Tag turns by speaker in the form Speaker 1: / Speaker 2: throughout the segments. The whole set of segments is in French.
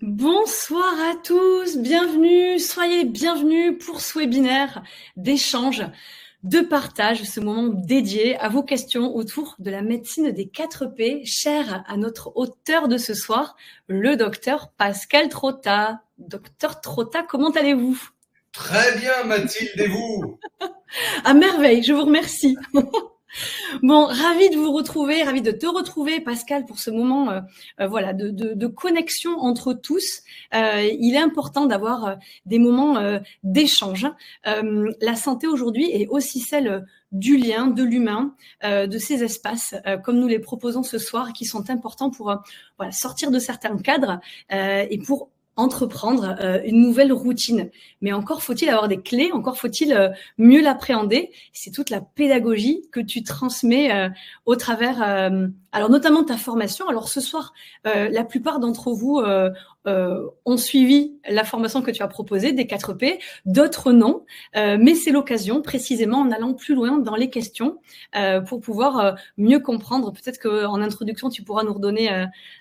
Speaker 1: Bonsoir à tous, bienvenue, soyez bienvenus pour ce webinaire d'échange, de partage, ce moment dédié à vos questions autour de la médecine des 4P, chère à notre auteur de ce soir, le docteur Pascal Trotta. Docteur Trotta, comment allez-vous?
Speaker 2: Très bien Mathilde, et vous?
Speaker 1: À merveille, je vous remercie. Bon, ravi de vous retrouver, ravi de te retrouver, Pascal, pour ce moment, voilà, de connexion entre tous. Il est important d'avoir des moments d'échange. La santé aujourd'hui est aussi celle du lien, de l'humain, de ces espaces, comme nous les proposons ce soir, qui sont importants pour voilà, sortir de certains cadres et pour entreprendre une nouvelle routine. Mais encore faut-il avoir des clés, encore faut-il mieux l'appréhender. C'est toute la pédagogie que tu transmets au travers, alors notamment ta formation. Alors ce soir, la plupart d'entre vous ont suivi la formation que tu as proposée des 4P, d'autres non, mais c'est l'occasion, précisément en allant plus loin dans les questions, pour pouvoir mieux comprendre. Peut-être qu'en introduction, tu pourras nous redonner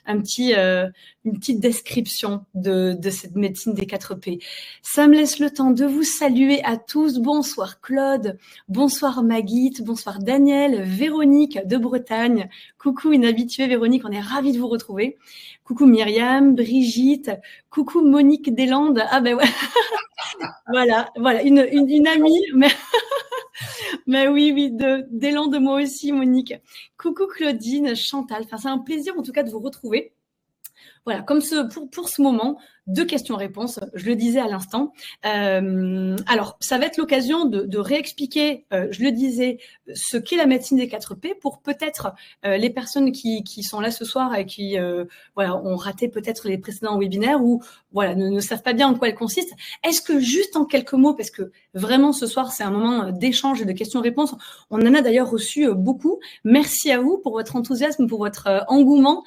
Speaker 1: une petite description de cette médecine des 4P. Ça me laisse le temps de vous saluer à tous. Bonsoir Claude, bonsoir Maguite, bonsoir Daniel, Véronique de Bretagne. Coucou une habituée Véronique, on est ravis de vous retrouver. Coucou Myriam, Brigitte, coucou Monique Deslandes. Ah ben ouais. voilà, une amie, mais oui, Deslandes moi aussi Monique. Coucou Claudine, Chantal. Enfin, c'est un plaisir en tout cas de vous retrouver. Voilà, comme pour ce moment de questions-réponses, je le disais à l'instant. Alors, ça va être l'occasion de réexpliquer, je le disais, ce qu'est la médecine des 4P pour peut-être les personnes qui sont là ce soir et qui voilà, ont raté peut-être les précédents webinaires ou voilà, ne savent pas bien en quoi elle consiste. Est-ce que juste en quelques mots, parce que vraiment ce soir c'est un moment d'échange et de questions-réponses, on en a d'ailleurs reçu beaucoup. Merci à vous pour votre enthousiasme, pour votre engouement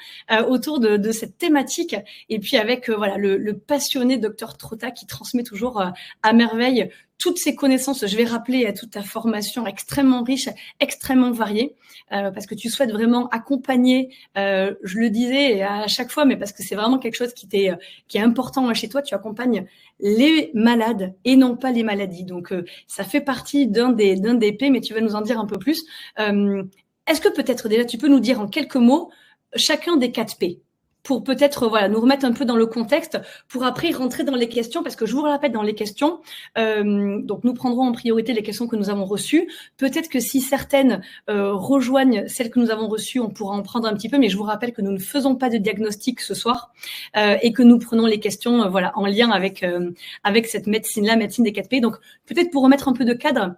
Speaker 1: autour de cette thématique et puis avec voilà le passionné docteur Trotta qui transmet toujours à merveille toutes ses connaissances. Je vais rappeler toute ta formation extrêmement riche, extrêmement variée, parce que tu souhaites vraiment accompagner, je le disais à chaque fois, mais parce que c'est vraiment quelque chose qui est important chez toi, tu accompagnes les malades et non pas les maladies. Donc, ça fait partie d'un des P, mais tu vas nous en dire un peu plus. Est-ce que peut-être déjà tu peux nous dire en quelques mots chacun des 4 P pour peut-être voilà nous remettre un peu dans le contexte, pour après rentrer dans les questions, parce que je vous le répète, dans les questions, donc nous prendrons en priorité les questions que nous avons reçues. Peut-être que si certaines rejoignent celles que nous avons reçues, on pourra en prendre un petit peu, mais je vous rappelle que nous ne faisons pas de diagnostic ce soir et que nous prenons les questions voilà en lien avec cette médecine-là, médecine des 4P. Donc peut-être pour remettre un peu de cadre,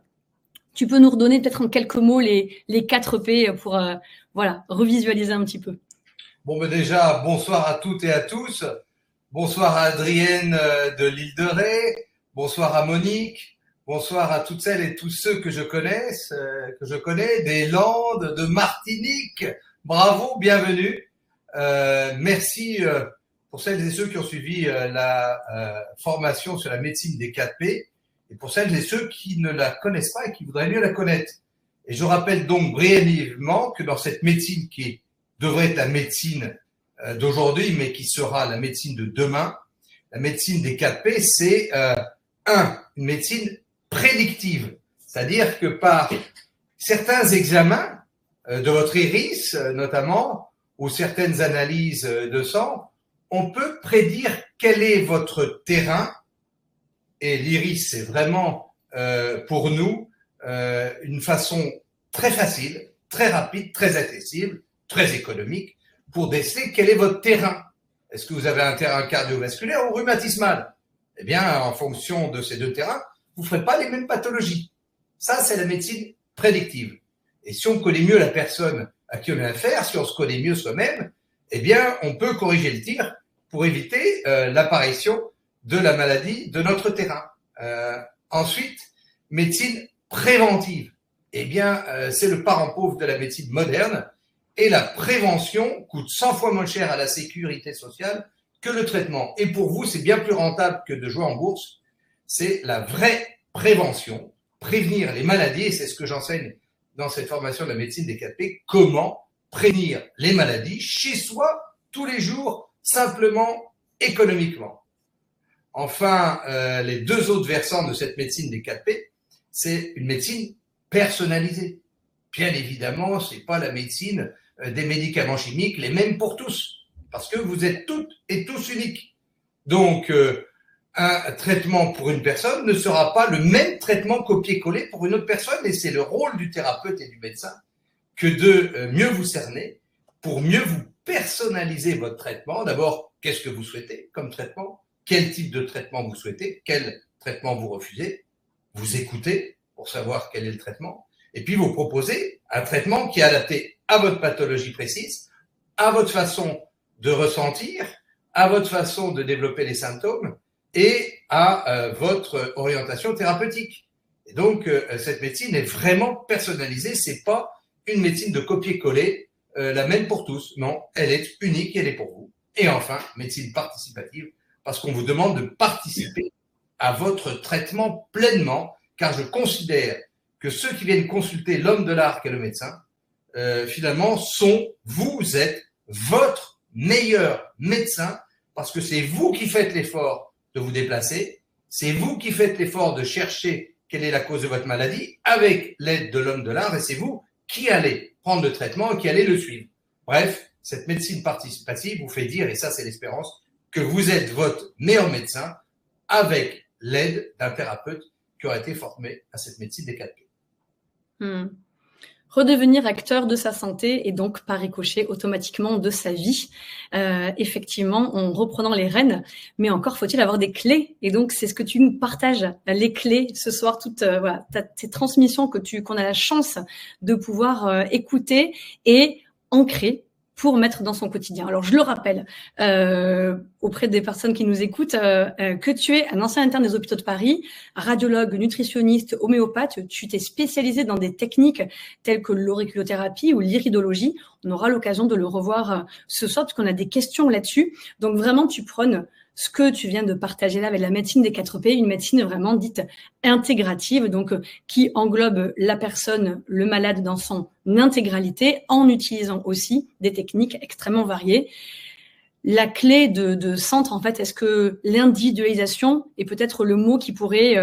Speaker 1: tu peux nous redonner peut-être en quelques mots les 4 P pour voilà revisualiser un petit peu.
Speaker 2: Bon, ben déjà, bonsoir à toutes et à tous. Bonsoir à Adrienne de l'île de Ré. Bonsoir à Monique. Bonsoir à toutes celles et tous ceux que je connais, des Landes, de Martinique. Bravo, bienvenue. Merci pour celles et ceux qui ont suivi la formation sur la médecine des 4P et pour celles et ceux qui ne la connaissent pas et qui voudraient mieux la connaître. Et je rappelle donc brièvement que dans cette médecine qui devrait être la médecine d'aujourd'hui, mais qui sera la médecine de demain. La médecine des 4P, c'est une médecine prédictive. C'est-à-dire que par certains examens de votre iris, notamment, ou certaines analyses de sang, on peut prédire quel est votre terrain. Et l'iris, c'est vraiment pour nous une façon très facile, très rapide, très accessible, très économique, pour déceler quel est votre terrain. Est-ce que vous avez un terrain cardiovasculaire ou rhumatismal? Eh bien, en fonction de ces deux terrains, vous ne ferez pas les mêmes pathologies. Ça, c'est la médecine prédictive. Et si on connaît mieux la personne à qui on a affaire, si on se connaît mieux soi-même, eh bien, on peut corriger le tir pour éviter l'apparition de la maladie de notre terrain. Ensuite, médecine préventive. Eh bien, c'est le parent pauvre de la médecine moderne. Et la prévention coûte 100 fois moins cher à la sécurité sociale que le traitement. Et pour vous, c'est bien plus rentable que de jouer en bourse. C'est la vraie prévention, prévenir les maladies, et c'est ce que j'enseigne dans cette formation de la médecine des 4P, comment prévenir les maladies chez soi, tous les jours, simplement économiquement. Enfin, les deux autres versants de cette médecine des 4P, c'est une médecine personnalisée. Bien évidemment, ce n'est pas la médecine des médicaments chimiques, les mêmes pour tous, parce que vous êtes toutes et tous uniques. Donc, un traitement pour une personne ne sera pas le même traitement copié-collé pour une autre personne, et c'est le rôle du thérapeute et du médecin que de mieux vous cerner pour mieux vous personnaliser votre traitement. D'abord, qu'est-ce que vous souhaitez comme traitement? Quel type de traitement vous souhaitez? Quel traitement vous refusez? Vous écoutez pour savoir quel est le traitement. Et puis, vous proposez un traitement qui est adapté à votre pathologie précise, à votre façon de ressentir, à votre façon de développer les symptômes et à votre orientation thérapeutique. Et donc, cette médecine est vraiment personnalisée. C'est pas une médecine de copier-coller, la même pour tous. Non, elle est unique, elle est pour vous. Et enfin, médecine participative, parce qu'on vous demande de participer à votre traitement pleinement, car je considère que ceux qui viennent consulter l'homme de l'art qu'est le médecin, finalement, vous êtes votre meilleur médecin, parce que c'est vous qui faites l'effort de vous déplacer, c'est vous qui faites l'effort de chercher quelle est la cause de votre maladie avec l'aide de l'homme de l'art, et c'est vous qui allez prendre le traitement et qui allez le suivre. Bref, cette médecine participative vous fait dire, et ça c'est l'espérance, que vous êtes votre meilleur médecin avec l'aide d'un thérapeute qui aura été formé à cette médecine des 4P.
Speaker 1: Redevenir acteur de sa santé et donc par ricochet automatiquement de sa vie. Effectivement, en reprenant les rênes, mais encore faut-il avoir des clés. Et donc, c'est ce que tu nous partages, les clés ce soir, toutes ces transmissions qu'on a la chance de pouvoir écouter et ancrer pour mettre dans son quotidien. Alors, je le rappelle auprès des personnes qui nous écoutent que tu es un ancien interne des hôpitaux de Paris, radiologue, nutritionniste, homéopathe. Tu t'es spécialisé dans des techniques telles que l'auriculothérapie ou l'iridologie. On aura l'occasion de le revoir ce soir parce qu'on a des questions là-dessus. Donc, vraiment, tu prônes ce que tu viens de partager là avec la médecine des 4P, une médecine vraiment dite intégrative, donc qui englobe la personne, le malade dans son intégralité, en utilisant aussi des techniques extrêmement variées. La clé de centre, en fait, est-ce que l'individualisation est peut-être le mot qui pourrait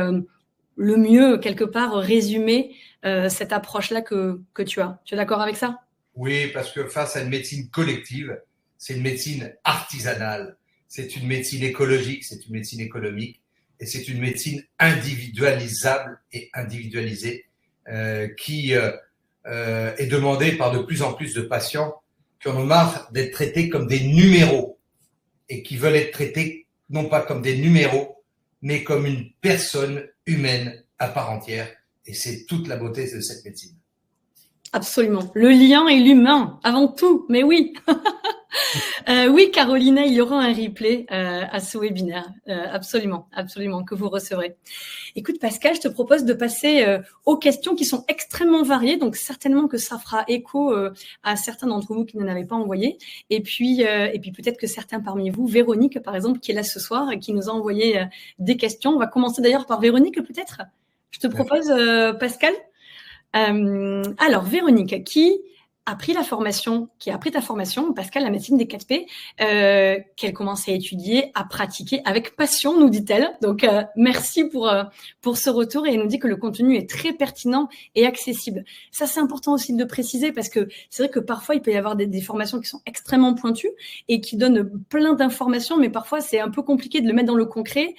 Speaker 1: le mieux, quelque part, résumer cette approche-là que tu as? Tu es d'accord avec ça?
Speaker 2: Oui, parce que face à une médecine collective, c'est une médecine artisanale. C'est une médecine écologique, c'est une médecine économique et c'est une médecine individualisable et individualisée qui est demandée par de plus en plus de patients qui en ont marre d'être traités comme des numéros et qui veulent être traités non pas comme des numéros, mais comme une personne humaine à part entière. Et c'est toute la beauté de cette médecine.
Speaker 1: Absolument. Le lien et l'humain, avant tout, mais oui. Oui, Carolina, il y aura un replay à ce webinaire, absolument, que vous recevrez. Écoute, Pascal, je te propose de passer aux questions qui sont extrêmement variées, donc certainement que ça fera écho à certains d'entre vous qui n'en avaient pas envoyé, et puis peut-être que certains parmi vous, Véronique par exemple, qui est là ce soir et qui nous a envoyé des questions. On va commencer d'ailleurs par Véronique peut-être. Je te propose, Pascal. Alors, Véronique, qui a appris ta formation, Pascal, la médecine des 4P, qu'elle commence à étudier, à pratiquer avec passion, nous dit-elle. Donc, merci pour ce retour, et elle nous dit que le contenu est très pertinent et accessible. Ça, c'est important aussi de préciser parce que c'est vrai que parfois, il peut y avoir des formations qui sont extrêmement pointues et qui donnent plein d'informations, mais parfois, c'est un peu compliqué de le mettre dans le concret,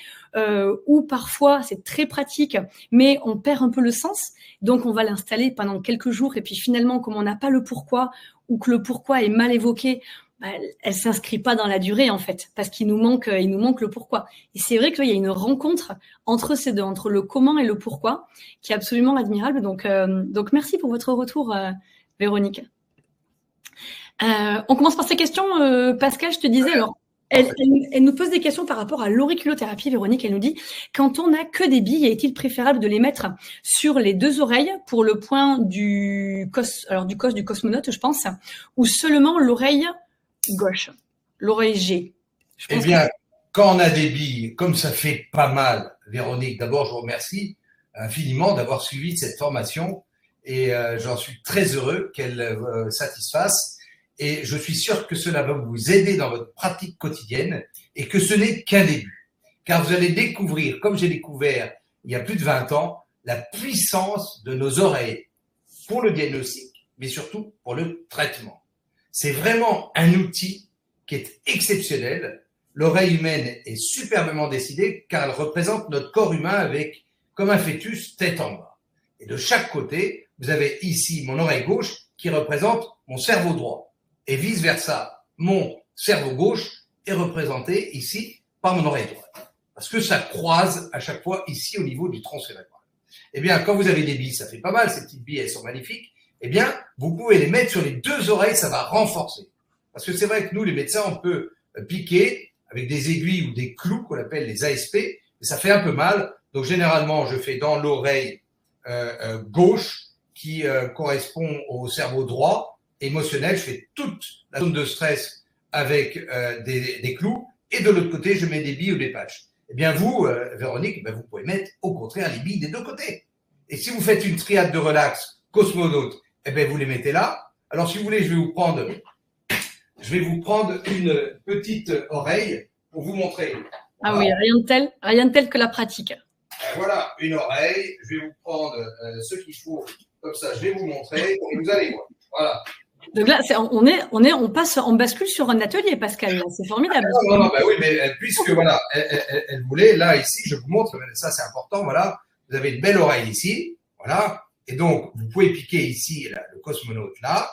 Speaker 1: ou parfois, c'est très pratique, mais on perd un peu le sens. Donc, on va l'installer pendant quelques jours et puis finalement, comme on n'a pas le pourquoi ou que le pourquoi est mal évoqué, elle s'inscrit pas dans la durée en fait, parce qu'il nous manque le pourquoi. Et c'est vrai qu'il y a une rencontre entre ces deux, entre le comment et le pourquoi, qui est absolument admirable. Donc merci pour votre retour, Véronique. On commence par ces questions, Pascal. Je te disais alors. Elle nous pose des questions par rapport à l'auriculothérapie, Véronique. Elle nous dit, quand on n'a que des billes, est-il préférable de les mettre sur les deux oreilles pour le point du cosmonaute, je pense, ou seulement l'oreille gauche, l'oreille G?
Speaker 2: Eh bien, quand on a des billes, comme ça fait pas mal, Véronique, d'abord, je vous remercie infiniment d'avoir suivi cette formation et j'en suis très heureux qu'elle satisfasse. et je suis sûr que cela va vous aider dans votre pratique quotidienne et que ce n'est qu'un début. Car vous allez découvrir, comme j'ai découvert il y a plus de 20 ans, la puissance de nos oreilles pour le diagnostic, mais surtout pour le traitement. C'est vraiment un outil qui est exceptionnel. L'oreille humaine est superbement décidée car elle représente notre corps humain avec, comme un fœtus, tête en bas. Et de chaque côté, vous avez ici mon oreille gauche qui représente mon cerveau droit. Et vice versa, mon cerveau gauche est représenté ici par mon oreille droite. Parce que ça croise à chaque fois ici au niveau du tronc cérébral. Eh bien, quand vous avez des billes, ça fait pas mal, ces petites billes, elles sont magnifiques. Eh bien, vous pouvez les mettre sur les deux oreilles, ça va renforcer. Parce que c'est vrai que nous, les médecins, on peut piquer avec des aiguilles ou des clous qu'on appelle les ASP, et ça fait un peu mal. Donc, généralement, je fais dans l'oreille gauche qui correspond au cerveau droit, émotionnel. Je fais toute la zone de stress avec des clous, et de l'autre côté, je mets des billes ou des patchs. Eh bien, vous, Véronique, vous pouvez mettre au contraire les billes des deux côtés. Et si vous faites une triade de relax, cosmonaute, eh bien, vous les mettez là. Alors, si vous voulez, je vais vous prendre une petite oreille pour vous montrer.
Speaker 1: Ah oui, rien de tel que la pratique.
Speaker 2: Voilà, une oreille. Je vais vous prendre ce qu'il faut. Comme ça, je vais vous montrer et vous allez voir. Voilà.
Speaker 1: Donc là, on bascule sur un atelier, Pascal. C'est formidable.
Speaker 2: Non, bah oui, mais puisque voilà, elle voulait, là, ici, je vous montre, ça c'est important, voilà. Vous avez une belle oreille ici, voilà. Et donc, vous pouvez piquer ici le cosmonaute là.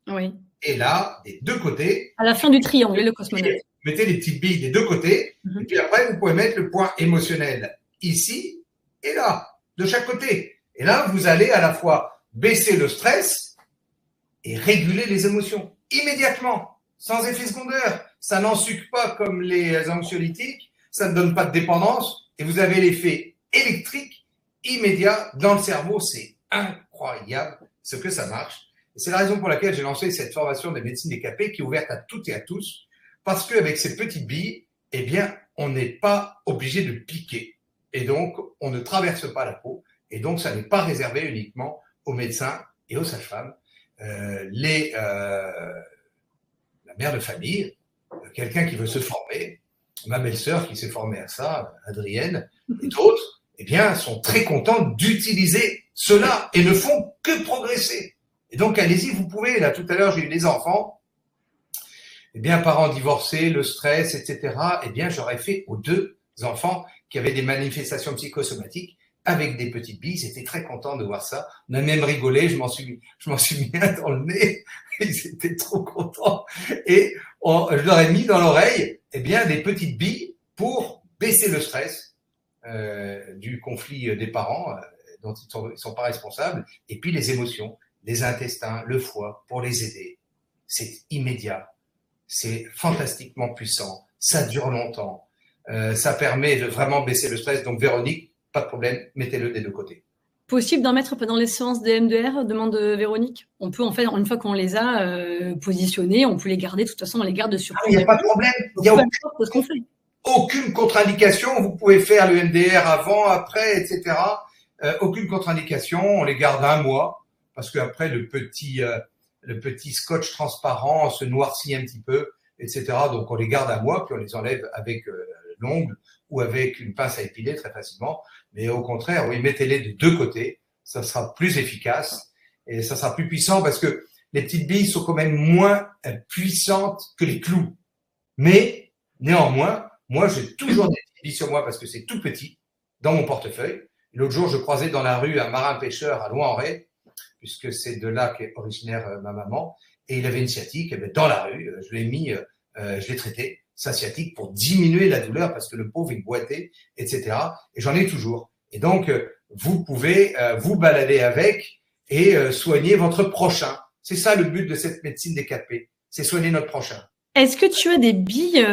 Speaker 1: Oui.
Speaker 2: Et là, des deux côtés.
Speaker 1: À la fin du triangle, le cosmonaute.
Speaker 2: Mettez les petites billes des deux côtés. Et puis après, vous pouvez mettre le point émotionnel ici et là, de chaque côté. Et là, vous allez à la fois baisser le stress et réguler les émotions immédiatement, sans effet secondaire. Ça n'ensucre pas comme les anxiolytiques, ça ne donne pas de dépendance et vous avez l'effet électrique immédiat dans le cerveau. C'est incroyable ce que ça marche. Et c'est la raison pour laquelle j'ai lancé cette formation de médecine décapée qui est ouverte à toutes et à tous, parce qu'avec ces petites billes, eh bien, on n'est pas obligé de piquer. Et donc, on ne traverse pas la peau. Et donc, ça n'est pas réservé uniquement aux médecins et aux sages-femmes. La mère de famille, quelqu'un qui veut se former, ma belle-sœur qui s'est formée à ça, Adrienne, et d'autres, eh bien, sont très contents d'utiliser cela et ne font que progresser. Et donc, allez-y, vous pouvez. Là, tout à l'heure, j'ai eu des enfants. Eh bien, parents divorcés, le stress, etc. Eh bien, j'aurais fait aux deux enfants qui avaient des manifestations psychosomatiques avec des petites billes. Ils étaient très contents de voir ça. On a même rigolé. Je m'en suis mis un dans le nez. Ils étaient trop contents. Et je leur ai mis dans l'oreille, eh bien, des petites billes pour baisser le stress du conflit des parents dont ils sont pas responsables. Et puis, les émotions. Les intestins, le foie, pour les aider. C'est immédiat, c'est fantastiquement puissant, ça dure longtemps, ça permet de vraiment baisser le stress. Donc Véronique, pas de problème, mettez-le des deux côtés.
Speaker 1: Possible d'en mettre pendant les séances de MDR, demande Véronique. On peut en fait, une fois qu'on les a positionnés, on peut les garder, de toute façon on les garde sur.
Speaker 2: Il n'y a pas de problème, il n'y a aucune contre-indication, vous pouvez faire le MDR avant, après, etc. Aucune contre-indication, on les garde 1 mois. Parce qu'après, le petit scotch transparent se noircit un petit peu, etc. Donc, on les garde 1 mois, puis on les enlève avec l'ongle ou avec une pince à épiler très facilement. Mais au contraire, oui, mettez-les de deux côtés. Ça sera plus efficace et ça sera plus puissant parce que les petites billes sont quand même moins puissantes que les clous. Mais, néanmoins, moi, j'ai toujours des petites billes sur moi parce que c'est tout petit dans mon portefeuille. L'autre jour, je croisais dans la rue un marin pêcheur à Louan-en-Ré, puisque c'est de là qu'est originaire ma maman, et il avait une sciatique, et bien dans la rue, je l'ai traité, sa sciatique, pour diminuer la douleur, parce que le pauvre, il boitait, etc. Et j'en ai toujours. Et donc, vous pouvez vous balader avec et soigner votre prochain. C'est ça le but de cette médecine décapée, c'est soigner notre prochain.
Speaker 1: Est-ce que tu as des billes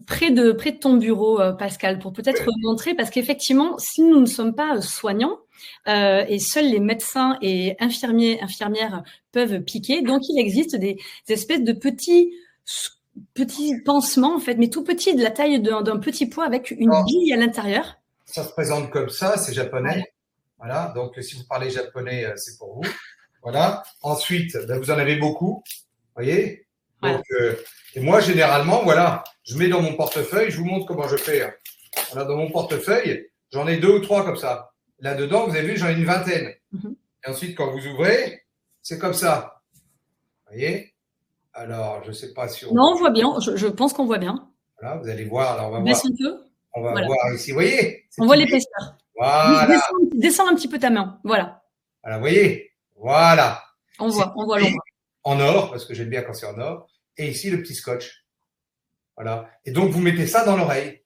Speaker 1: près de ton bureau, Pascal, pour peut-être montrer, parce qu'effectivement, si nous ne sommes pas soignants, et seuls les médecins et infirmières peuvent piquer, donc il existe des espèces de petits pansements, en fait, mais tout petits, de la taille d'un petit pot avec une bille à l'intérieur.
Speaker 2: Ça se présente comme ça, c'est japonais. Ouais. Voilà, donc si vous parlez japonais, c'est pour vous. Voilà. Ensuite, vous en avez beaucoup, voyez.
Speaker 1: Voilà.
Speaker 2: Donc, et moi, généralement, voilà, je mets dans mon portefeuille, je vous montre comment je fais. Hein. Voilà, dans mon portefeuille, j'en ai 2 ou 3 comme ça. Là-dedans, vous avez vu, j'en ai une vingtaine. Et ensuite, quand vous ouvrez, c'est comme ça. Vous voyez? Alors, je ne sais pas si on…
Speaker 1: Non, on voit bien. Je pense qu'on voit bien.
Speaker 2: Voilà, vous allez voir. Alors, on va
Speaker 1: Baisse
Speaker 2: voir.
Speaker 1: un peu.
Speaker 2: On va
Speaker 1: Voilà.
Speaker 2: voir ici. Vous voyez?
Speaker 1: On voit l'épaisseur.
Speaker 2: Voilà.
Speaker 1: Descends un petit peu ta main. Voilà.
Speaker 2: Voilà, vous voyez? Voilà.
Speaker 1: On voit l'ombre.
Speaker 2: En or, parce que j'aime bien quand c'est en or. Et ici, le petit scotch. Voilà. Et donc, vous mettez ça dans l'oreille.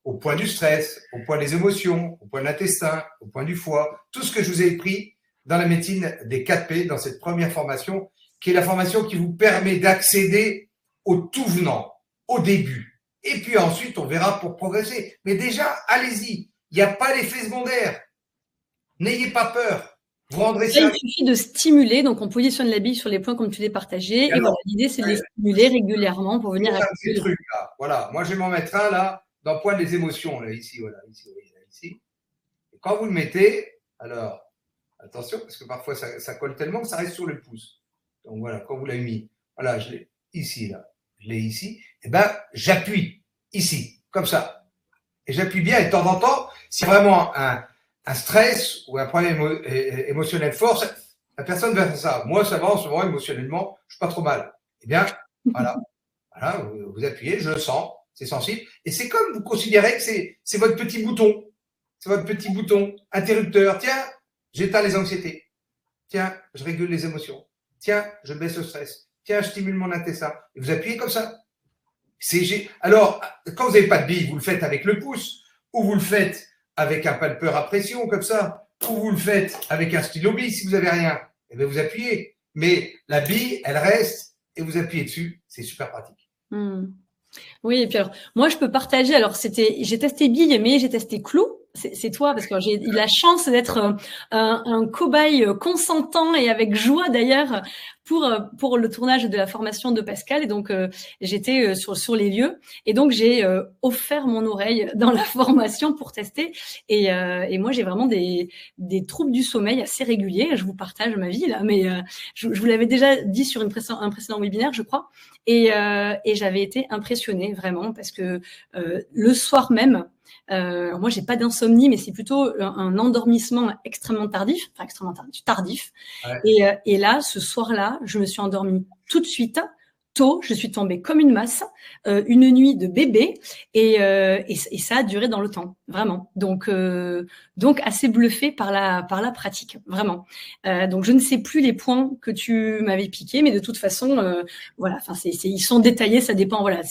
Speaker 2: Au point du stress, au point des émotions, au point de l'intestin, au point du foie. Tout ce que je vous ai pris dans la médecine des 4P, dans cette première formation, qui est la formation qui vous permet d'accéder au tout venant, au début. Et puis ensuite, on verra pour progresser. Mais déjà, allez-y. Il n'y a pas d'effet secondaire. N'ayez pas peur. Vous rendrez ça.
Speaker 1: Il suffit de stimuler. Donc, on positionne la bille sur les points comme tu l'as partagé. Et voilà, l'idée, c'est de les stimuler régulièrement pour venir
Speaker 2: ces trucs là. Voilà. Moi, je vais m'en mettre un là, dans le point des émotions, là, ici, voilà, ici, ici. Et quand vous le mettez, alors, attention, parce que parfois, ça colle tellement que ça reste sur le pouce. Donc voilà, quand vous l'avez mis, voilà, je l'ai ici, là, je l'ai ici, et ben, j'appuie ici, comme ça. Et j'appuie bien, et de temps en temps, si vraiment un stress ou un problème émotionnel fort, la personne va faire ça. Moi, ça va, en ce moment, émotionnellement, je suis pas trop mal. Eh bien, voilà. Voilà, vous appuyez, je le sens, c'est sensible. Et c'est comme vous considérez que c'est votre petit bouton. C'est votre petit bouton interrupteur. Tiens, j'éteins les anxiétés. Tiens, je régule les émotions. Tiens, je baisse le stress. Tiens, je stimule mon intestin. Et vous appuyez comme ça. Alors, quand vous n'avez pas de bille, vous le faites avec le pouce, ou vous le faites avec un palpeur à pression, comme ça, ou vous le faites avec un stylo bille si vous n'avez rien. Et bien, vous appuyez. Mais la bille, elle reste et vous appuyez dessus. C'est super pratique.
Speaker 1: Oui, et puis alors, moi, je peux partager. Alors, j'ai testé bille, mais j'ai testé clou. C'est toi, parce que j'ai eu la chance d'être un cobaye consentant et avec joie d'ailleurs pour le tournage de la formation de Pascal. Et donc, j'étais sur les lieux. Et donc, j'ai offert mon oreille dans la formation pour tester. Et moi, j'ai vraiment des troubles du sommeil assez réguliers. Je vous partage ma vie là, mais je vous l'avais déjà dit sur un précédent webinaire, je crois. Et j'avais été impressionnée vraiment parce que le soir même, moi j'ai pas d'insomnie, mais c'est plutôt un endormissement extrêmement tardif. Ouais. Et là, ce soir-là, je me suis endormie tout de suite. Tôt, je suis tombée comme une masse, une nuit de bébé, et ça a duré dans le temps, vraiment. Donc assez bluffée par la pratique, vraiment. Donc je ne sais plus les points que tu m'avais piqués, mais de toute façon, voilà. Enfin, ils sont détaillés, ça dépend. Voilà,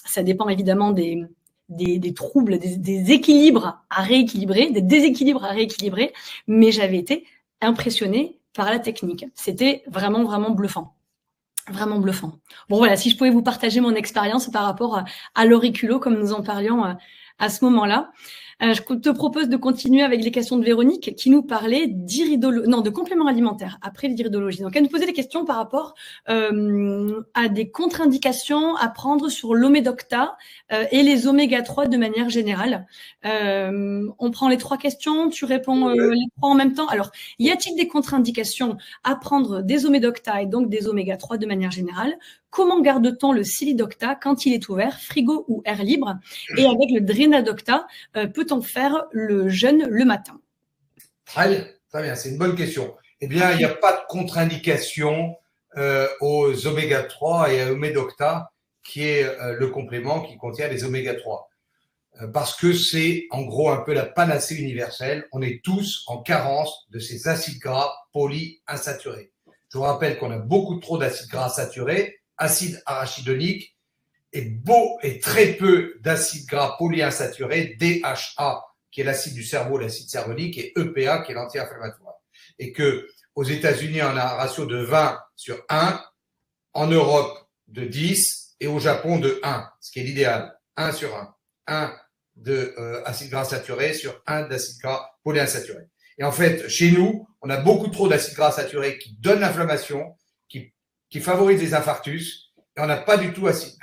Speaker 1: ça dépend évidemment des troubles, des équilibres à rééquilibrer, des déséquilibres à rééquilibrer. Mais j'avais été impressionnée par la technique. C'était vraiment, vraiment bluffant. Vraiment bluffant. Bon, voilà, si je pouvais vous partager mon expérience par rapport à l'auriculo, comme nous en parlions à ce moment-là. Je te propose de continuer avec les questions de Véronique qui nous parlait de compléments alimentaires après l'iridologie. Donc, elle nous posait des questions par rapport à des contre-indications à prendre sur l'Omedocta et les oméga-3 de manière générale. On prend les 3 questions, tu réponds les 3 en même temps. Alors, y a-t-il des contre-indications à prendre des Omedocta et donc des oméga-3 de manière générale? Comment garde-t-on le Silidocta quand il est ouvert, frigo ou air libre? Et avec le Drénadocta, peut-on faire le jeûne le matin?
Speaker 2: Très bien, c'est une bonne question. Eh bien, il n'y a pas de contre-indication aux oméga-3 et à Omedocta, qui est le complément qui contient les oméga-3. Parce que c'est en gros un peu la panacée universelle. On est tous en carence de ces acides gras polyinsaturés. Je vous rappelle qu'on a beaucoup trop d'acides gras saturés, acide arachidonique, et très peu d'acides gras polyinsaturés, DHA, qui est l'acide du cerveau, l'acide cervonique, et EPA, qui est l'anti-inflammatoire. Et que aux États-Unis, on a un ratio de 20/1, en Europe de 10, et au Japon de 1, ce qui est l'idéal. 1/1. 1 de acide gras saturé sur 1 d'acide gras polyinsaturé. Et en fait, chez nous, on a beaucoup trop d'acides gras saturés qui donnent l'inflammation, qui favorisent les infarctus, et on n'a pas du tout d'acide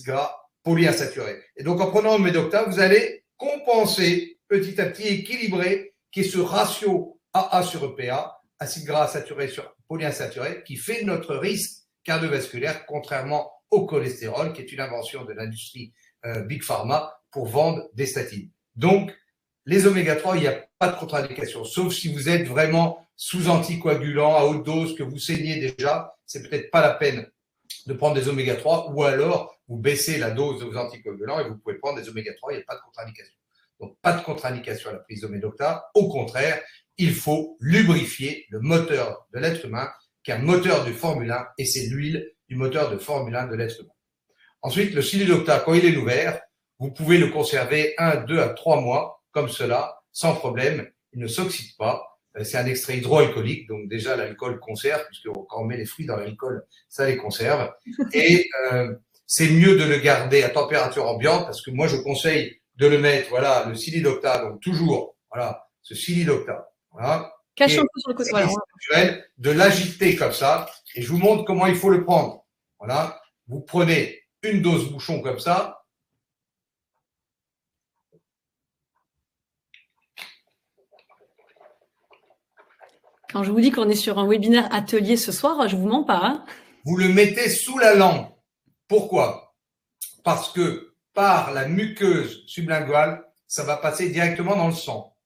Speaker 2: gras polyinsaturé. Et donc, en prenant le Omedocta, vous allez compenser petit à petit, équilibrer, qui est ce ratio AA sur EPA, acide gras saturé sur polyinsaturé, qui fait notre risque cardiovasculaires, contrairement au cholestérol, qui est une invention de l'industrie Big Pharma pour vendre des statines. Donc, les oméga 3, il n'y a pas de contre-indication, sauf si vous êtes vraiment sous anticoagulants à haute dose, que vous saignez déjà, c'est peut-être pas la peine de prendre des oméga 3, ou alors vous baissez la dose de vos anticoagulants et vous pouvez prendre des oméga 3, il n'y a pas de contre-indication. Donc, pas de contre-indication à la prise d'Omedocta. Au contraire, il faut lubrifier le moteur de l'être humain, qui est un moteur de Formule 1, et c'est l'huile du moteur de Formule 1 de l'être humain. Ensuite, le Silidocta, quand il est ouvert, vous pouvez le conserver 1, 2 à 3 mois, comme cela, sans problème. Il ne s'oxyde pas. C'est un extrait hydroalcoolique, donc déjà l'alcool conserve, puisque quand on met les fruits dans l'alcool, ça les conserve. Et c'est mieux de le garder à température ambiante, parce que moi je conseille de le mettre, voilà, le Silidocta, donc toujours, voilà, ce Silidocta, voilà.
Speaker 1: Cache un peu sur le côté, voilà.
Speaker 2: Naturel, de l'agiter comme ça, et je vous montre comment il faut le prendre. Voilà, vous prenez une dose bouchon comme ça.
Speaker 1: Quand je vous dis qu'on est sur un webinaire atelier ce soir, je vous mens pas. Hein.
Speaker 2: Vous le mettez sous la langue. Pourquoi? Parce que par la muqueuse sublinguale, ça va passer directement dans le sang.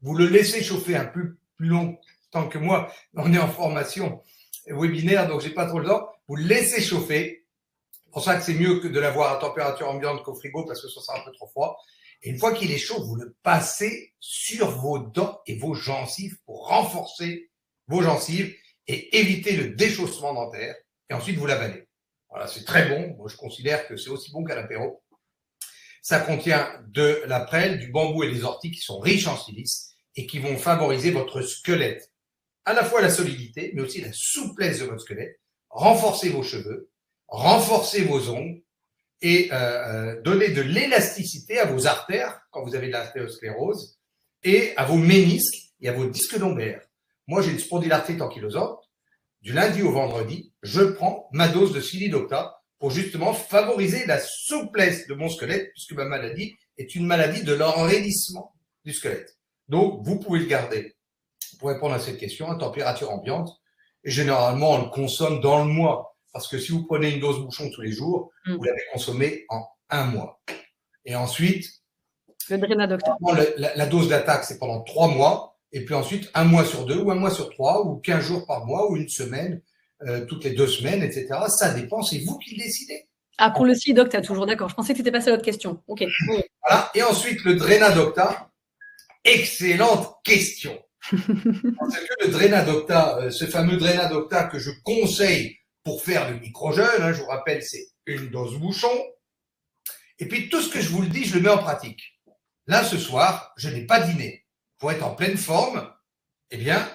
Speaker 2: Vous le laissez chauffer un peu plus longtemps que moi. On est en formation webinaire, donc j'ai pas trop le temps. Vous le laissez chauffer. C'est pour ça que c'est mieux que de l'avoir à température ambiante qu'au frigo, parce que ça sera un peu trop froid. Et une fois qu'il est chaud, vous le passez sur vos dents et vos gencives pour renforcer vos gencives et éviter le déchaussement dentaire. Et ensuite, vous l'avalez. Voilà, c'est très bon. Moi, je considère que c'est aussi bon qu'à l'apéro. Ça contient de la prêle, du bambou et des orties qui sont riches en silice et qui vont favoriser votre squelette. À la fois la solidité, mais aussi la souplesse de votre squelette. Renforcer vos cheveux, renforcer vos ongles, et donner de l'élasticité à vos artères quand vous avez de l'artériosclérose et à vos ménisques et à vos disques lombaires. Moi, j'ai une spondylarthrite ankylosante. Du lundi au vendredi, je prends ma dose de Silidocta pour justement favoriser la souplesse de mon squelette, puisque ma maladie est une maladie de l'enraidissement du squelette. Donc, vous pouvez le garder pour répondre à cette question à température ambiante. Et généralement, on le consomme dans le mois. Parce que si vous prenez une dose bouchon tous les jours, vous l'avez consommé en 1 mois. Et ensuite,
Speaker 1: le Drenadocta.
Speaker 2: La dose d'attaque, c'est pendant 3 mois. Et puis ensuite, 1 mois sur 2, ou 1 mois sur 3, ou 15 jours par mois, ou une semaine, toutes les 2 semaines, etc. Ça dépend, c'est vous qui le décidez.
Speaker 1: Ah, pour le Silidocta, toujours d'accord. Je pensais que c'était passé à l'autre question. Ok.
Speaker 2: Voilà. Et ensuite, le Drenadocta. Excellente question. Parce que le Drenadocta, ce fameux Drenadocta que je conseille pour faire le micro-jeûne, hein, je vous rappelle, c'est une dose bouchon. Et puis, tout ce que je vous le dis, je le mets en pratique. Là, ce soir, je n'ai pas dîné. Pour être en pleine forme, eh bien,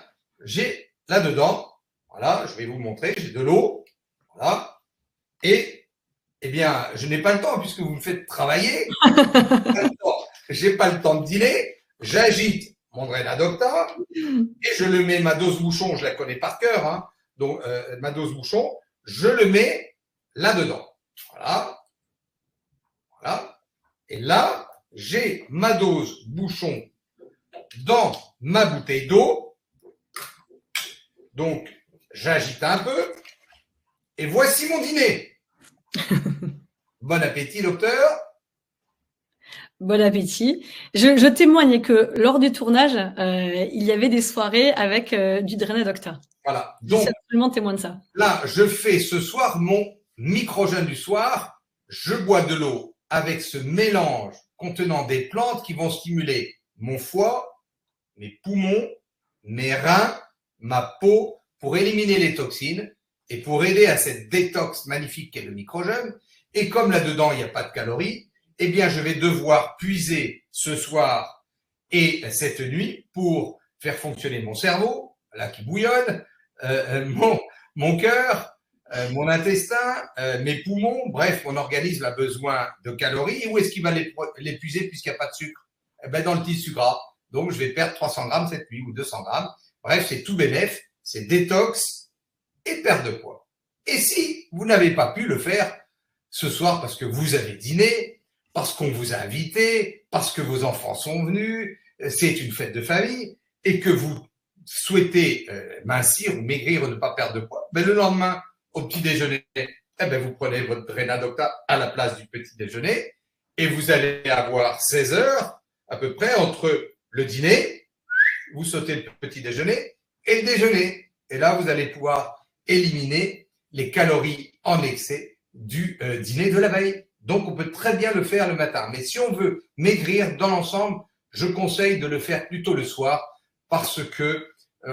Speaker 2: j'ai là-dedans, voilà, je vais vous montrer, j'ai de l'eau, voilà. Et, eh bien, je n'ai pas le temps puisque vous me faites travailler. J'ai pas le temps de dîner. J'agite mon Drenadocta et je le mets, ma dose bouchon, je la connais par cœur, hein. Donc, ma dose bouchon, je le mets là-dedans. Voilà. Voilà. Et là, j'ai ma dose bouchon dans ma bouteille d'eau. Donc, j'agite un peu. Et voici mon dîner. Bon appétit, docteur.
Speaker 1: Bon appétit. Je témoigne que lors du tournage, il y avait des soirées avec du Drenadocta.
Speaker 2: Voilà.
Speaker 1: Donc, je suis absolument témoin de ça.
Speaker 2: Là, je fais ce soir mon micro-jeûne du soir. Je bois de l'eau avec ce mélange contenant des plantes qui vont stimuler mon foie, mes poumons, mes reins, ma peau pour éliminer les toxines et pour aider à cette détox magnifique qu'est le micro-jeûne. Et comme là-dedans, il n'y a pas de calories, eh bien, je vais devoir puiser ce soir et cette nuit pour faire fonctionner mon cerveau, là qui bouillonne, mon cœur, mon intestin, mes poumons, bref, mon organisme a besoin de calories. Et où est-ce qu'il va les puiser puisqu'il n'y a pas de sucre? Eh bien, dans le tissu gras. Donc, je vais perdre 300 grammes cette nuit ou 200 grammes. Bref, c'est tout bénef, c'est détox et perte de poids. Et si vous n'avez pas pu le faire ce soir parce que vous avez dîné, parce qu'on vous a invité, parce que vos enfants sont venus, c'est une fête de famille, et que vous souhaitez mincir ou maigrir ou ne pas perdre de poids, ben le lendemain, au petit déjeuner, eh ben, vous prenez votre Drénadocta à la place du petit déjeuner et vous allez avoir 16 heures à peu près entre le dîner, vous sautez le petit déjeuner et le déjeuner. Et là, vous allez pouvoir éliminer les calories en excès du dîner de la veille. Donc, on peut très bien le faire le matin. Mais si on veut maigrir dans l'ensemble, je conseille de le faire plutôt le soir parce que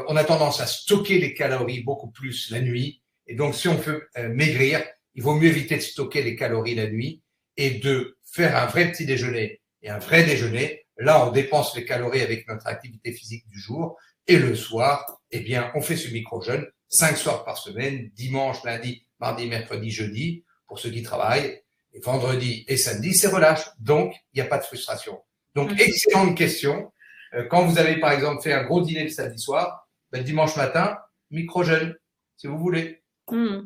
Speaker 2: on a tendance à stocker les calories beaucoup plus la nuit. Et donc, si on veut maigrir, il vaut mieux éviter de stocker les calories la nuit et de faire un vrai petit déjeuner et un vrai déjeuner. Là, on dépense les calories avec notre activité physique du jour. Et le soir, eh bien, on fait ce micro-jeûne 5 soirs par semaine, dimanche, lundi, mardi, mercredi, jeudi, pour ceux qui travaillent. Et vendredi et samedi, c'est relâche. Donc, il n'y a pas de frustration. Donc, excellente question. Quand vous avez, par exemple, fait un gros dîner le samedi soir, ben, dimanche matin, micro-jeûne, si vous voulez.
Speaker 1: Non,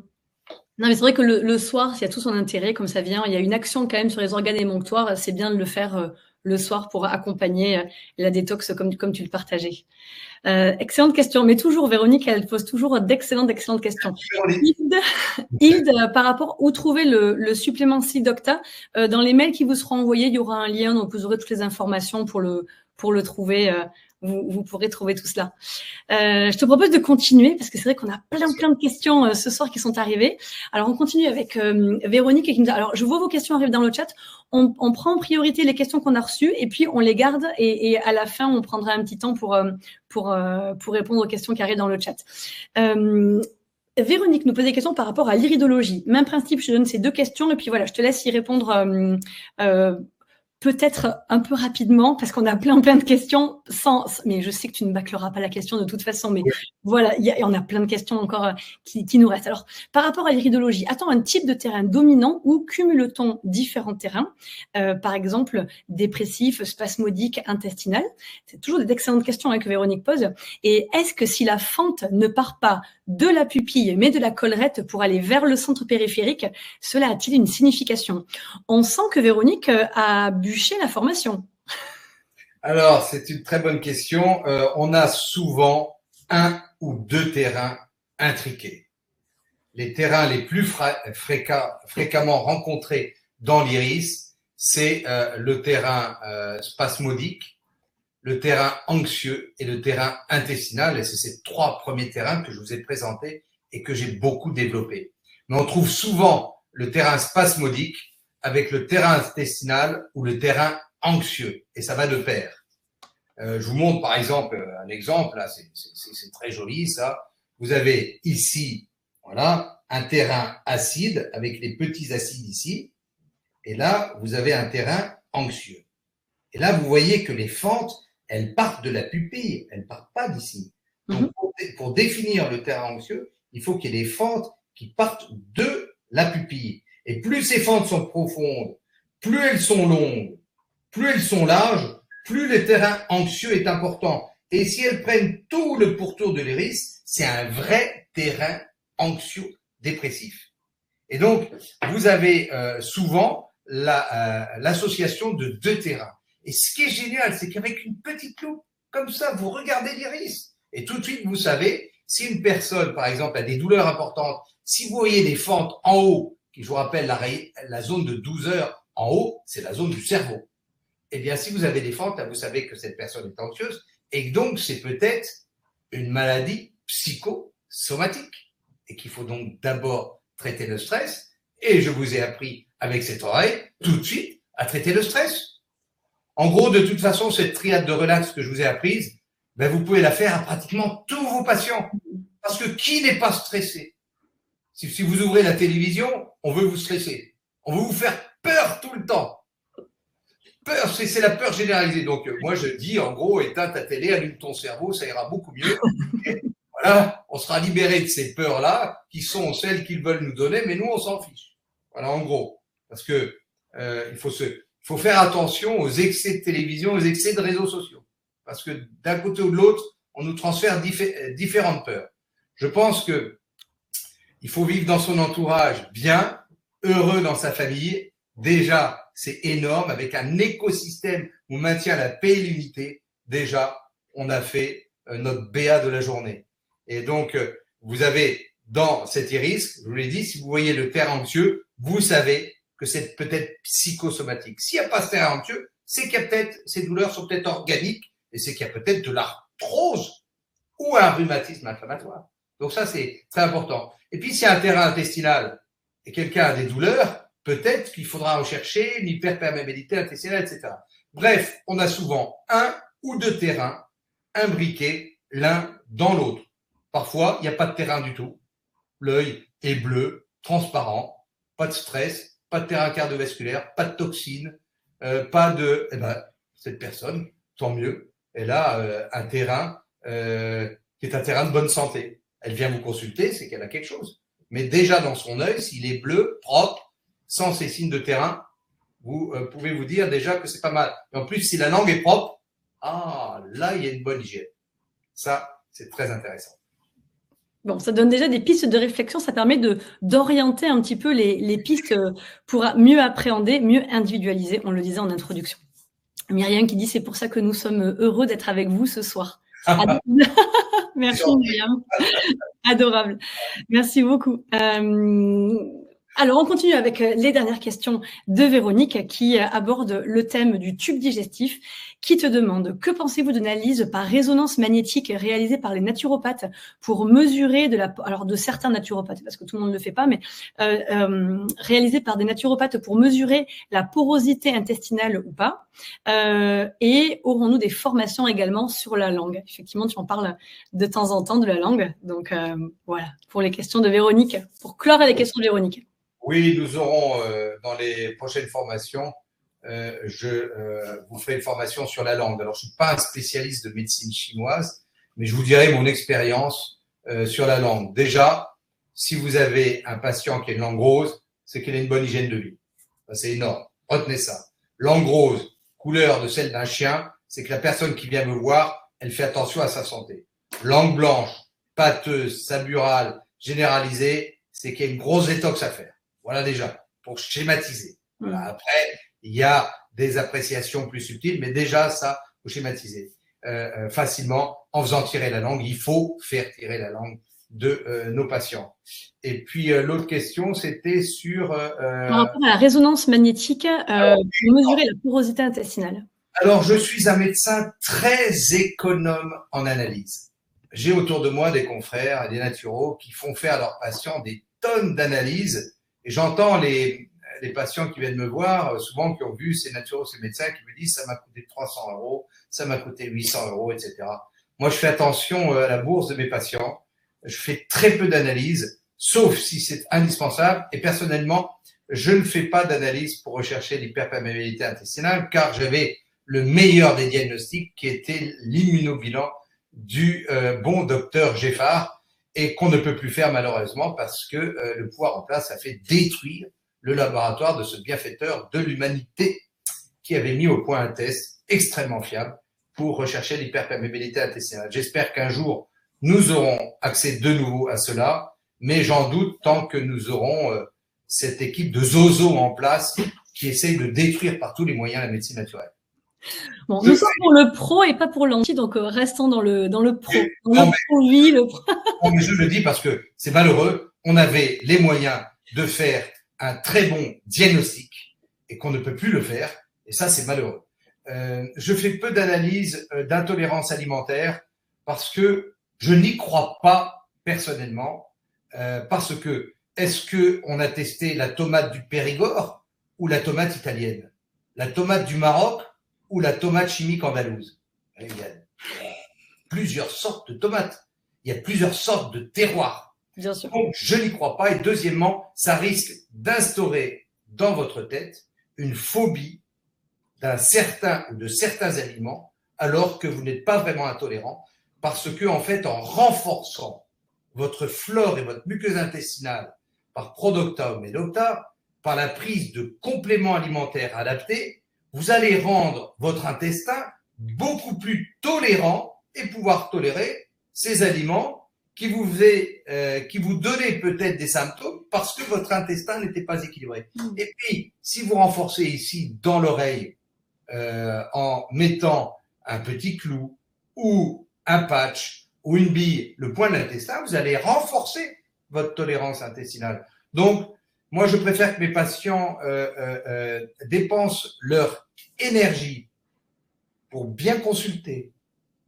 Speaker 1: mais c'est vrai que le soir, il y a tout son intérêt, comme ça vient, il y a une action quand même sur les organes émonctoires, c'est bien de le faire le soir pour accompagner la détox comme tu le partageais. Excellente question, mais toujours, Véronique, elle pose toujours d'excellentes questions. Hilde, par rapport où trouver le supplément Sidocta, dans les mails qui vous seront envoyés, il y aura un lien, donc vous aurez toutes les informations pour le trouver. Vous pourrez trouver tout cela. Je te propose de continuer parce que c'est vrai qu'on a plein de questions ce soir qui sont arrivées. Alors on continue avec Véronique qui nous dit, alors je vois vos questions arriver dans le chat. On prend en priorité les questions qu'on a reçues et puis on les garde et à la fin on prendra un petit temps pour répondre aux questions qui arrivent dans le chat. Véronique nous pose des questions par rapport à l'iridologie. Même principe, je te donne ces 2 questions et puis voilà, je te laisse y répondre peut-être un peu rapidement, parce qu'on a plein de questions, mais je sais que tu ne bâcleras pas la question de toute façon, mais voilà, on a plein de questions encore qui nous restent. Alors, par rapport à l'iridologie, a-t-on un type de terrain dominant ou cumule-t-on différents terrains, par exemple, dépressif, spasmodique, intestinal? C'est toujours des excellentes questions que Véronique pose. Et est-ce que si la fente ne part pas de la pupille, mais de la collerette pour aller vers le centre périphérique, cela a-t-il une signification? On sent que Véronique a bûché la formation.
Speaker 2: Alors, c'est une très bonne question. On a souvent 1 ou 2 terrains intriqués. Les terrains les plus fréquemment rencontrés dans l'iris, c'est le terrain spasmodique, le terrain anxieux et le terrain intestinal. Et c'est ces 3 premiers terrains que je vous ai présentés et que j'ai beaucoup développés. Mais on trouve souvent le terrain spasmodique avec le terrain intestinal ou le terrain anxieux. Et ça va de pair. Je vous montre par exemple un exemple. Là, c'est très joli ça. Vous avez ici, voilà, un terrain acide avec les petits acides ici. Et là, vous avez un terrain anxieux. Et là, vous voyez que les fentes, elles partent de la pupille, elles ne partent pas d'ici. Donc, pour définir le terrain anxieux, il faut qu'il y ait des fentes qui partent de la pupille. Et plus ces fentes sont profondes, plus elles sont longues, plus elles sont larges, plus le terrain anxieux est important. Et si elles prennent tout le pourtour de l'iris, c'est un vrai terrain anxieux dépressif. Et donc, vous avez souvent l'association de 2 terrains. Et ce qui est génial, c'est qu'avec une petite loupe, comme ça, vous regardez l'iris. Et tout de suite, vous savez, si une personne, par exemple, a des douleurs importantes, si vous voyez des fentes en haut, qui je vous rappelle, la zone de 12 heures en haut, c'est la zone du cerveau. Eh bien, si vous avez des fentes, là, vous savez que cette personne est anxieuse. Et donc, c'est peut-être une maladie psychosomatique. Et qu'il faut donc d'abord traiter le stress. Et je vous ai appris avec cette oreille, tout de suite, à traiter le stress. En gros, de toute façon, cette triade de relax que je vous ai apprise, ben, vous pouvez la faire à pratiquement tous vos patients. Parce que qui n'est pas stressé? Si vous ouvrez la télévision, on veut vous stresser. On veut vous faire peur tout le temps. Peur, c'est la peur généralisée. Donc, moi, je dis, en gros, éteins ta télé, allume ton cerveau, ça ira beaucoup mieux. Et voilà, on sera libéré de ces peurs-là, qui sont celles qu'ils veulent nous donner, mais nous, on s'en fiche. Voilà, en gros. Parce que il faut faire attention aux excès de télévision, aux excès de réseaux sociaux. Parce que d'un côté ou de l'autre, on nous transfère différentes peurs. Je pense que il faut vivre dans son entourage bien, heureux dans sa famille. Déjà, c'est énorme. Avec un écosystème où on maintient la paix et l'unité, déjà, on a fait notre BA de la journée. Et donc, vous avez dans cet iris, je vous l'ai dit, si vous voyez le terrain anxieux, vous savez que c'est peut-être psychosomatique. S'il n'y a pas ce terrain anxieux, c'est qu'il y a peut-être, ces douleurs sont peut-être organiques et c'est qu'il y a peut-être de l'arthrose ou un rhumatisme inflammatoire. Donc ça, c'est très important. Et puis, s'il y a un terrain intestinal et quelqu'un a des douleurs, peut-être qu'il faudra rechercher une hyperperméabilité intestinale, etc. Bref, on a souvent un ou deux terrains imbriqués l'un dans l'autre. Parfois, il n'y a pas de terrain du tout. L'œil est bleu, transparent, pas de stress, pas de terrain cardiovasculaire, pas de toxines, pas de… Eh ben, cette personne, tant mieux, elle a un terrain qui est un terrain de bonne santé. Elle vient vous consulter, c'est qu'elle a quelque chose. Mais déjà dans son œil, s'il est bleu, propre, sans ces signes de terrain, vous pouvez vous dire déjà que c'est pas mal. Et en plus, si la langue est propre, ah, là, il y a une bonne hygiène. Ça, c'est très intéressant.
Speaker 1: Bon, ça donne déjà des pistes de réflexion, ça permet d'orienter un petit peu les pistes pour mieux appréhender, mieux individualiser, on le disait en introduction. Myriam qui dit, c'est pour ça que nous sommes heureux d'être avec vous ce soir. Merci Myriam, adorable, merci beaucoup. Alors, on continue avec les dernières questions de Véronique qui aborde le thème du tube digestif, qui te demande: que pensez-vous de l'analyse par résonance magnétique réalisée par les naturopathes pour mesurer alors de certains naturopathes, parce que tout le monde ne le fait pas, mais réalisée par des naturopathes pour mesurer la porosité intestinale ou pas, et aurons-nous des formations également sur la langue? Effectivement, tu en parles de temps en temps de la langue, donc voilà, pour les questions de Véronique, pour clore les questions de Véronique.
Speaker 2: Oui, nous aurons dans les prochaines formations, je vous ferai une formation sur la langue. Alors, je ne suis pas un spécialiste de médecine chinoise, mais je vous dirai mon expérience sur la langue. Déjà, si vous avez un patient qui a une langue rose, c'est qu'il a une bonne hygiène de vie. C'est énorme. Retenez ça. Langue rose, couleur de celle d'un chien, c'est que la personne qui vient me voir, elle fait attention à sa santé. Langue blanche, pâteuse, saburale, généralisée, c'est qu'il y a une grosse détox à faire. Voilà déjà, pour schématiser. Voilà. Après, il y a des appréciations plus subtiles, mais déjà, ça, faut schématiser facilement en faisant tirer la langue. Il faut faire tirer la langue de nos patients. Et puis, l'autre question, c'était sur…
Speaker 1: Par rapport à la résonance magnétique, pour mesurer la porosité intestinale.
Speaker 2: Alors, je suis un médecin très économe en analyse. J'ai autour de moi des confrères et des naturaux qui font faire à leurs patients des tonnes d'analyses. Et j'entends les patients qui viennent me voir, souvent qui ont vu ces naturaux, ces médecins qui me disent « ça m'a coûté 300 €, ça m'a coûté 800 €, etc. » Moi, je fais attention à la bourse de mes patients. Je fais très peu d'analyses, sauf si c'est indispensable. Et personnellement, je ne fais pas d'analyse pour rechercher l'hyperperméabilité intestinale, car j'avais le meilleur des diagnostics qui était l'immunobilan du bon docteur Geffard, et qu'on ne peut plus faire malheureusement parce que le pouvoir en place a fait détruire le laboratoire de ce bienfaiteur de l'humanité qui avait mis au point un test extrêmement fiable pour rechercher l'hyperperméabilité intestinale. J'espère qu'un jour, nous aurons accès de nouveau à cela, mais j'en doute tant que nous aurons cette équipe de zozos en place qui essaye de détruire par tous les moyens la médecine naturelle.
Speaker 1: Bon, nous sommes pour le pro et pas pour l'anti, donc restons dans le pro. Non,
Speaker 2: mais je le dis parce que c'est malheureux. On avait les moyens de faire un très bon diagnostic et qu'on ne peut plus le faire. Et ça, c'est malheureux. Je fais peu d'analyses d'intolérance alimentaire parce que je n'y crois pas personnellement. Parce que est-ce qu'on a testé la tomate du Périgord ou la tomate italienne? La tomate du Maroc ou la tomate chimique andalouse? Il y a plusieurs sortes de tomates. Il y a plusieurs sortes de terroirs.
Speaker 1: Bien sûr.
Speaker 2: Donc, je n'y crois pas. Et deuxièmement, ça risque d'instaurer dans votre tête une phobie d'un certain ou de certains aliments, alors que vous n'êtes pas vraiment intolérant, parce que, en fait, en renforçant votre flore et votre muqueuse intestinale par Prodocta ou Medocta, par la prise de compléments alimentaires adaptés, vous allez rendre votre intestin beaucoup plus tolérant et pouvoir tolérer ces aliments qui vous donnaient peut-être des symptômes parce que votre intestin n'était pas équilibré. Et puis, si vous renforcez ici dans l'oreille en mettant un petit clou ou un patch ou une bille, le point de l'intestin, vous allez renforcer votre tolérance intestinale. Donc, moi, je préfère que mes patients dépensent leur énergie pour bien consulter,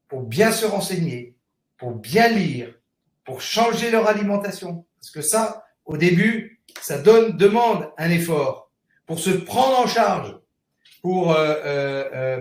Speaker 2: pour bien se renseigner, pour bien lire, pour changer leur alimentation. Parce que ça, au début, ça demande un effort pour se prendre en charge, pour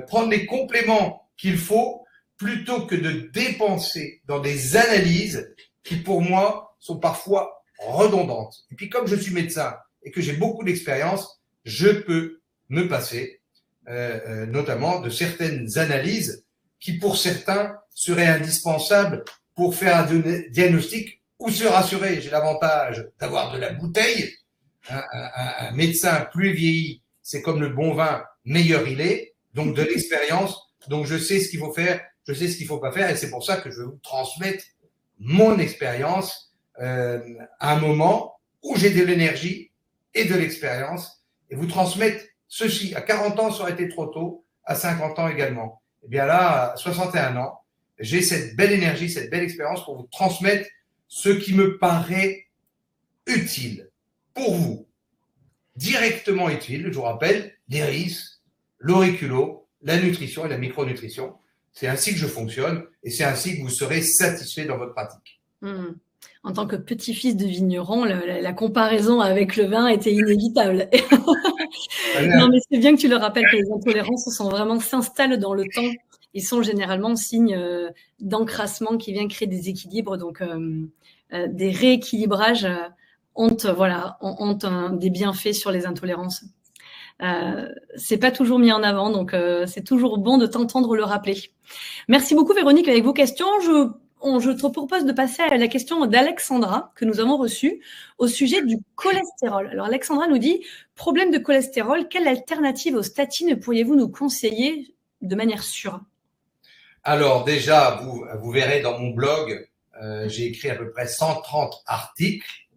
Speaker 2: prendre les compléments qu'il faut, plutôt que de dépenser dans des analyses qui, pour moi, sont parfois redondantes. Et puis, comme je suis médecin et que j'ai beaucoup d'expérience, je peux me passer notamment de certaines analyses qui, pour certains, seraient indispensables pour faire un diagnostic ou se rassurer. J'ai l'avantage d'avoir de la bouteille. Un médecin plus vieilli, c'est comme le bon vin, meilleur il est, donc de l'expérience. Donc, je sais ce qu'il faut faire, je sais ce qu'il ne faut pas faire, et c'est pour ça que je vais vous transmettre mon expérience à un moment où j'ai de l'énergie et de l'expérience, et vous transmettre ceci. À 40 ans, ça aurait été trop tôt, à 50 ans également. Et bien là, à 61 ans, j'ai cette belle énergie, cette belle expérience pour vous transmettre ce qui me paraît utile pour vous, directement utile. Je vous rappelle, les RIS, l'auriculo, la nutrition et la micronutrition. C'est ainsi que je fonctionne et c'est ainsi que vous serez satisfait dans votre pratique.
Speaker 1: En tant que petit-fils de vigneron, la comparaison avec le vin était inévitable. Non, mais c'est bien que tu le rappelles que les intolérances s'installent dans le temps. Ils sont généralement signe d'encrassement qui vient créer des équilibres. Donc, des rééquilibrages ont des bienfaits sur les intolérances. C'est pas toujours mis en avant, donc c'est toujours bon de t'entendre le rappeler. Merci beaucoup Véronique avec vos questions. Je te propose de passer à la question d'Alexandra que nous avons reçue au sujet du cholestérol. Alors Alexandra nous dit, problème de cholestérol, quelle alternative aux statines pourriez-vous nous conseiller de manière sûre?
Speaker 2: Alors déjà, vous verrez dans mon blog, j'ai écrit à peu près 130 articles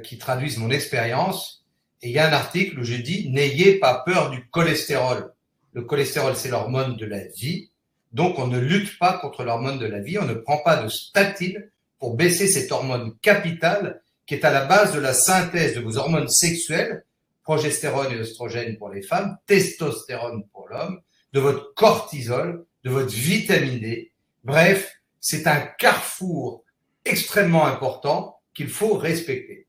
Speaker 2: qui traduisent mon expérience. Et il y a un article où je dis « N'ayez pas peur du cholestérol ». Le cholestérol, c'est l'hormone de la vie. Donc, on ne lutte pas contre l'hormone de la vie. On ne prend pas de statine pour baisser cette hormone capitale qui est à la base de la synthèse de vos hormones sexuelles, progestérone et oestrogène pour les femmes, testostérone pour l'homme, de votre cortisol, de votre vitamine D. Bref, c'est un carrefour extrêmement important qu'il faut respecter.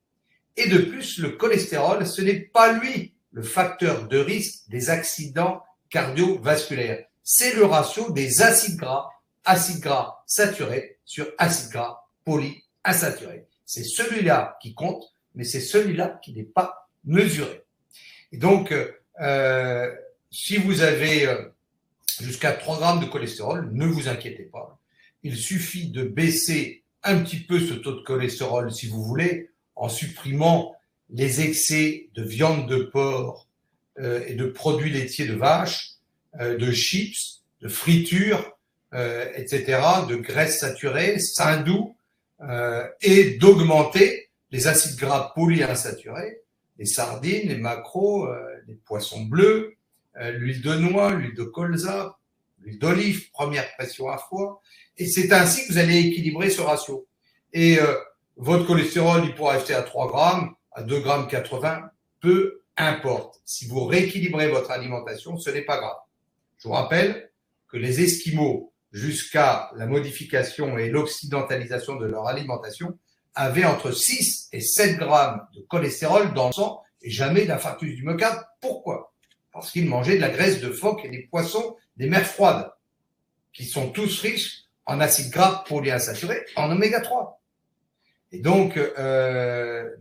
Speaker 2: Et de plus, le cholestérol, ce n'est pas lui le facteur de risque des accidents cardiovasculaires. C'est le ratio des acides gras saturés sur acides gras polyinsaturés. C'est celui-là qui compte, mais c'est celui-là qui n'est pas mesuré. Et donc, si vous avez jusqu'à 3 grammes de cholestérol, ne vous inquiétez pas. Il suffit de baisser un petit peu ce taux de cholestérol, si vous voulez, en supprimant les excès de viande de porc et de produits laitiers de vache, de chips, de fritures, etc., de graisses saturées, saints doux, et d'augmenter les acides gras polyinsaturés, les sardines, les maquereaux, les poissons bleus, l'huile de noix, l'huile de colza, l'huile d'olive, première pression à froid. Et c'est ainsi que vous allez équilibrer ce ratio. Et votre cholestérol, il pourra rester à 3 grammes, à 2 grammes 80, peu importe. Si vous rééquilibrez votre alimentation, ce n'est pas grave. Je vous rappelle que les Esquimaux, jusqu'à la modification et l'occidentalisation de leur alimentation, avaient entre 6 et 7 grammes de cholestérol dans le sang et jamais d'infarctus du myocarde. Pourquoi? Parce qu'ils mangeaient de la graisse de phoque et des poissons des mers froides, qui sont tous riches en acides gras polyinsaturés, en oméga 3. Et donc,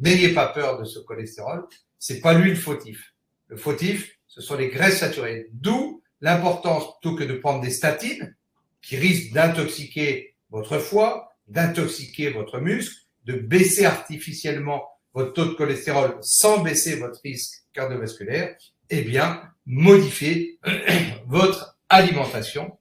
Speaker 2: n'ayez pas peur de ce cholestérol. C'est pas lui le fautif. Le fautif, ce sont les graisses saturées. D'où l'importance, plutôt que de prendre des statines, qui risquent d'intoxiquer votre foie, d'intoxiquer votre muscle, de baisser artificiellement votre taux de cholestérol sans baisser votre risque cardiovasculaire, eh bien, modifiez votre alimentation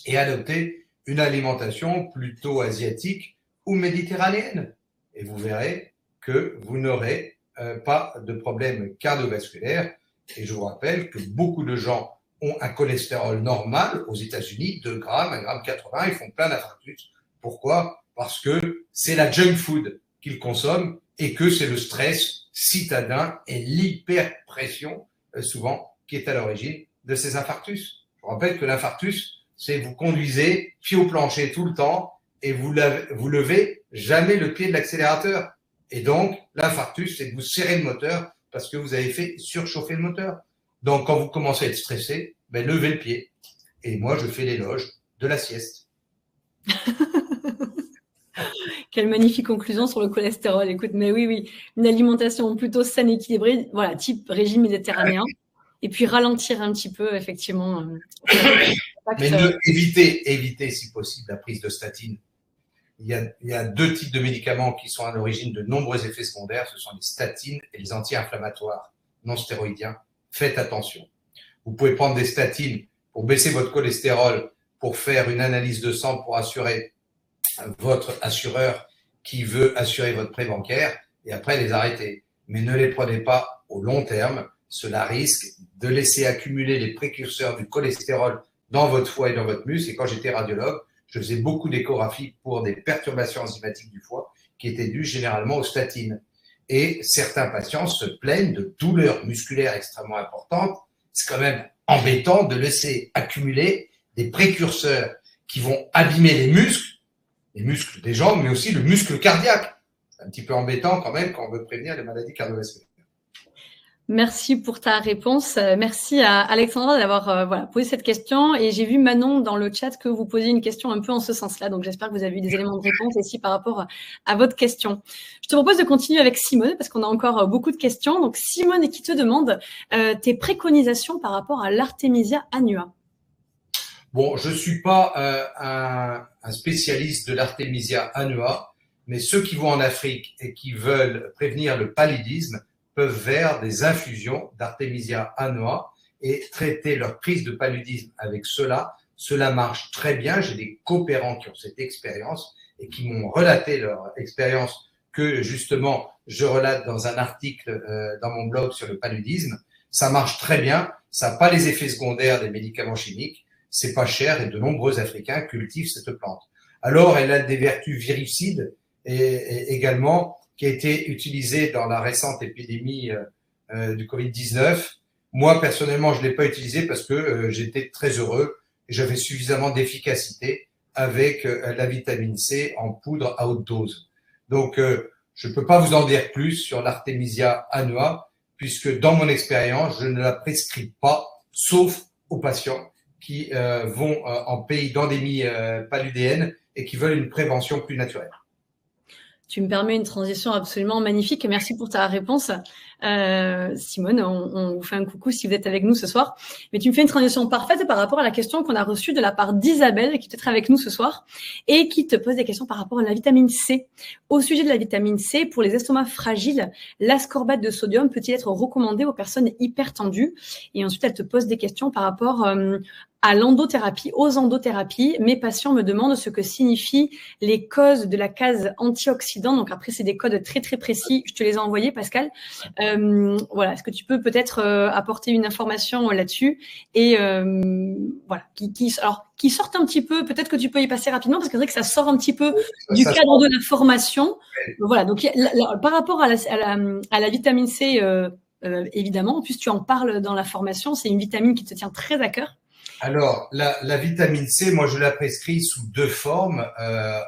Speaker 2: et adoptez une alimentation plutôt asiatique ou méditerranéenne. Et vous verrez que vous n'aurez pas de problème cardiovasculaire. Et je vous rappelle que beaucoup de gens ont un cholestérol normal aux États-Unis, 2 grammes, 1 gramme 80, ils font plein d'infarctus. Pourquoi? Parce que c'est la junk food. qu'il consomme et que c'est le stress citadin et l'hyperpression, souvent, qui est à l'origine de ces infarctus. Je vous rappelle que l'infarctus, c'est vous conduisez pied au plancher tout le temps et vous levez jamais le pied de l'accélérateur. Et donc, l'infarctus, c'est que vous serrez le moteur parce que vous avez fait surchauffer le moteur. Donc, quand vous commencez à être stressé, levez le pied. Et moi, je fais l'éloge de la sieste.
Speaker 1: Quelle magnifique conclusion sur le cholestérol. Écoute, mais oui, une alimentation plutôt saine, équilibrée, voilà, type régime méditerranéen. Et puis ralentir un petit peu, effectivement.
Speaker 2: Mais évitez si possible la prise de statine. Il y a 2 types de médicaments qui sont à l'origine de nombreux effets secondaires. Ce sont les statines et les anti-inflammatoires non stéroïdiens. Faites attention. Vous pouvez prendre des statines pour baisser votre cholestérol, pour faire une analyse de sang, pour assurer votre assureur qui veut assurer votre prêt bancaire et après les arrêter. Mais ne les prenez pas au long terme. Cela risque de laisser accumuler les précurseurs du cholestérol dans votre foie et dans votre muscle. Et quand j'étais radiologue, je faisais beaucoup d'échographies pour des perturbations enzymatiques du foie qui étaient dues généralement aux statines. Et certains patients se plaignent de douleurs musculaires extrêmement importantes. C'est quand même embêtant de laisser accumuler des précurseurs qui vont abîmer les muscles des jambes, mais aussi le muscle cardiaque. C'est un petit peu embêtant quand même quand on veut prévenir les maladies cardiovasculaires.
Speaker 1: Merci pour ta réponse. Merci à Alexandra d'avoir posé cette question. Et j'ai vu Manon dans le chat que vous posiez une question un peu en ce sens-là. Donc, j'espère que vous avez eu des éléments de réponse aussi par rapport à votre question. Je te propose de continuer avec Simone parce qu'on a encore beaucoup de questions. Donc, Simone qui te demande tes préconisations par rapport à l'Artemisia annua.
Speaker 2: Bon, je suis pas un spécialiste de l'Artemisia annua, mais ceux qui vont en Afrique et qui veulent prévenir le paludisme peuvent faire des infusions d'Artemisia annua et traiter leur crise de paludisme avec cela. Cela marche très bien. J'ai des coopérants qui ont cette expérience et qui m'ont relaté leur expérience que justement je relate dans un article dans mon blog sur le paludisme. Ça marche très bien. Ça n'a pas les effets secondaires des médicaments chimiques. C'est pas cher et de nombreux Africains cultivent cette plante. Alors, elle a des vertus virucides et également qui a été utilisée dans la récente épidémie du Covid-19. Moi, personnellement, je ne l'ai pas utilisée parce que j'étais très heureux et j'avais suffisamment d'efficacité avec la vitamine C en poudre à haute dose. Donc, je ne peux pas vous en dire plus sur l'Artemisia annua puisque dans mon expérience, je ne la prescris pas, sauf aux patients qui vont en pays d'endémie paludéenne et qui veulent une prévention plus naturelle.
Speaker 1: Tu me permets une transition absolument magnifique. Merci pour ta réponse. Simone, on vous fait un coucou si vous êtes avec nous ce soir. Mais tu me fais une transition parfaite par rapport à la question qu'on a reçue de la part d'Isabelle, qui est peut-être avec nous ce soir, et qui te pose des questions par rapport à la vitamine C. Au sujet de la vitamine C, pour les estomacs fragiles, l'ascorbate de sodium peut-il être recommandé aux personnes hypertendues? Et ensuite, elle te pose des questions par rapport à l'endothérapie, aux endothérapies. Mes patients me demandent ce que signifient les causes de la case antioxydant. Donc après, c'est des codes très, très précis. Je te les ai envoyés, Pascal. Voilà. Est-ce que tu peux peut-être apporter une information là-dessus et voilà, qui sortent un petit peu, peut-être que tu peux y passer rapidement parce que c'est vrai que ça sort un petit peu du cadre de la formation. Voilà. Donc, par rapport à la vitamine C, évidemment, en plus tu en parles dans la formation, c'est une vitamine qui te tient très à cœur.
Speaker 2: Alors, la vitamine C, moi, je la prescris sous 2 formes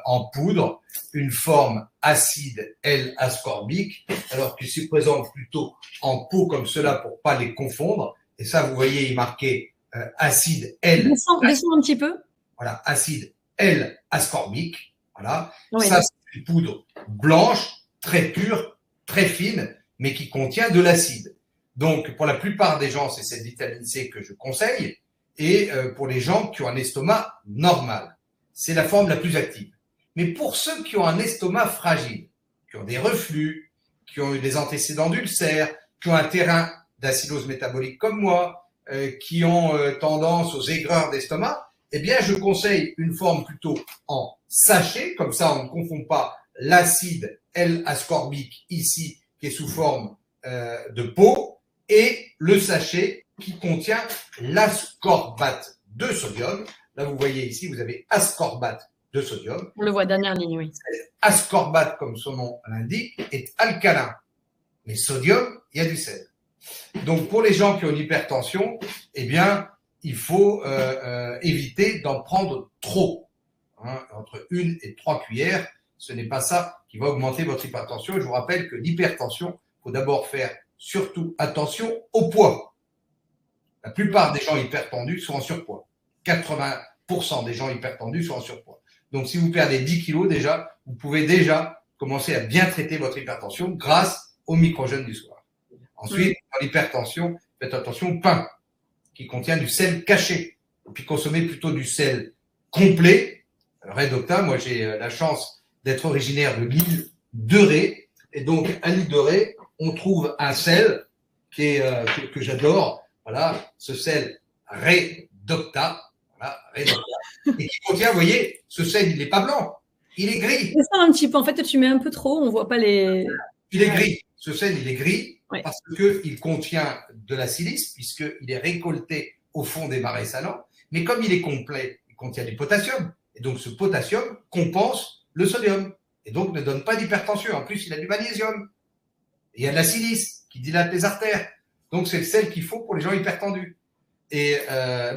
Speaker 2: en poudre. Une forme acide L-ascorbique, alors que c'est présent plutôt en pot comme cela pour pas les confondre. Et ça, vous voyez, il est marqué acide L.
Speaker 1: Descends un petit peu.
Speaker 2: Voilà, acide L-ascorbique. Voilà.
Speaker 1: Oui.
Speaker 2: Ça, c'est une poudre blanche, très pure, très fine, mais qui contient de l'acide. Donc, pour la plupart des gens, c'est cette vitamine C que je conseille. Et pour les gens qui ont un estomac normal, c'est la forme la plus active. Mais pour ceux qui ont un estomac fragile, qui ont des reflux, qui ont eu des antécédents d'ulcères, qui ont un terrain d'acidose métabolique comme moi, qui ont tendance aux aigreurs d'estomac, eh bien, je conseille une forme plutôt en sachet, comme ça on ne confond pas l'acide L-ascorbique ici, qui est sous forme de pot, et le sachet qui contient l'ascorbate de sodium. Là, vous voyez ici, vous avez ascorbate de sodium.
Speaker 1: On le voit, dernière ligne, oui.
Speaker 2: Ascorbate, comme son nom l'indique, est alcalin. Mais sodium, il y a du sel. Donc, pour les gens qui ont une hypertension, eh bien, il faut éviter d'en prendre trop. Entre 1 et 3 cuillères, ce n'est pas ça qui va augmenter votre hypertension. Et je vous rappelle que l'hypertension, il faut d'abord faire surtout attention au poids. La plupart des gens hypertendus sont en surpoids. 80% des gens hypertendus sont en surpoids. Donc, si vous perdez 10 kilos déjà, vous pouvez déjà commencer à bien traiter votre hypertension grâce au micro-jeûne du soir. Ensuite, dans l'hypertension, faites attention au pain qui contient du sel caché. Et puis, consommez plutôt du sel complet. Red Octa, moi, j'ai la chance d'être originaire de l'île de Ré. Et donc, à l'île de Ré, on trouve un sel qui est, que j'adore. Voilà, ce sel Red Octa. Voilà, Red Octa. Et qui contient, vous voyez, ce sel, il n'est pas blanc. Il est gris.
Speaker 1: C'est ça un petit peu. En fait, tu mets un peu trop, on voit pas les.
Speaker 2: Il est gris. Ce sel, il est gris
Speaker 1: parce
Speaker 2: qu'il contient de la silice, puisqu'il est récolté au fond des marais salants. Mais comme il est complet, il contient du potassium. Et donc, ce potassium compense le sodium. Et donc, ne donne pas d'hypertension. En plus, il a du magnésium. Et il y a de la silice qui dilate les artères. Donc, c'est le sel qu'il faut pour les gens hypertendus. Et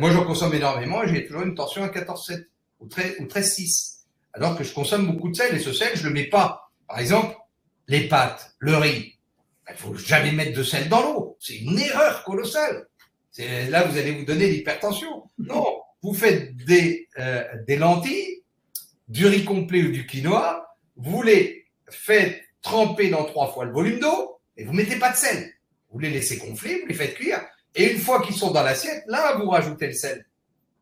Speaker 2: moi, j'en consomme énormément et j'ai toujours une tension à 14,7 ou 13,6. Alors que je consomme beaucoup de sel. Et ce sel, je le mets pas. Par exemple, les pâtes, le riz. Il faut jamais mettre de sel dans l'eau. C'est une erreur colossale. Là, vous allez vous donner l'hypertension. Non, vous faites des lentilles, du riz complet ou du quinoa, vous les faites tremper dans 3 fois le volume d'eau et vous mettez pas de sel. Vous les laissez gonfler, vous les faites cuire et une fois qu'ils sont dans l'assiette, là, vous rajoutez le sel.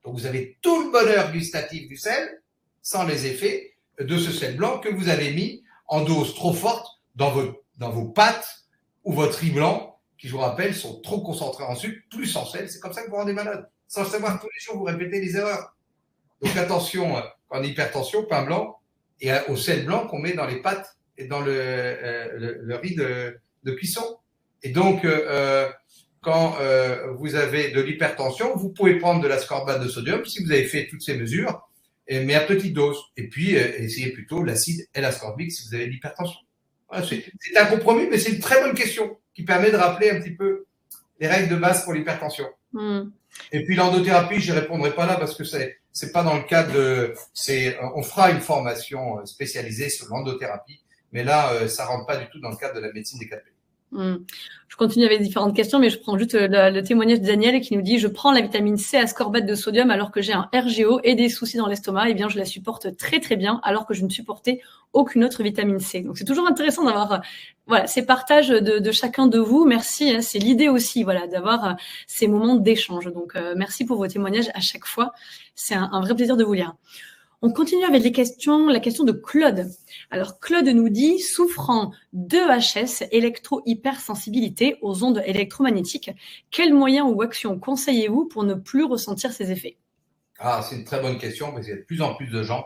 Speaker 2: Donc, vous avez tout le bonheur gustatif du sel sans les effets de ce sel blanc que vous avez mis en dose trop forte dans vos pâtes ou votre riz blanc, qui, je vous rappelle, sont trop concentrés en sucre, plus en sel. C'est comme ça que vous rendez malade. Sans savoir, tous les jours, vous répétez les erreurs. Donc, attention, en hypertension, pain blanc, et au sel blanc qu'on met dans les pâtes et dans le riz de cuisson. Et donc, quand vous avez de l'hypertension, vous pouvez prendre de l'ascorbate de sodium, si vous avez fait toutes ces mesures, mais à petite dose. Et puis, essayez plutôt l'acide L-ascorbique si vous avez de l'hypertension. Voilà, c'est un compromis, mais c'est une très bonne question qui permet de rappeler un petit peu les règles de base pour l'hypertension. Et puis l'endothérapie, je répondrai pas là parce que c'est pas dans le cadre de, on fera une formation spécialisée sur l'endothérapie, mais là, ça rentre pas du tout dans le cadre de la médecine des 4P.
Speaker 1: Je continue avec différentes questions, mais je prends juste le témoignage de Daniel qui nous dit « Je prends la vitamine C ascorbate de sodium alors que j'ai un RGO et des soucis dans l'estomac. Eh bien, je la supporte très, très bien alors que je ne supportais aucune autre vitamine C. » Donc, c'est toujours intéressant d'avoir ces partages de chacun de vous. Merci. C'est l'idée aussi d'avoir ces moments d'échange. Donc, merci pour vos témoignages à chaque fois. C'est un vrai plaisir de vous lire. On continue avec la question de Claude. Alors, Claude nous dit, souffrant d'EHS, électro-hypersensibilité aux ondes électromagnétiques, quels moyens ou actions conseillez-vous pour ne plus ressentir ces effets?
Speaker 2: C'est une très bonne question parce qu'il y a de plus en plus de gens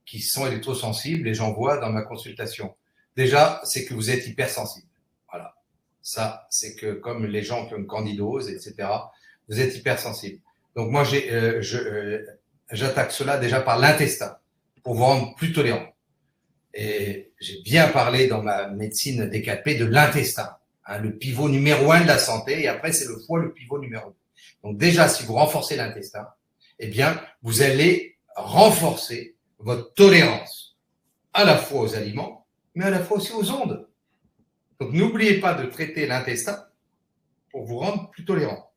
Speaker 2: qui sont électrosensibles et j'en vois dans ma consultation. Déjà, c'est que vous êtes hypersensible. Voilà. Ça, c'est que comme les gens qui ont une candidose, etc., vous êtes hypersensible. Donc, moi, j'attaque cela déjà par l'intestin pour vous rendre plus tolérant. Et j'ai bien parlé dans ma médecine des 4P de l'intestin, le pivot numéro 1 de la santé, et après c'est le foie le pivot numéro 2. Donc déjà, si vous renforcez l'intestin, eh bien, vous allez renforcer votre tolérance à la fois aux aliments, mais à la fois aussi aux ondes. Donc n'oubliez pas de traiter l'intestin pour vous rendre plus tolérant.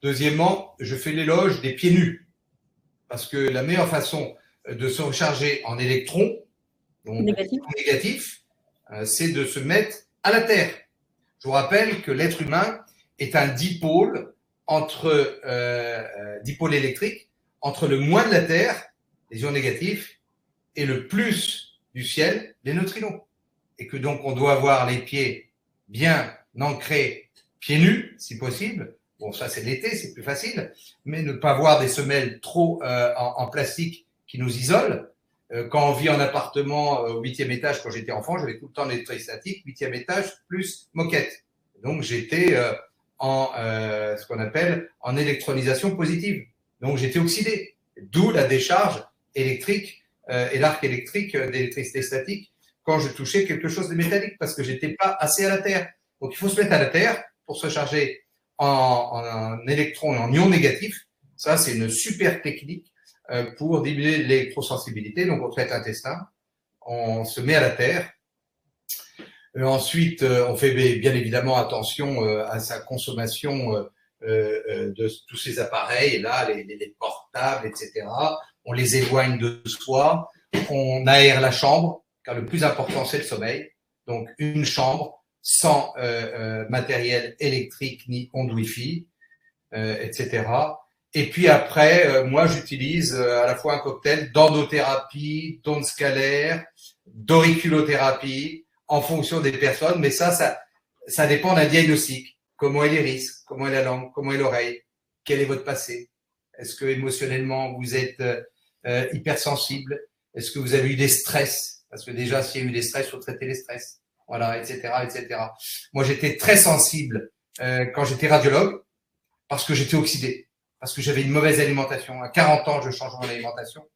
Speaker 2: Deuxièmement, je fais l'éloge des pieds nus. Parce que la meilleure façon de se recharger en électrons, donc négatifs, c'est de se mettre à la terre. Je vous rappelle que l'être humain est un dipôle dipôle électrique entre le moins de la terre, les ions négatifs, et le plus du ciel, les neutrinos. Et que donc on doit avoir les pieds bien ancrés, pieds nus, si possible. Bon, ça, c'est l'été, c'est plus facile, mais ne pas avoir des semelles trop en plastique qui nous isolent. Quand on vit en appartement au 8e étage, quand j'étais enfant, j'avais tout le temps l'électricité statique, 8e étage plus moquette. Donc, j'étais ce qu'on appelle en électronisation positive. Donc, j'étais oxydé. D'où la décharge électrique et l'arc électrique d'électricité statique quand je touchais quelque chose de métallique parce que j'étais pas assez à la terre. Donc il faut se mettre à la terre pour se charger en électrons et en ions négatifs. Ça, c'est une super technique pour diminuer l'électrosensibilité. Donc on traite l'intestin, on se met à la terre. Ensuite, on fait bien évidemment attention à sa consommation de tous ces appareils, là, les portables, etc. On les éloigne de soi. On aère la chambre, car le plus important, c'est le sommeil. Donc, une chambre sans matériel électrique ni onde Wi-Fi, etc. Et puis après, moi, j'utilise à la fois un cocktail d'endothérapie, d'ondes scalaires, d'auriculothérapie, en fonction des personnes, mais ça dépend d'un diagnostic. Comment est l'iris, comment est la langue, comment est l'oreille, quel est votre passé. Est-ce que émotionnellement vous êtes hypersensible? Est-ce que vous avez eu des stress? Parce que déjà, s'il y a eu des stress, il faut traiter les stress. Voilà, etc., etc. Moi, j'étais très sensible quand j'étais radiologue parce que j'étais oxydé, parce que j'avais une mauvaise alimentation. À 40 ans, je change mon alimentation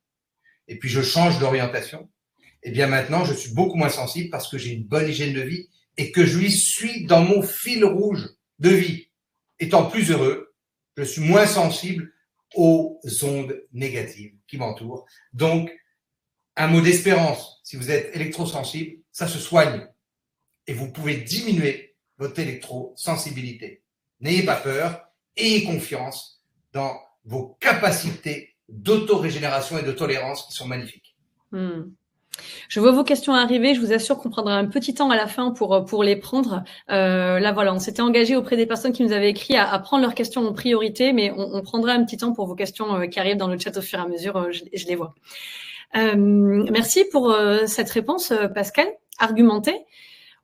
Speaker 2: et puis je change d'orientation. Et bien maintenant, je suis beaucoup moins sensible parce que j'ai une bonne hygiène de vie et que je lui suis dans mon fil rouge de vie. Étant plus heureux, je suis moins sensible aux ondes négatives qui m'entourent. Donc, un mot d'espérance, si vous êtes électrosensible, ça se soigne et vous pouvez diminuer votre électrosensibilité. N'ayez pas peur, ayez confiance dans vos capacités d'autorégénération et de tolérance qui sont magnifiques.
Speaker 1: Je vois vos questions arriver. Je vous assure qu'on prendra un petit temps à la fin pour les prendre. Là, voilà, on s'était engagé auprès des personnes qui nous avaient écrit à prendre leurs questions en priorité, mais on prendra un petit temps pour vos questions qui arrivent dans le chat au fur et à mesure. Je les vois. Merci pour cette réponse, Pascal, argumentée.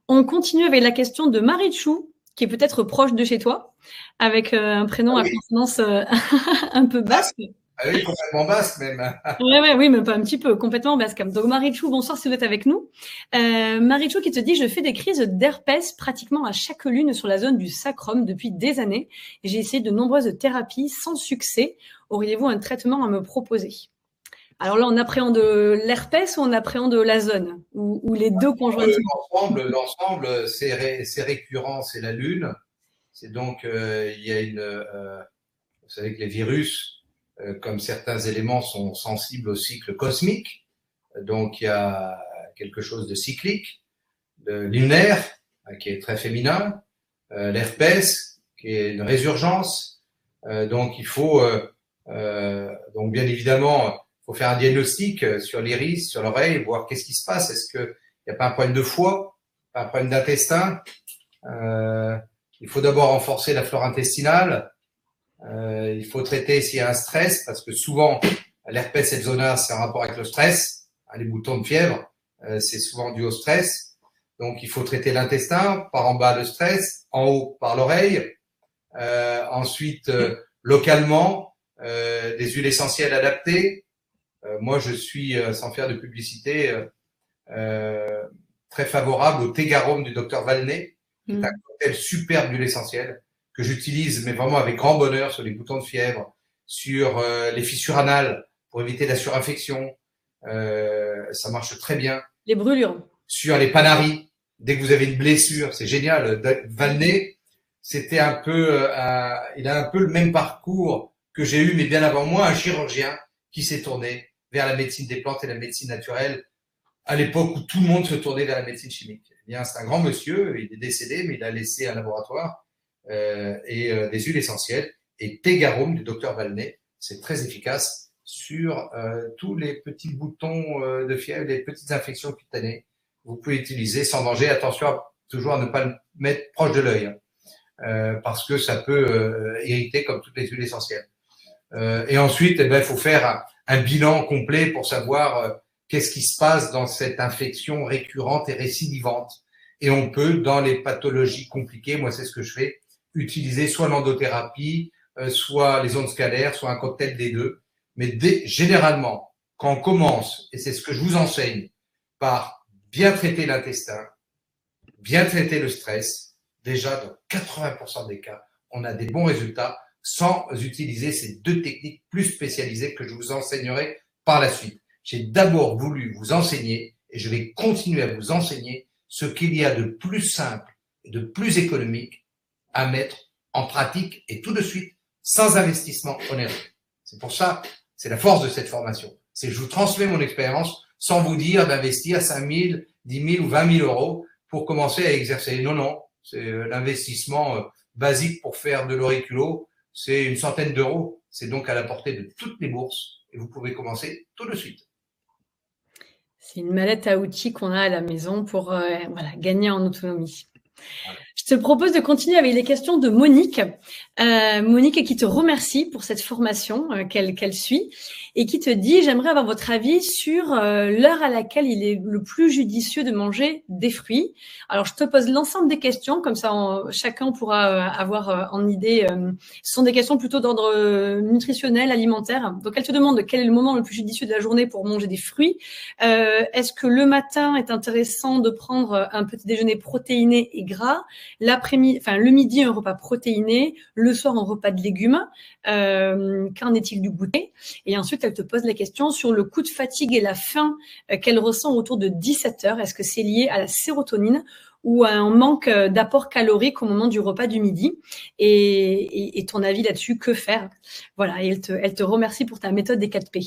Speaker 1: On continue avec la question de Marichou, qui est peut-être proche de chez toi, avec un prénom à consonance un peu basque.
Speaker 2: Ah oui, complètement basque même.
Speaker 1: Oui, mais pas un petit peu, complètement basque. Donc Marichou, bonsoir si vous êtes avec nous. Marichou qui te dit, je fais des crises d'herpès pratiquement à chaque lune sur la zone du sacrum depuis des années. J'ai essayé de nombreuses thérapies sans succès. Auriez-vous un traitement à me proposer? Alors là, on appréhende l'herpès ou on appréhende la zone ou les deux conjointement?
Speaker 2: L'ensemble, c'est récurrent, c'est la lune. C'est donc, il y a vous savez que les virus, comme certains éléments sont sensibles au cycle cosmique, donc il y a quelque chose de cyclique, de lunaire, qui est très féminin, l'herpès, qui est une résurgence, donc il faut, donc bien évidemment, il faut faire un diagnostic sur l'iris, sur l'oreille, voir qu'est-ce qui se passe, est-ce qu'il n'y a pas un problème de foie, pas un problème d'intestin, il faut d'abord renforcer la flore intestinale. Il faut traiter s'il y a un stress, parce que souvent, l'herpès eczona, c'est en rapport avec le stress. Les boutons de fièvre, c'est souvent dû au stress. Donc, il faut traiter l'intestin, par en bas le stress, en haut par l'oreille. Ensuite, localement, des huiles essentielles adaptées. Moi, je suis, sans faire de publicité, très favorable au Tegarum du docteur Valnet, qui est un cocktail superbe d'huile essentielle que j'utilise, mais vraiment avec grand bonheur, sur les boutons de fièvre, sur les fissures anales pour éviter la surinfection. Ça marche très bien.
Speaker 1: Les brûlures.
Speaker 2: Sur les panaries, dès que vous avez une blessure, c'est génial. Valnet, c'était un peu, il a un peu le même parcours que j'ai eu, mais bien avant moi, un chirurgien qui s'est tourné vers la médecine des plantes et la médecine naturelle à l'époque où tout le monde se tournait vers la médecine chimique. Eh bien, c'est un grand monsieur, il est décédé, mais il a laissé un laboratoire et des huiles essentielles. Et Tegarum du docteur Valnet, c'est très efficace sur tous les petits boutons de fièvre, les petites infections cutanées. Vous pouvez utiliser sans danger. Attention toujours à ne pas le mettre proche de l'œil, parce que ça peut irriter comme toutes les huiles essentielles. Et ensuite, eh ben, il faut faire un bilan complet pour savoir qu'est-ce qui se passe dans cette infection récurrente et récidivante. Et on peut, dans les pathologies compliquées, moi c'est ce que je fais, utiliser soit l'endothérapie, soit les ondes scalaires, soit un cocktail des deux. Mais généralement, quand on commence, et c'est ce que je vous enseigne, par bien traiter l'intestin, bien traiter le stress, déjà dans 80% des cas, on a des bons résultats sans utiliser ces deux techniques plus spécialisées que je vous enseignerai par la suite. j'ai d'abord voulu vous enseigner, et je vais continuer à vous enseigner, ce qu'il y a de plus simple et de plus économique à mettre en pratique et tout de suite, sans investissement onéreux. C'est pour ça, c'est la force de cette formation. C'est que je vous transmets mon expérience sans vous dire d'investir 5 000, 10 000 ou 20 000 euros pour commencer à exercer. Non, non, c'est l'investissement basique pour faire de l'auriculo, c'est une centaine d'euros. C'est donc à la portée de toutes les bourses et vous pouvez commencer tout de suite.
Speaker 1: C'est une mallette à outils qu'on a à la maison pour gagner en autonomie. Je te propose de continuer avec les questions de Monique. Monique qui te remercie pour cette formation qu'elle suit et qui te dit « J'aimerais avoir votre avis sur l'heure à laquelle il est le plus judicieux de manger des fruits. » Alors, je te pose l'ensemble des questions, comme ça chacun pourra avoir en idée. Ce sont des questions plutôt d'ordre nutritionnel, alimentaire. Donc, elle te demande quel est le moment le plus judicieux de la journée pour manger des fruits. Est-ce que le matin est intéressant de prendre un petit déjeuner protéiné et gras, le midi un repas protéiné, le soir un repas de légumes, qu'en est-il du goûter? Et ensuite elle te pose la question sur le coup de fatigue et la faim qu'elle ressent autour de 17 heures. Est-ce que c'est lié à la sérotonine ou à un manque d'apport calorique au moment du repas du midi? Et ton avis là-dessus, que faire? Voilà, et elle te remercie pour ta méthode des 4 P.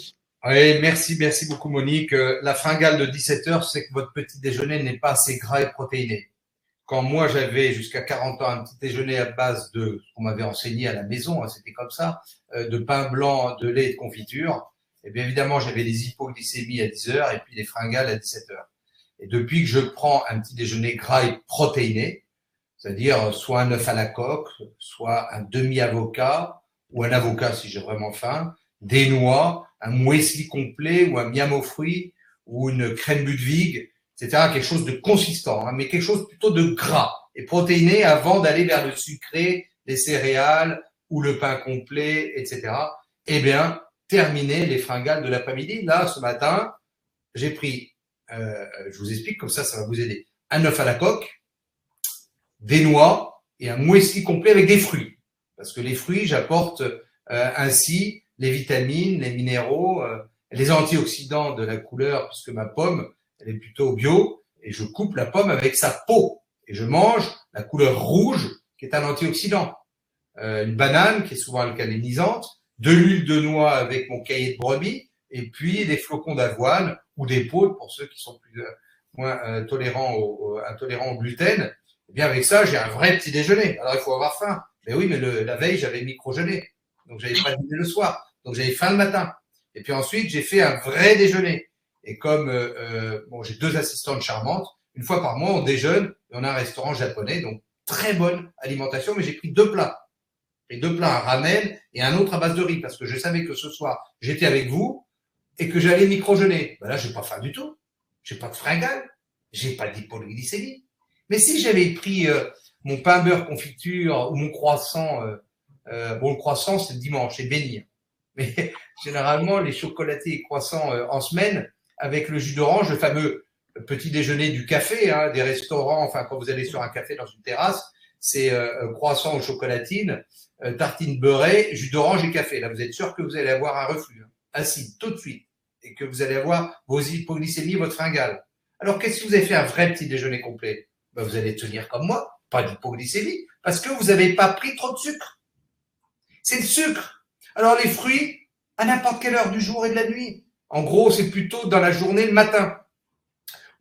Speaker 2: Oui, merci beaucoup Monique. La fringale de 17 heures, c'est que votre petit déjeuner n'est pas assez gras et protéiné. Quand moi j'avais jusqu'à 40 ans un petit déjeuner à base de ce qu'on m'avait enseigné à la maison, hein, c'était comme ça, de pain blanc, de lait et de confiture, et bien évidemment j'avais les hypoglycémies à 10 heures et puis les fringales à 17 heures. Et depuis que je prends un petit déjeuner gras et protéiné, c'est-à-dire soit un œuf à la coque, soit un demi-avocat ou un avocat si j'ai vraiment faim, des noix, un muesli complet ou un miam aux fruits ou une crème Ludwig, etc. Quelque chose de consistant, hein, mais quelque chose plutôt de gras et protéiné avant d'aller vers le sucré, les céréales ou le pain complet, etc. Eh bien, terminer les fringales de l'après-midi. Là, ce matin, j'ai pris, je vous explique, comme ça va vous aider, un œuf à la coque, des noix et un muesli complet avec des fruits. Parce que les fruits, j'apporte ainsi les vitamines, les minéraux, les antioxydants de la couleur, puisque ma pomme, elle est plutôt bio, et je coupe la pomme avec sa peau. Et je mange la couleur rouge, qui est un antioxydant. Une banane, qui est souvent alcalinisante, de l'huile de noix avec mon caillé de brebis, et puis des flocons d'avoine ou des poudres pour ceux qui sont moins intolérants au gluten. Et bien avec ça, j'ai un vrai petit déjeuner. Alors il faut avoir faim. Mais oui, mais la veille, j'avais micro-jeûné. Donc j'avais pas dîné le soir. Donc j'avais faim le matin. Et puis ensuite, j'ai fait un vrai déjeuner. Et comme j'ai 2 assistantes charmantes, une fois par mois, on déjeune et on a un restaurant japonais, donc très bonne alimentation, mais j'ai pris 2 plats. J'ai 2 plats, un ramen et un autre à base de riz, parce que je savais que ce soir, j'étais avec vous et que j'allais micro-jeûner. Ben là, j'ai pas faim du tout. J'ai pas de fringale. J'ai pas d'hypoglycémie. Mais si j'avais pris mon pain beurre confiture ou mon croissant, le croissant, c'est le dimanche, c'est béni. Mais généralement, les chocolatés et croissants en semaine, avec le jus d'orange, le fameux petit déjeuner du café, hein, des restaurants, enfin quand vous allez sur un café dans une terrasse, c'est croissant aux chocolatines, tartine beurrée, jus d'orange et café. Là, vous êtes sûr que vous allez avoir un reflux acide tout de suite et que vous allez avoir vos hypoglycémies, votre fringale. Alors, qu'est-ce que vous avez fait un vrai petit déjeuner complet? Ben, vous allez tenir comme moi, pas d'hypoglycémie, parce que vous n'avez pas pris trop de sucre. C'est le sucre. Alors, les fruits, à n'importe quelle heure du jour et de la nuit. En gros, c'est plutôt dans la journée, le matin.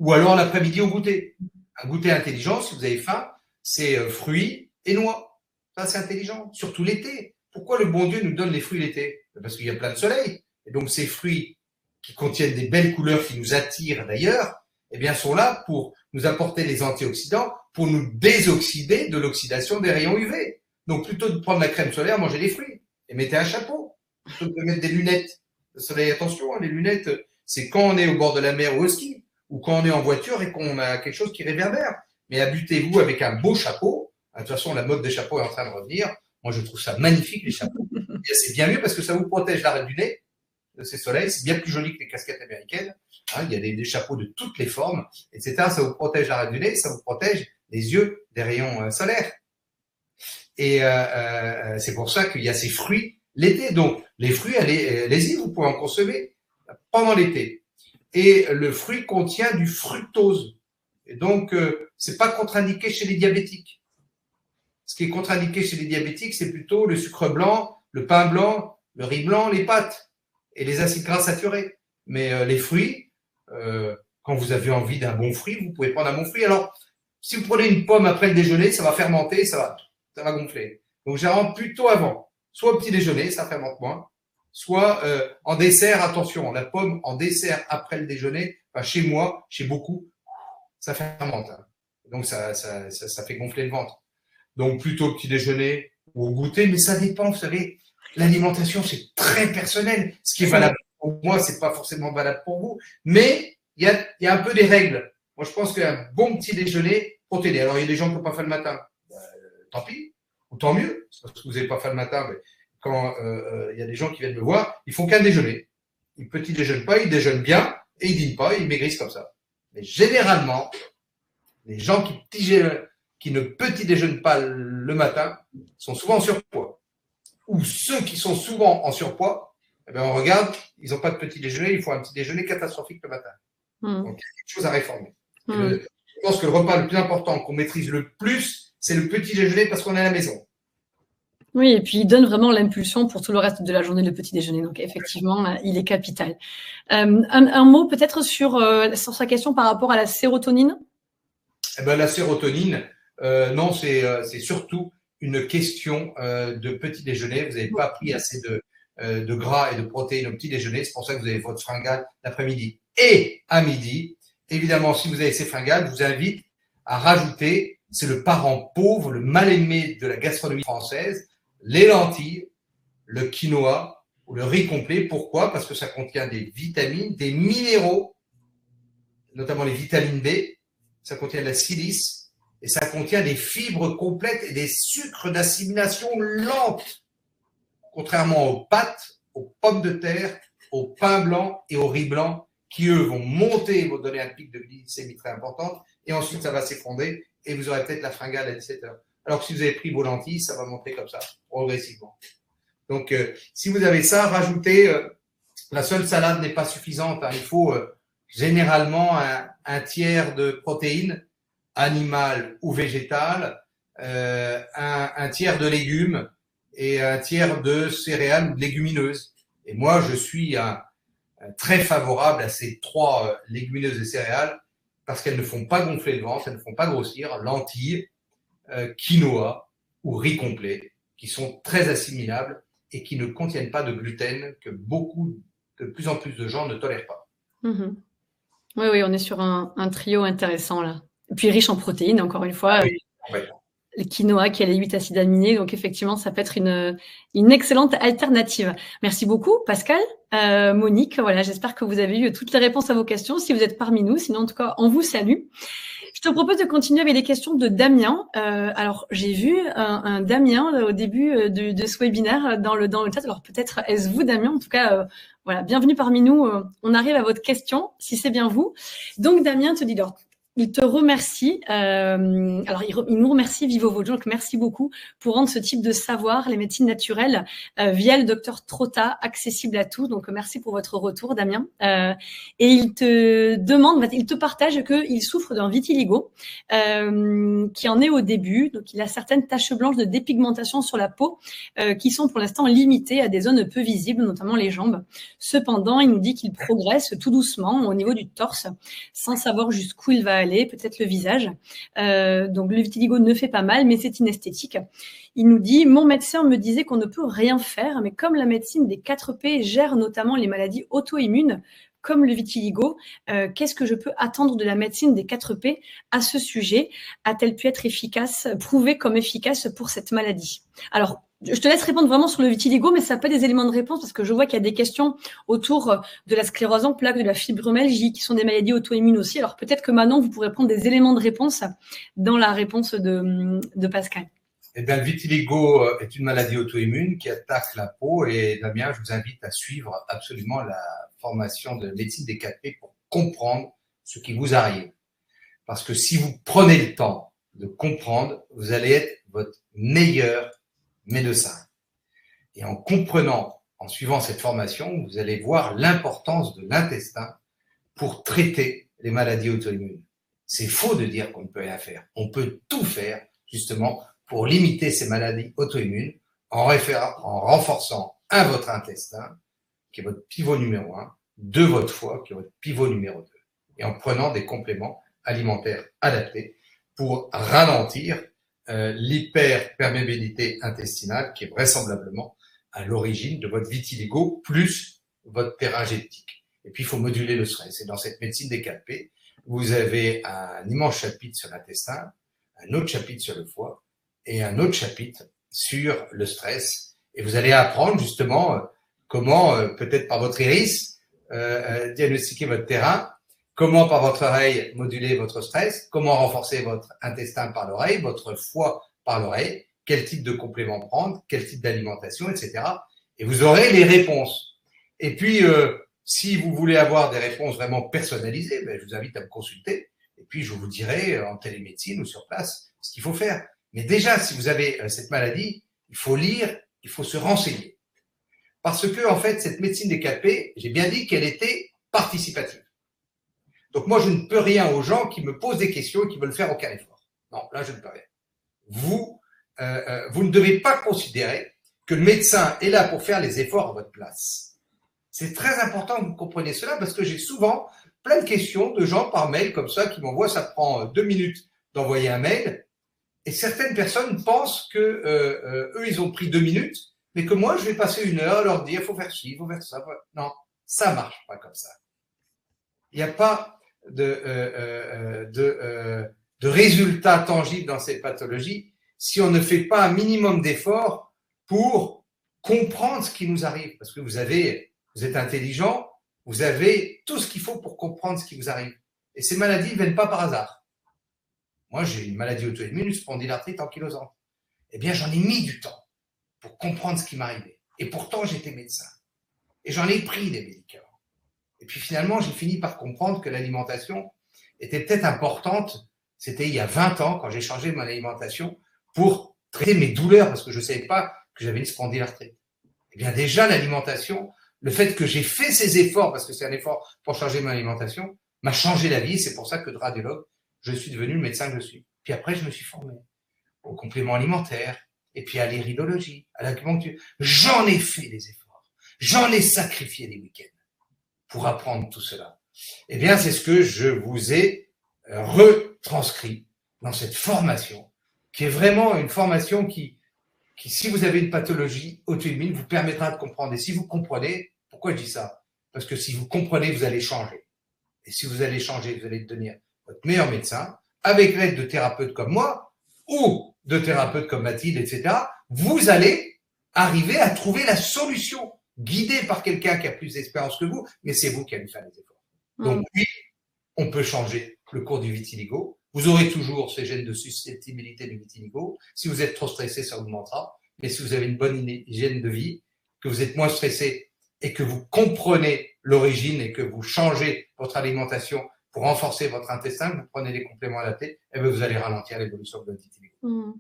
Speaker 2: Ou alors l'après-midi au goûter. Un goûter intelligent, si vous avez faim, c'est fruits et noix. Ça, c'est intelligent. Surtout l'été. Pourquoi le bon Dieu nous donne les fruits l'été? Parce qu'il y a plein de soleil. Et donc, ces fruits qui contiennent des belles couleurs qui nous attirent d'ailleurs, eh bien, sont là pour nous apporter les antioxydants, pour nous désoxyder de l'oxydation des rayons UV. Donc, plutôt que de prendre la crème solaire, mangez des fruits. Et mettez un chapeau. Plutôt que de mettre des lunettes de soleil. Attention, les lunettes, c'est quand on est au bord de la mer ou au ski, ou quand on est en voiture et qu'on a quelque chose qui réverbère. Mais habitez-vous avec un beau chapeau. De toute façon, la mode des chapeaux est en train de revenir. Moi, je trouve ça magnifique, les chapeaux. C'est bien mieux parce que ça vous protège l'arrêt du nez de ces soleils. C'est bien plus joli que les casquettes américaines. Il y a des chapeaux de toutes les formes, etc. Ça vous protège l'arrêt du nez, ça vous protège les yeux des rayons solaires. Et c'est pour ça qu'il y a ces fruits l'été. Donc, les fruits, allez-y, vous pouvez en consommer pendant l'été. et le fruit contient du fructose. Et donc, c'est pas contre-indiqué chez les diabétiques. Ce qui est contre-indiqué chez les diabétiques, c'est plutôt le sucre blanc, le pain blanc, le riz blanc, les pâtes et les acides gras saturés. Mais les fruits, quand vous avez envie d'un bon fruit, vous pouvez prendre un bon fruit. Alors, si vous prenez une pomme après le déjeuner, ça va fermenter, ça va gonfler. Donc, généralement, plutôt avant. Soit au petit déjeuner, ça fermente moins. Soit en dessert, attention, la pomme en dessert après le déjeuner, enfin, chez moi, chez beaucoup, ça fermente. Hein. Donc, ça fait gonfler le ventre. Donc, plutôt au petit déjeuner ou au goûter, mais ça dépend, vous savez, l'alimentation, c'est très personnel. Ce qui est valable pour moi, c'est pas forcément valable pour vous, mais il y a un peu des règles. Moi, je pense qu'un bon petit déjeuner pour t'aider. Alors, il y a des gens qui n'ont pas fait le matin. Tant pis, ou tant mieux, parce que vous n'avez pas fait le matin, mais quand il y a des gens qui viennent me voir, ils font qu'un déjeuner. Ils petit déjeunent pas, ils déjeunent bien, et ils dînent pas, ils maigrissent comme ça. Mais généralement, les gens qui ne petit déjeunent pas le matin sont souvent en surpoids. Ou ceux qui sont souvent en surpoids, eh bien, on regarde, ils n'ont pas de petit déjeuner, il faut un petit déjeuner catastrophique le matin. Donc, il y a quelque chose à réformer. Je pense que le repas le plus important qu'on maîtrise le plus, c'est le petit déjeuner parce qu'on est à la maison.
Speaker 1: Oui, et puis il donne vraiment l'impulsion pour tout le reste de la journée, le petit déjeuner. Donc effectivement, il est capital. Un mot peut-être sur sa question par rapport à la sérotonine.
Speaker 2: Eh ben, la sérotonine, non, c'est surtout une question de petit déjeuner. Vous n'avez pas pris assez de gras et de protéines au petit déjeuner. C'est pour ça que vous avez votre fringale l'après-midi et à midi. Évidemment, si vous avez ces fringales, je vous invite à rajouter, c'est le parent pauvre, le mal-aimé de la gastronomie française, les lentilles, le quinoa ou le riz complet. Pourquoi? Parce que ça contient des vitamines, des minéraux, notamment les vitamines B, ça contient de la silice et ça contient des fibres complètes et des sucres d'assimilation lente, contrairement aux pâtes, aux pommes de terre, au pain blanc et au riz blanc qui, eux, vont monter, vont donner un pic de glycémie très important et ensuite ça va s'effondrer et vous aurez peut-être la fringale à 17 heures. Alors que si vous avez pris vos lentilles, ça va monter comme ça, progressivement. Donc, si vous avez ça, rajoutez, la seule salade n'est pas suffisante. Hein, il faut généralement un tiers de protéines, animales ou végétales, un tiers de légumes et un tiers de céréales ou de légumineuses. Et moi, je suis très favorable à ces 3 légumineuses et céréales parce qu'elles ne font pas gonfler le ventre, elles ne font pas grossir, lentilles, quinoa ou riz complet, qui sont très assimilables et qui ne contiennent pas de gluten que de plus en plus de gens ne tolèrent pas.
Speaker 1: Oui, on est sur un trio intéressant là. Et puis riche en protéines, encore une fois. Oui, le quinoa qui a les 8 acides aminés, donc effectivement, ça peut être une excellente alternative. Merci beaucoup, Pascal, Monique. Voilà, j'espère que vous avez eu toutes les réponses à vos questions, si vous êtes parmi nous. Sinon, en tout cas, on vous salue. Je te propose de continuer avec les questions de Damien. Alors, j'ai vu un Damien au début de ce webinaire dans le chat. Alors, peut-être est-ce vous, Damien? En tout cas, voilà, bienvenue parmi nous. On arrive à votre question, si c'est bien vous. Donc, Damien te dit, alors, il te remercie. Alors, il nous remercie Vivo Vojo. Donc, merci beaucoup pour rendre ce type de savoir, les médecines naturelles, via le docteur Trotta, accessible à tous. Donc, merci pour votre retour, Damien. Et il te partage qu'il souffre d'un vitiligo, qui en est au début. Donc, il a certaines taches blanches de dépigmentation sur la peau, qui sont pour l'instant limitées à des zones peu visibles, notamment les jambes. Cependant, il nous dit qu'il progresse tout doucement au niveau du torse, sans savoir jusqu'où il va aller, peut-être le visage. Donc le vitiligo ne fait pas mal, mais c'est inesthétique. Il nous dit, mon médecin me disait qu'on ne peut rien faire, mais comme la médecine des 4P gère notamment les maladies auto-immunes, comme le vitiligo, qu'est-ce que je peux attendre de la médecine des 4P à ce sujet? A-t-elle pu être prouvée comme efficace pour cette maladie? Alors, je te laisse répondre vraiment sur le vitiligo, mais ça peut être des éléments de réponse parce que je vois qu'il y a des questions autour de la sclérose en plaques, de la fibromyalgie, qui sont des maladies auto-immunes aussi. Alors peut-être que maintenant, vous pourrez prendre des éléments de réponse dans la réponse de Pascal.
Speaker 2: Eh bien, le vitiligo est une maladie auto-immune qui attaque la peau et Damien, je vous invite à suivre absolument la formation de médecine des 4P pour comprendre ce qui vous arrive. Parce que si vous prenez le temps de comprendre, vous allez être votre meilleur médecin. Et en comprenant, en suivant cette formation, vous allez voir l'importance de l'intestin pour traiter les maladies auto-immunes. C'est faux de dire qu'on ne peut rien faire. On peut tout faire, justement, pour limiter ces maladies auto-immunes en renforçant votre intestin, qui est votre pivot numéro 1, votre foie, qui est votre pivot numéro 2, et en prenant des compléments alimentaires adaptés pour ralentir l'hyperperméabilité intestinale qui est vraisemblablement à l'origine de votre vitiligo plus votre terrain septique. Et puis, il faut moduler le stress. Et dans cette médecine des 4P, vous avez un immense chapitre sur l'intestin, un autre chapitre sur le foie et un autre chapitre sur le stress. Et vous allez apprendre justement comment, peut-être par votre iris, diagnostiquer votre terrain, comment par votre oreille moduler votre stress, comment renforcer votre intestin par l'oreille, votre foie par l'oreille, quel type de complément prendre, quel type d'alimentation, etc. Et vous aurez les réponses. Et puis, si vous voulez avoir des réponses vraiment personnalisées, je vous invite à me consulter. Et puis, je vous dirai en télémédecine ou sur place ce qu'il faut faire. Mais déjà, si vous avez cette maladie, il faut lire, il faut se renseigner. Parce que, en fait, cette médecine des 4P, j'ai bien dit qu'elle était participative. Donc, moi, je ne peux rien aux gens qui me posent des questions et qui veulent faire aucun effort. Non, là, je ne peux rien. Vous ne devez pas considérer que le médecin est là pour faire les efforts à votre place. C'est très important que vous compreniez cela parce que j'ai souvent plein de questions de gens par mail comme ça qui m'envoient, ça prend 2 minutes d'envoyer un mail et certaines personnes pensent que eux, ils ont pris 2 minutes, mais que moi, je vais passer 1 heure à leur dire, il faut faire ci, il faut faire ça. Non, ça marche pas comme ça. Il n'y a pas de résultats tangibles dans ces pathologies si on ne fait pas un minimum d'efforts pour comprendre ce qui nous arrive. Parce que vous êtes intelligent, vous avez tout ce qu'il faut pour comprendre ce qui vous arrive. Et ces maladies ne viennent pas par hasard. Moi, j'ai une maladie auto-immune, une spondylarthrite ankylosante. Eh bien, j'en ai mis du temps pour comprendre ce qui m'arrivait. Et pourtant, j'étais médecin. Et j'en ai pris des médicaments. Et puis finalement, j'ai fini par comprendre que l'alimentation était peut-être importante. C'était il y a 20 ans, quand j'ai changé mon alimentation, pour traiter mes douleurs, parce que je ne savais pas que j'avais une spondylarthrite. Eh bien déjà, l'alimentation, le fait que j'ai fait ces efforts, parce que c'est un effort pour changer mon alimentation, m'a changé la vie. C'est pour ça que de radiologue, je suis devenu le médecin que je suis. Puis après, je me suis formé aux compléments alimentaires, et puis à l'iridologie, à l'acupuncture. J'en ai fait des efforts. J'en ai sacrifié des week-ends pour apprendre tout cela. Eh bien, c'est ce que je vous ai retranscrit dans cette formation, qui est vraiment une formation qui, si vous avez une pathologie auto-immune, vous permettra de comprendre. Et si vous comprenez, pourquoi je dis ça? Parce que si vous comprenez, vous allez changer. Et si vous allez changer, vous allez devenir votre meilleur médecin, avec l'aide de thérapeutes comme moi, ou de thérapeutes comme Mathilde, etc. Vous allez arriver à trouver la solution, guidé par quelqu'un qui a plus d'expérience que vous, mais c'est vous qui allez faire les efforts. Donc oui, on peut changer le cours du vitiligo. Vous aurez toujours ces gènes de susceptibilité du vitiligo. Si vous êtes trop stressé, ça augmentera. Mais si vous avez une bonne hygiène de vie, que vous êtes moins stressé et que vous comprenez l'origine et que vous changez votre alimentation pour renforcer votre intestin, que vous prenez des compléments adaptés, et bien vous allez ralentir l'évolution de votre vitiligo.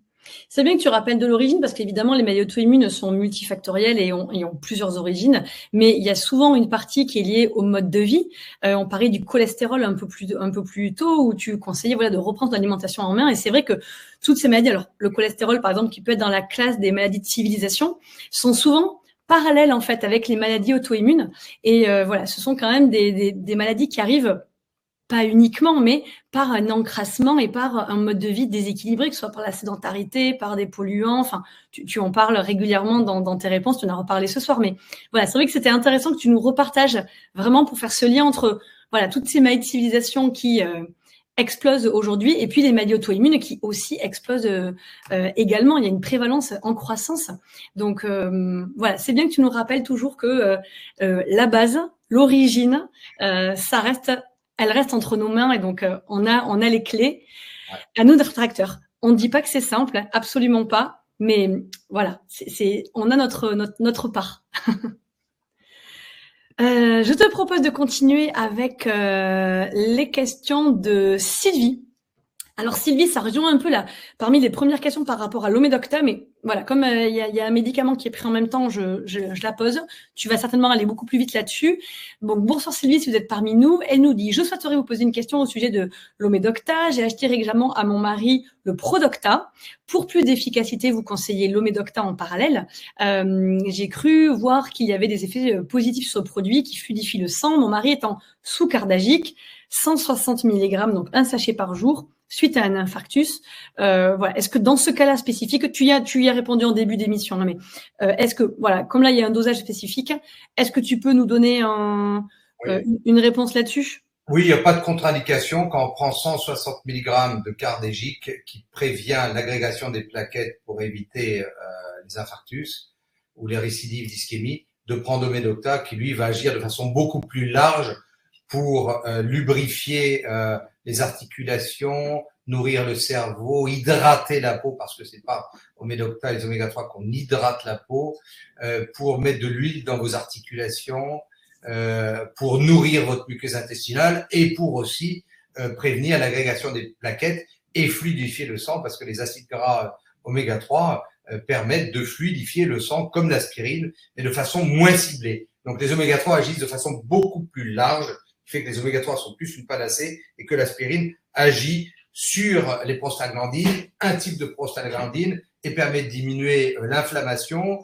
Speaker 1: C'est bien que tu rappelles de l'origine parce qu'évidemment, les maladies auto-immunes sont multifactorielles et ont plusieurs origines, mais il y a souvent une partie qui est liée au mode de vie. On parlait du cholestérol un peu plus tôt où tu conseillais de reprendre ton alimentation en main et c'est vrai que toutes ces maladies, alors le cholestérol par exemple qui peut être dans la classe des maladies de civilisation, sont souvent parallèles en fait avec les maladies auto-immunes et ce sont quand même des maladies qui arrivent pas uniquement, mais par un encrassement et par un mode de vie déséquilibré, que ce soit par la sédentarité, par des polluants. Enfin, tu en parles régulièrement dans tes réponses, tu en as reparlé ce soir. Mais voilà, c'est vrai que c'était intéressant que tu nous repartages vraiment pour faire ce lien entre toutes ces maladies de civilisation qui explosent aujourd'hui et puis les maladies auto-immunes qui aussi explosent également. Il y a une prévalence en croissance. Donc c'est bien que tu nous rappelles toujours que la base, l'origine, elle reste entre nos mains et donc on a les clés. À nous d'être acteurs. On ne dit pas que c'est simple, absolument pas, mais voilà, on a notre part. Je te propose de continuer avec les questions de Sylvie. Alors Sylvie, ça rejoint un peu parmi les premières questions par rapport à l'Omedocta, mais voilà, comme il y a un médicament qui est pris en même temps, je la pose. Tu vas certainement aller beaucoup plus vite là-dessus. Donc, bonsoir Sylvie, si vous êtes parmi nous. Elle nous dit, je souhaiterais vous poser une question au sujet de l'Omedocta. J'ai acheté régulièrement à mon mari le Prodocta. Pour plus d'efficacité, vous conseillez l'Omedocta en parallèle. J'ai cru voir qu'il y avait des effets positifs sur le produit qui fluidifie le sang. Mon mari étant sous cardagique, 160 mg, donc un sachet par jour, suite à un infarctus. Voilà. Est-ce que dans ce cas-là spécifique, tu y as répondu en début d'émission, hein, mais est-ce que, voilà, comme là, il y a un dosage spécifique, est-ce que tu peux nous donner une réponse là-dessus?
Speaker 2: Oui, il n'y a pas de contre-indication quand on prend 160 mg de cardégique qui prévient l'agrégation des plaquettes pour éviter les infarctus ou les récidives d'ischémie, de prendre Omedocta qui, lui, va agir de façon beaucoup plus large pour lubrifier les articulations, nourrir le cerveau, hydrater la peau, parce que c'est pas Omedocta et les oméga 3 qu'on hydrate la peau, pour mettre de l'huile dans vos articulations, pour nourrir votre muqueuse intestinale et pour aussi prévenir l'agrégation des plaquettes et fluidifier le sang, parce que les acides gras oméga 3 permettent de fluidifier le sang comme l'aspirine, mais de façon moins ciblée. Donc les oméga 3 agissent de façon beaucoup plus large, qui fait que les oméga 3 sont plus une panacée et que l'aspirine agit sur les prostaglandines, un type de prostaglandine, et permet de diminuer l'inflammation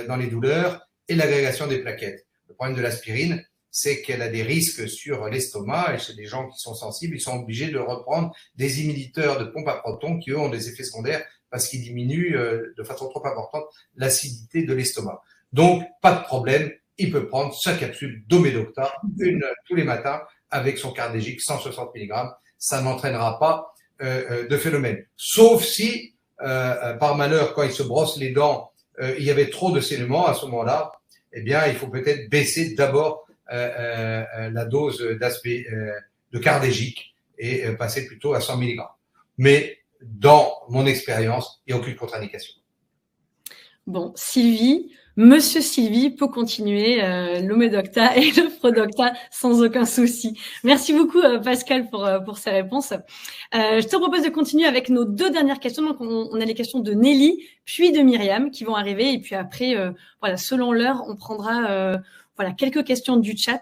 Speaker 2: dans les douleurs et l'agrégation des plaquettes. Le problème de l'aspirine, c'est qu'elle a des risques sur l'estomac, et chez des gens qui sont sensibles, ils sont obligés de reprendre des inhibiteurs de pompe à protons qui, eux, ont des effets secondaires parce qu'ils diminuent de façon trop importante l'acidité de l'estomac. Donc, pas de problème, il peut prendre sa capsule d'Omedocta tous les matins avec son cardégique 160 mg. Ça n'entraînera pas de phénomène. Sauf si, par malheur, quand il se brosse les dents, il y avait trop de saignements, à ce moment-là, eh bien, il faut peut-être baisser d'abord la dose de cardégique et passer plutôt à 100 mg. Mais dans mon expérience, il n'y a aucune contre-indication.
Speaker 1: Bon, Monsieur Sylvie peut continuer l'Omedocta et le Prodocta sans aucun souci. Merci beaucoup Pascal pour ces réponses. Je te propose de continuer avec nos deux dernières questions. Donc on a les questions de Nelly puis de Myriam qui vont arriver, et puis après voilà, selon l'heure on prendra voilà, quelques questions du chat.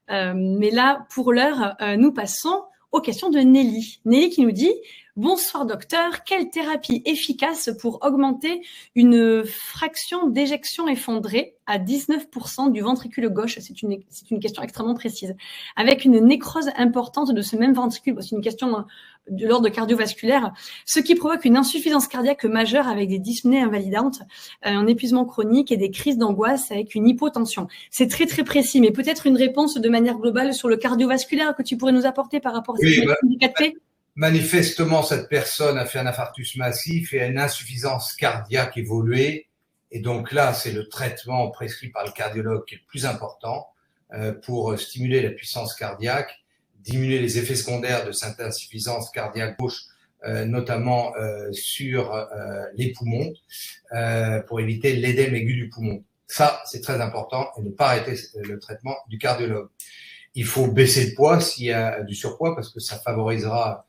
Speaker 1: Mais là pour l'heure nous passons aux questions de Nelly. Nelly qui nous dit: bonsoir docteur, quelle thérapie efficace pour augmenter une fraction d'éjection effondrée à 19% du ventricule gauche? C'est une question extrêmement précise. Avec une nécrose importante de ce même ventricule, c'est une question de l'ordre cardiovasculaire, ce qui provoque une insuffisance cardiaque majeure avec des dyspnées invalidantes, un épuisement chronique et des crises d'angoisse avec une hypotension. C'est très très précis, mais peut-être une réponse de manière globale sur le cardiovasculaire que tu pourrais nous apporter par rapport à cette médicalité.
Speaker 2: Manifestement, cette personne a fait un infarctus massif et une insuffisance cardiaque évoluée. Et donc là, c'est le traitement prescrit par le cardiologue qui est le plus important pour stimuler la puissance cardiaque, diminuer les effets secondaires de cette insuffisance cardiaque gauche, notamment sur les poumons, pour éviter l'édème aigu du poumon. Ça, c'est très important, et ne pas arrêter le traitement du cardiologue. Il faut baisser le poids s'il y a du surpoids, parce que ça favorisera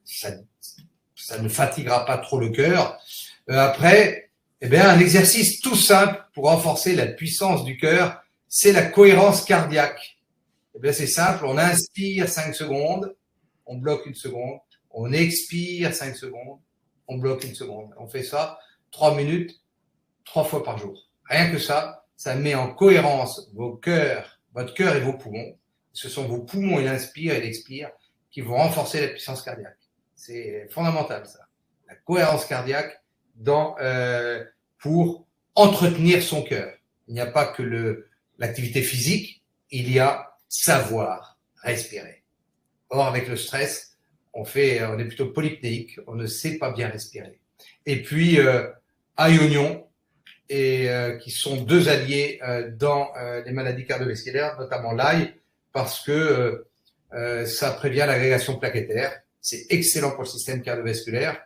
Speaker 2: ça ne fatiguera pas trop le cœur. Après, eh bien, un exercice tout simple pour renforcer la puissance du cœur, c'est la cohérence cardiaque. Eh bien, c'est simple, on inspire 5 secondes, on bloque 1 seconde, on expire 5 secondes, on bloque 1 seconde. On fait ça 3 minutes, 3 fois par jour. Rien que ça, ça met en cohérence votre cœur et vos poumons. Ce sont vos poumons, ils inspirent et expirent, qui vont renforcer la puissance cardiaque. C'est fondamental, ça. La cohérence cardiaque pour entretenir son cœur. Il n'y a pas que l'activité physique, il y a savoir respirer. Or, avec le stress, on est plutôt polypnéique, on ne sait pas bien respirer. Et puis, ail, oignon, qui sont deux alliés dans les maladies cardiovasculaires, notamment l'ail, parce que ça prévient l'agrégation plaquettaire. C'est excellent pour le système cardiovasculaire.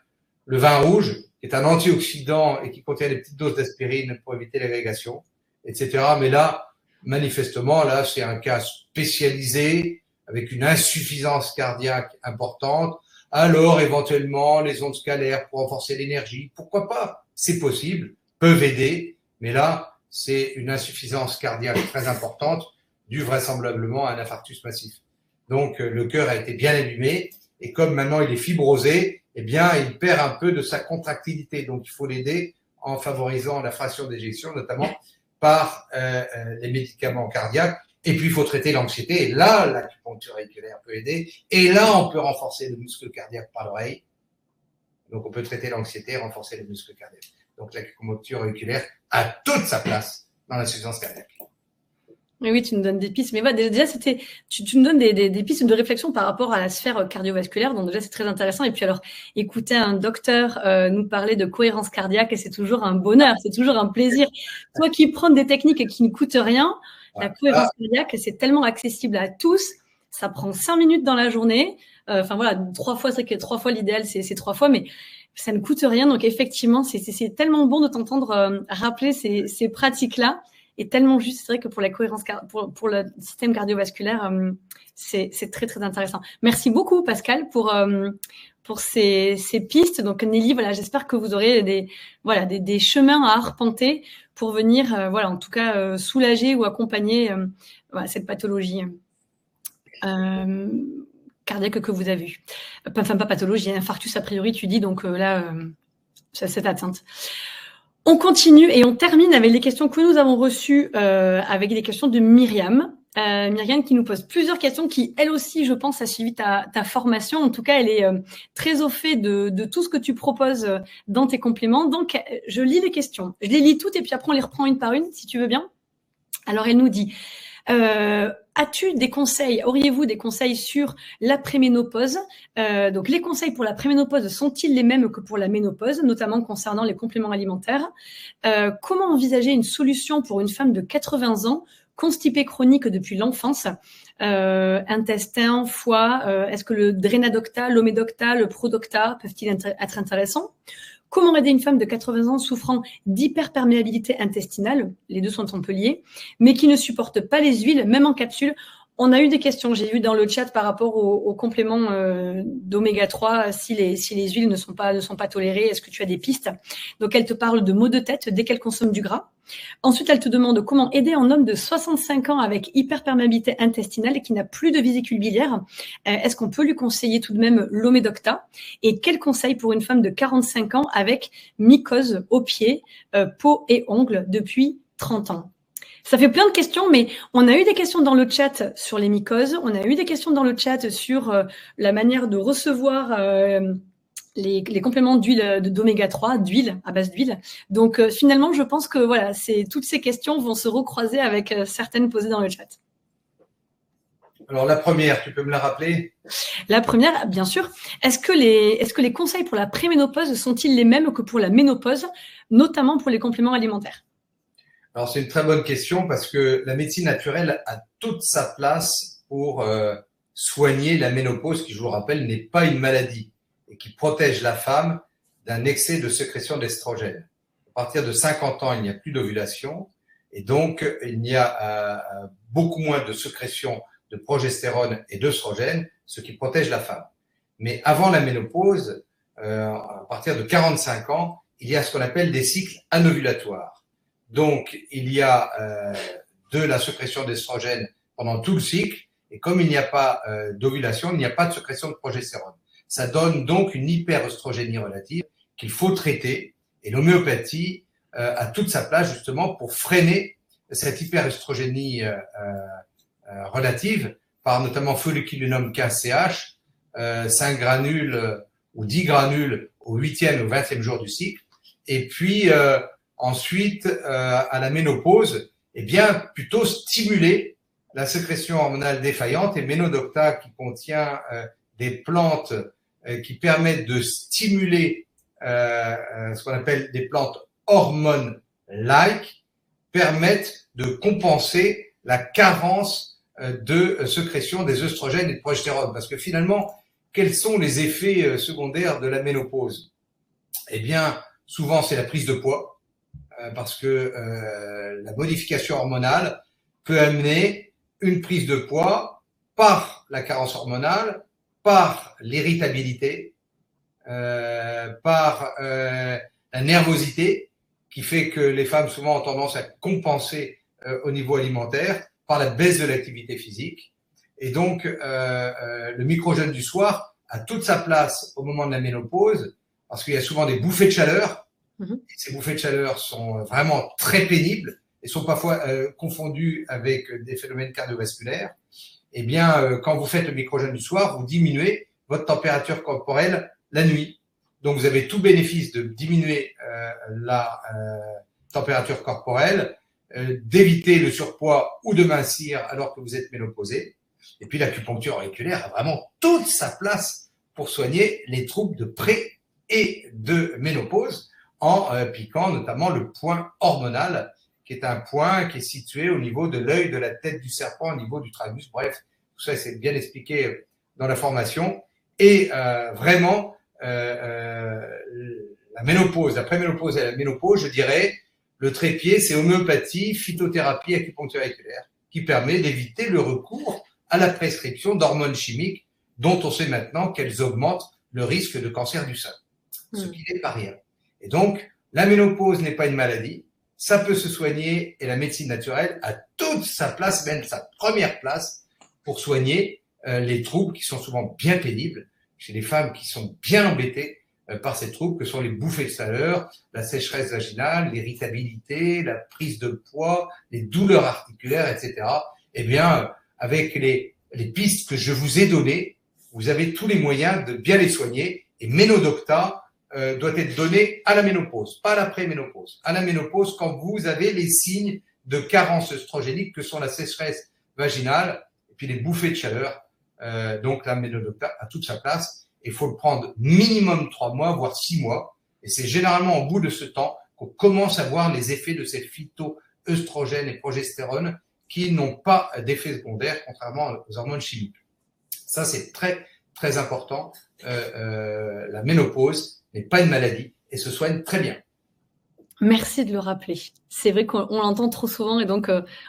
Speaker 2: Le vin rouge est un antioxydant et qui contient des petites doses d'aspirine pour éviter l'agrégation, etc. Mais là, manifestement, là, c'est un cas spécialisé avec une insuffisance cardiaque importante, alors éventuellement les ondes scalaires pour renforcer l'énergie, pourquoi pas? C'est possible, peuvent aider, mais là, c'est une insuffisance cardiaque très importante due vraisemblablement à un infarctus massif. Donc, le cœur a été bien abîmé et comme maintenant il est fibrosé, eh bien, il perd un peu de sa contractilité. Donc, il faut l'aider en favorisant la fraction d'éjection, notamment par les médicaments cardiaques. Et puis, il faut traiter l'anxiété. Et là, l'acupuncture auriculaire peut aider. Et là, on peut renforcer le muscle cardiaque par l'oreille. Donc, on peut traiter l'anxiété et renforcer le muscle cardiaque. Donc, l'acupuncture auriculaire a toute sa place dans l'insuffisance cardiaque.
Speaker 1: Oui, tu nous donnes des pistes. Mais voilà, déjà, tu nous donnes des pistes de réflexion par rapport à la sphère cardiovasculaire. Donc déjà, c'est très intéressant. Et puis alors, écouter un docteur nous parler de cohérence cardiaque, et c'est toujours un bonheur, c'est toujours un plaisir. Toi qui prends des techniques qui ne coûtent rien, la cohérence cardiaque, c'est tellement accessible à tous. Ça prend 5 minutes dans la journée. Enfin voilà, 3 fois, c'est que 3 fois l'idéal, c'est 3 fois, mais ça ne coûte rien. Donc effectivement, c'est tellement bon de t'entendre rappeler ces pratiques-là. Et tellement juste, c'est vrai que pour la cohérence, pour le système cardiovasculaire, c'est très très intéressant. Merci beaucoup Pascal pour ces pistes. Donc Nelly, voilà, j'espère que vous aurez des chemins à arpenter pour venir, voilà, en tout cas soulager ou accompagner cette pathologie cardiaque que vous avez eue. Enfin pas pathologie, infarctus a priori tu dis, donc là c'est cette atteinte. On continue et on termine avec les questions que nous avons reçues, avec des questions de Myriam. Myriam qui nous pose plusieurs questions, qui elle aussi, je pense, a suivi ta formation. En tout cas, elle est très au fait de tout ce que tu proposes dans tes compléments. Donc, je lis les questions. Je les lis toutes et puis après, on les reprend une par une, si tu veux bien. Alors, elle nous dit... as-tu des conseils, auriez-vous des conseils sur l'après-ménopause? Donc, les conseils pour l'après-ménopause sont-ils les mêmes que pour la ménopause, notamment concernant les compléments alimentaires? Comment envisager une solution pour une femme de 80 ans, constipée chronique depuis l'enfance? Intestin, foie, est-ce que le Drénadocta, l'Omedocta, le Prodocta peuvent-ils être intéressants? Comment aider une femme de 80 ans souffrant d'hyperperméabilité intestinale, les deux sont un peu liés, mais qui ne supporte pas les huiles, même en capsule? On a eu des questions, j'ai vu dans le chat par rapport aux compléments d'oméga 3, si les huiles ne sont pas tolérées, est-ce que tu as des pistes? Donc elle te parle de maux de tête dès qu'elle consomme du gras. Ensuite, elle te demande comment aider un homme de 65 ans avec hyperperméabilité intestinale et qui n'a plus de vésicule biliaire. Est-ce qu'on peut lui conseiller tout de même l'Omedocta? Et quel conseil pour une femme de 45 ans avec mycose aux pieds, peau et ongles depuis 30 ans? Ça fait plein de questions, mais on a eu des questions dans le chat sur les mycoses, on a eu des questions dans le chat sur la manière de recevoir les compléments d'huile d'oméga 3, d'huile, à base d'huile. Donc finalement, je pense que voilà, toutes ces questions vont se recroiser avec certaines posées dans le chat.
Speaker 2: Alors la première, tu peux me la rappeler?
Speaker 1: La première, bien sûr. Est-ce que les conseils pour la préménopause sont-ils les mêmes que pour la ménopause, notamment pour les compléments alimentaires?
Speaker 2: Alors, c'est une très bonne question parce que la médecine naturelle a toute sa place pour soigner la ménopause qui, je vous rappelle, n'est pas une maladie et qui protège la femme d'un excès de sécrétion d'estrogène. À partir de 50 ans, il n'y a plus d'ovulation et donc il y a beaucoup moins de sécrétion de progestérone et d'œstrogène, ce qui protège la femme. Mais avant la ménopause, à partir de 45 ans, il y a ce qu'on appelle des cycles anovulatoires. Donc, il y a de la sécrétion d'estrogène pendant tout le cycle, et comme il n'y a pas d'ovulation, il n'y a pas de sécrétion de progestérone. Ça donne donc une hyperœstrogénie relative qu'il faut traiter, et l'homéopathie a toute sa place justement pour freiner cette hyperœstrogénie relative par notamment folliculinum 15-CH, 5 granules ou 10 granules au 8e ou 20e jour du cycle, et puis ensuite, à la ménopause, eh bien, plutôt stimuler la sécrétion hormonale défaillante, et Ménodocta qui contient des plantes qui permettent de stimuler ce qu'on appelle des plantes hormones-like, permettent de compenser la carence de sécrétion des œstrogènes et de progestérone. Parce que finalement, quels sont les effets secondaires de la ménopause? Eh bien, souvent, c'est la prise de poids, parce que la modification hormonale peut amener une prise de poids par la carence hormonale par l'irritabilité, par la nervosité, qui fait que les femmes souvent ont tendance à compenser au niveau alimentaire, par la baisse de l'activité physique. Et donc, le micro-jeûne du soir a toute sa place au moment de la ménopause, parce qu'il y a souvent des bouffées de chaleur. Et ces bouffées de chaleur sont vraiment très pénibles et sont parfois confondues avec des phénomènes cardiovasculaires. Eh bien, quand vous faites le micro-jeûne du soir, vous diminuez votre température corporelle la nuit. Donc, vous avez tout bénéfice de diminuer la température corporelle, d'éviter le surpoids ou de mincir alors que vous êtes ménopausé. Et puis, l'acupuncture auriculaire a vraiment toute sa place pour soigner les troubles de pré- et de ménopause en piquant notamment le point hormonal, qui est un point qui est situé au niveau de l'œil de la tête du serpent, au niveau du tragus. Bref, tout ça, c'est bien expliqué dans la formation. Et vraiment, la ménopause, la préménopause et la ménopause, je dirais, le trépied, c'est homéopathie, phytothérapie, acupuncture auriculaire, qui permet d'éviter le recours à la prescription d'hormones chimiques dont on sait maintenant qu'elles augmentent le risque de cancer du sein, ce qui n'est pas rien. Et donc, la ménopause n'est pas une maladie, ça peut se soigner et la médecine naturelle a toute sa place, même sa première place, pour soigner les troubles qui sont souvent bien pénibles chez les femmes qui sont bien embêtées par ces troubles que sont les bouffées de chaleur, la sécheresse vaginale, l'irritabilité, la prise de poids, les douleurs articulaires, etc. Eh bien, avec les pistes que je vous ai données, vous avez tous les moyens de bien les soigner. Et Ménodocta doit être donné à la ménopause, pas à la préménopause. À la ménopause, quand vous avez les signes de carence œstrogénique que sont la sécheresse vaginale et puis les bouffées de chaleur. Donc la Ménodocta a toute sa place. Il faut le prendre minimum 3 mois, voire 6 mois. Et c'est généralement au bout de ce temps qu'on commence à voir les effets de ces phytoœstrogènes et progestérone qui n'ont pas d'effet secondaire, contrairement aux hormones chimiques. Ça, c'est très, très important. La ménopause n'est pas une maladie et se soigne très bien.
Speaker 1: Merci de le rappeler. C'est vrai qu'on l'entend trop souvent et donc,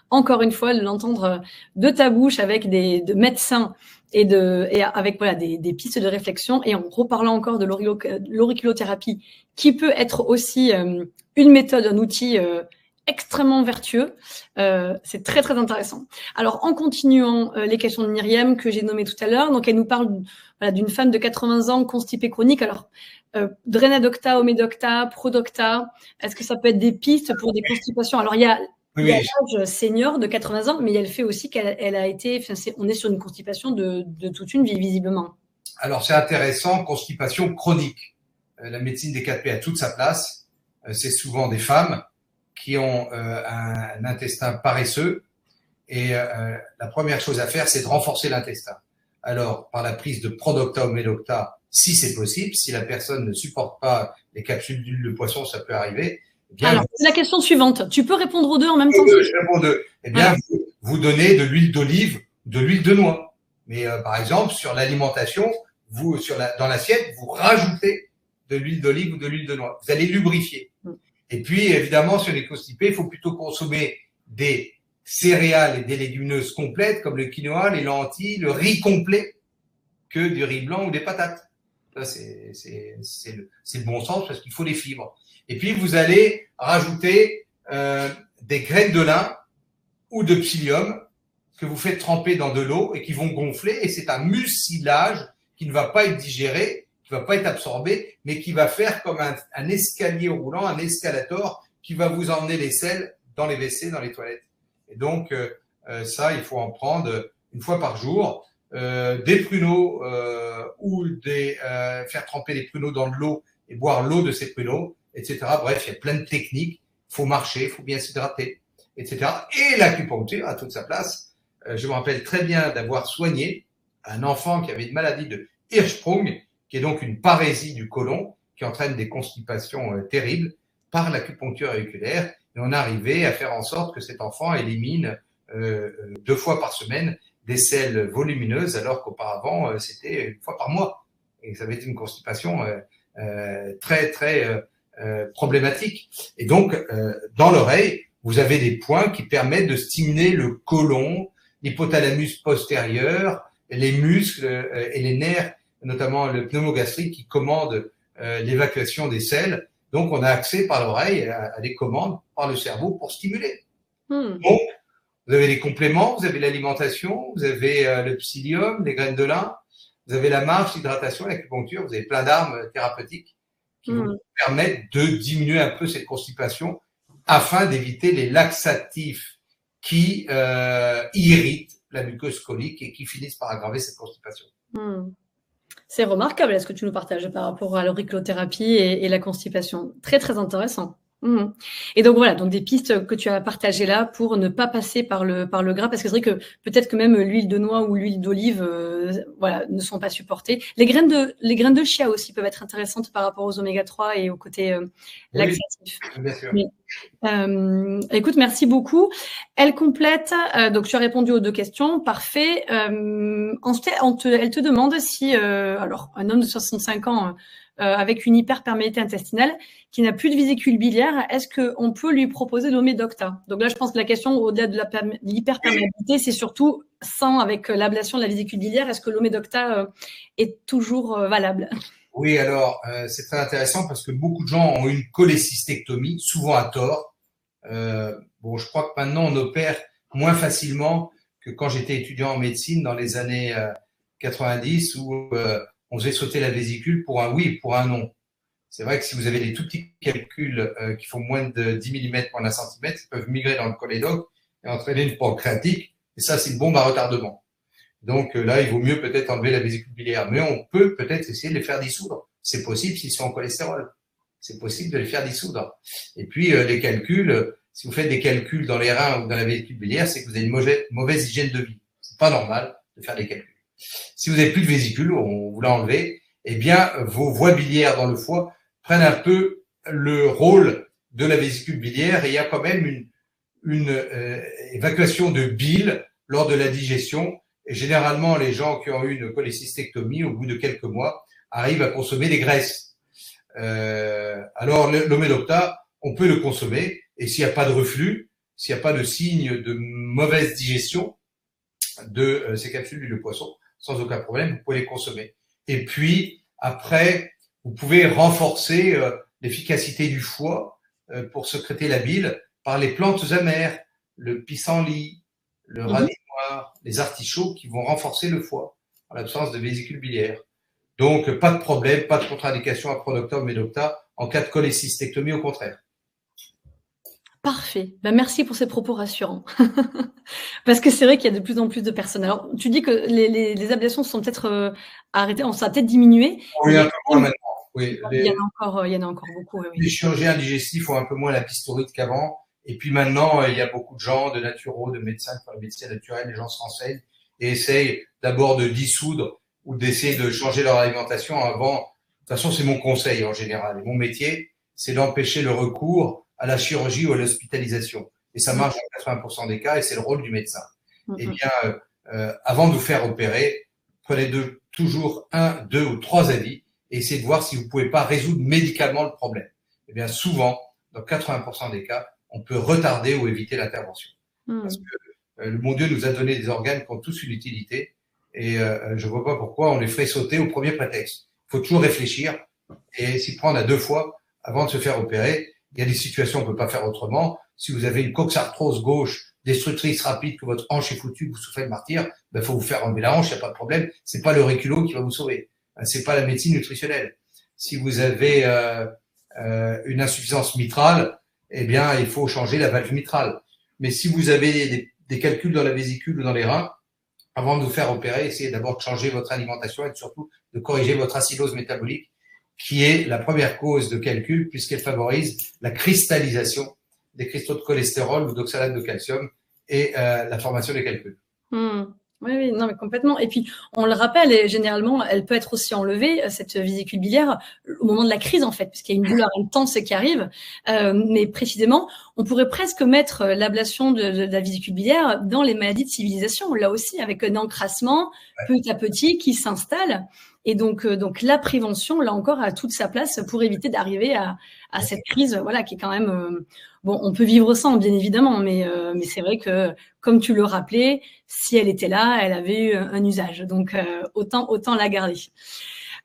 Speaker 1: encore une fois, de l'entendre de ta bouche avec de médecins et avec voilà, des pistes de réflexion et en reparlant encore de l'auriculothérapie qui peut être aussi une méthode, un outil extrêmement vertueux. C'est très, très intéressant. Alors, en continuant les questions de Myriam que j'ai nommées tout à l'heure, donc elle nous parle d'une femme de 80 ans constipée chronique. Alors, Drenadocta, Omedocta, Prodocta, est-ce que ça peut être des pistes pour des constipations? Alors, il y a l'âge senior de 80 ans, mais elle fait aussi qu'elle a été, on est sur une constipation de toute une vie, visiblement.
Speaker 2: Alors, c'est intéressant, constipation chronique. La médecine des 4P a toute sa place. C'est souvent des femmes qui ont un intestin paresseux et la première chose à faire, c'est de renforcer l'intestin. Alors, par la prise de Prodocta ou Omedocta, si c'est possible, si la personne ne supporte pas les capsules d'huile de poisson, ça peut arriver.
Speaker 1: Bien, alors, c'est la question suivante. Tu peux répondre aux deux en même temps?
Speaker 2: Je réponds aux deux. Eh bien, vous donnez de l'huile d'olive, de l'huile de noix. Mais par exemple, sur l'alimentation, dans l'assiette, vous rajoutez de l'huile d'olive ou de l'huile de noix. Vous allez lubrifier. Et puis, évidemment, si on est constipé, il faut plutôt consommer des céréales et des légumineuses complètes, comme le quinoa, les lentilles, le riz complet, que du riz blanc ou des patates. Ça, c'est le bon sens parce qu'il faut les fibres. Et puis, vous allez rajouter des graines de lin ou de psyllium que vous faites tremper dans de l'eau et qui vont gonfler. Et c'est un mucilage qui ne va pas être digéré, qui ne va pas être absorbé, mais qui va faire comme un escalier roulant, un escalator qui va vous emmener les selles dans les WC, dans les toilettes. Et donc, ça, il faut en prendre une fois par jour. Des pruneaux ou faire tremper les pruneaux dans de l'eau et boire l'eau de ces pruneaux, etc. Bref, il y a plein de techniques. Il faut marcher, il faut bien s'hydrater, etc. Et l'acupuncture a toute sa place. Je me rappelle très bien d'avoir soigné un enfant qui avait une maladie de Hirschsprung, qui est donc une parésie du côlon, qui entraîne des constipations terribles, par l'acupuncture auriculaire. Et on arrivait à faire en sorte que cet enfant élimine 2 fois par semaine des selles volumineuses, alors qu'auparavant, c'était 1 fois par mois. Et ça avait été une constipation très, très problématique. Et donc, dans l'oreille, vous avez des points qui permettent de stimuler le côlon, l'hypothalamus postérieur, les muscles et les nerfs, notamment le pneumogastrique, qui commandent l'évacuation des selles. Donc, on a accès par l'oreille à des commandes par le cerveau pour stimuler. Donc, vous avez les compléments, vous avez l'alimentation, vous avez le psyllium, les graines de lin, vous avez la marche, l'hydratation, l'acupuncture, vous avez plein d'armes thérapeutiques qui vous permettent de diminuer un peu cette constipation afin d'éviter les laxatifs qui irritent la muqueuse colique et qui finissent par aggraver cette constipation.
Speaker 1: C'est remarquable ce que tu nous partages par rapport à l'auriculothérapie et la constipation. Très, très intéressant. Et donc voilà, donc des pistes que tu as partagées là pour ne pas passer par le gras, parce que c'est vrai que peut-être que même l'huile de noix ou l'huile d'olive, voilà, ne sont pas supportées. Les graines de chia aussi peuvent être intéressantes par rapport aux oméga 3 et au côté laxatif.
Speaker 2: Oui, bien sûr.
Speaker 1: Écoute, merci beaucoup. Elle complète, donc tu as répondu aux 2 questions, parfait. Ensuite, elle te demande si, alors un homme de 65 ans avec une hyperperméabilité intestinale qui n'a plus de vésicule biliaire, est-ce qu'on peut lui proposer l'Omedocta? Donc là, je pense que la question, au-delà de l'hyperperméabilité, c'est surtout sans, avec l'ablation de la vésicule biliaire, est-ce que l'Omedocta est toujours valable?
Speaker 2: Oui, alors c'est très intéressant parce que beaucoup de gens ont une cholécystectomie, souvent à tort. Bon, je crois que maintenant on opère moins facilement que quand j'étais étudiant en médecine dans les années 90 où on faisait sauter la vésicule pour un oui et pour un non. C'est vrai que si vous avez des tout petits calculs qui font moins de 10 mm pour 1 cm, ils peuvent migrer dans le cholédoque et entraîner une pancréatite. Et ça, c'est une bombe à retardement. Donc là, il vaut mieux peut-être enlever la vésicule biliaire. Mais on peut peut-être essayer de les faire dissoudre. C'est possible s'ils sont en cholestérol. C'est possible de les faire dissoudre. Et puis, les calculs, si vous faites des calculs dans les reins ou dans la vésicule biliaire, c'est que vous avez une mauvaise hygiène de vie. C'est pas normal de faire des calculs. Si vous n'avez plus de vésicule, on vous l'a enlevé, eh bien, vos voies biliaires dans le foie prennent un peu le rôle de la vésicule biliaire et il y a quand même une évacuation de bile lors de la digestion. Et généralement, les gens qui ont eu une cholécystectomie, au bout de quelques mois, arrivent à consommer des graisses. Alors, l'Omedocta, on peut le consommer et s'il n'y a pas de reflux, s'il n'y a pas de signe de mauvaise digestion de ces capsules d'huile de poisson, sans aucun problème, vous pouvez les consommer. Et puis, après, vous pouvez renforcer l'efficacité du foie pour sécréter la bile par les plantes amères, le pissenlit, le radis noir, les artichauts qui vont renforcer le foie en l'absence de vésicule biliaire. Donc, pas de problème, pas de contre-indication à Prodocta ou Medocta en cas de cholécystectomie, au contraire.
Speaker 1: Parfait. Ben, merci pour ces propos rassurants. Parce que c'est vrai qu'il y a de plus en plus de personnes. Alors, tu dis que les ablations sont peut-être arrêtées, ça a peut-être diminué.
Speaker 2: Oui, un peu moins maintenant. Oui,
Speaker 1: il y en a encore beaucoup. Oui.
Speaker 2: Les chirurgiens digestifs ont un peu moins la pistorite qu'avant. Et puis maintenant, il y a beaucoup de gens, de naturaux, de médecins pour la médecine naturelle. Les gens se renseignent et essayent d'abord de dissoudre ou d'essayer de changer leur alimentation avant. De toute façon, c'est mon conseil en général. Et mon métier, c'est d'empêcher le recours à la chirurgie ou à l'hospitalisation. Et ça marche dans 80% des cas et c'est le rôle du médecin. Eh bien, avant de vous faire opérer, prenez toujours 1, 2 ou 3 avis et essayez de voir si vous ne pouvez pas résoudre médicalement le problème. Eh bien, souvent, dans 80% des cas, on peut retarder ou éviter l'intervention. Parce que le bon Dieu nous a donné des organes qui ont tous une utilité et je ne vois pas pourquoi on les ferait sauter au premier prétexte. Il faut toujours réfléchir et s'y prendre à 2 fois avant de se faire opérer. Il y a des situations où on ne peut pas faire autrement. Si vous avez une coxarthrose gauche destructrice rapide, que votre hanche est foutue, que vous souffrez de martyre, ben, faut vous faire enlever la hanche, il n'y a pas de problème. C'est pas l'auriculo qui va vous sauver. C'est pas la médecine nutritionnelle. Si vous avez une insuffisance mitrale, eh bien, il faut changer la valve mitrale. Mais si vous avez des calculs dans la vésicule ou dans les reins, avant de vous faire opérer, essayez d'abord de changer votre alimentation et surtout de corriger votre acidose métabolique, qui est la première cause de calcul puisqu'elle favorise la cristallisation des cristaux de cholestérol ou d'oxalate de calcium et la formation des calculs.
Speaker 1: Oui, non, mais complètement. Et puis, on le rappelle, et généralement, elle peut être aussi enlevée, cette vésicule biliaire, au moment de la crise, en fait, puisqu'il y a une douleur intense qui arrive. Mais précisément, on pourrait presque mettre l'ablation de la vésicule biliaire dans les maladies de civilisation, là aussi, avec un encrassement petit à petit qui s'installe. Et donc la prévention, là encore, a toute sa place pour éviter d'arriver à cette crise, voilà, qui est quand même bon. On peut vivre sans, bien évidemment, mais c'est vrai que, comme tu le rappelais, si elle était là, elle avait eu un usage. Donc autant la garder.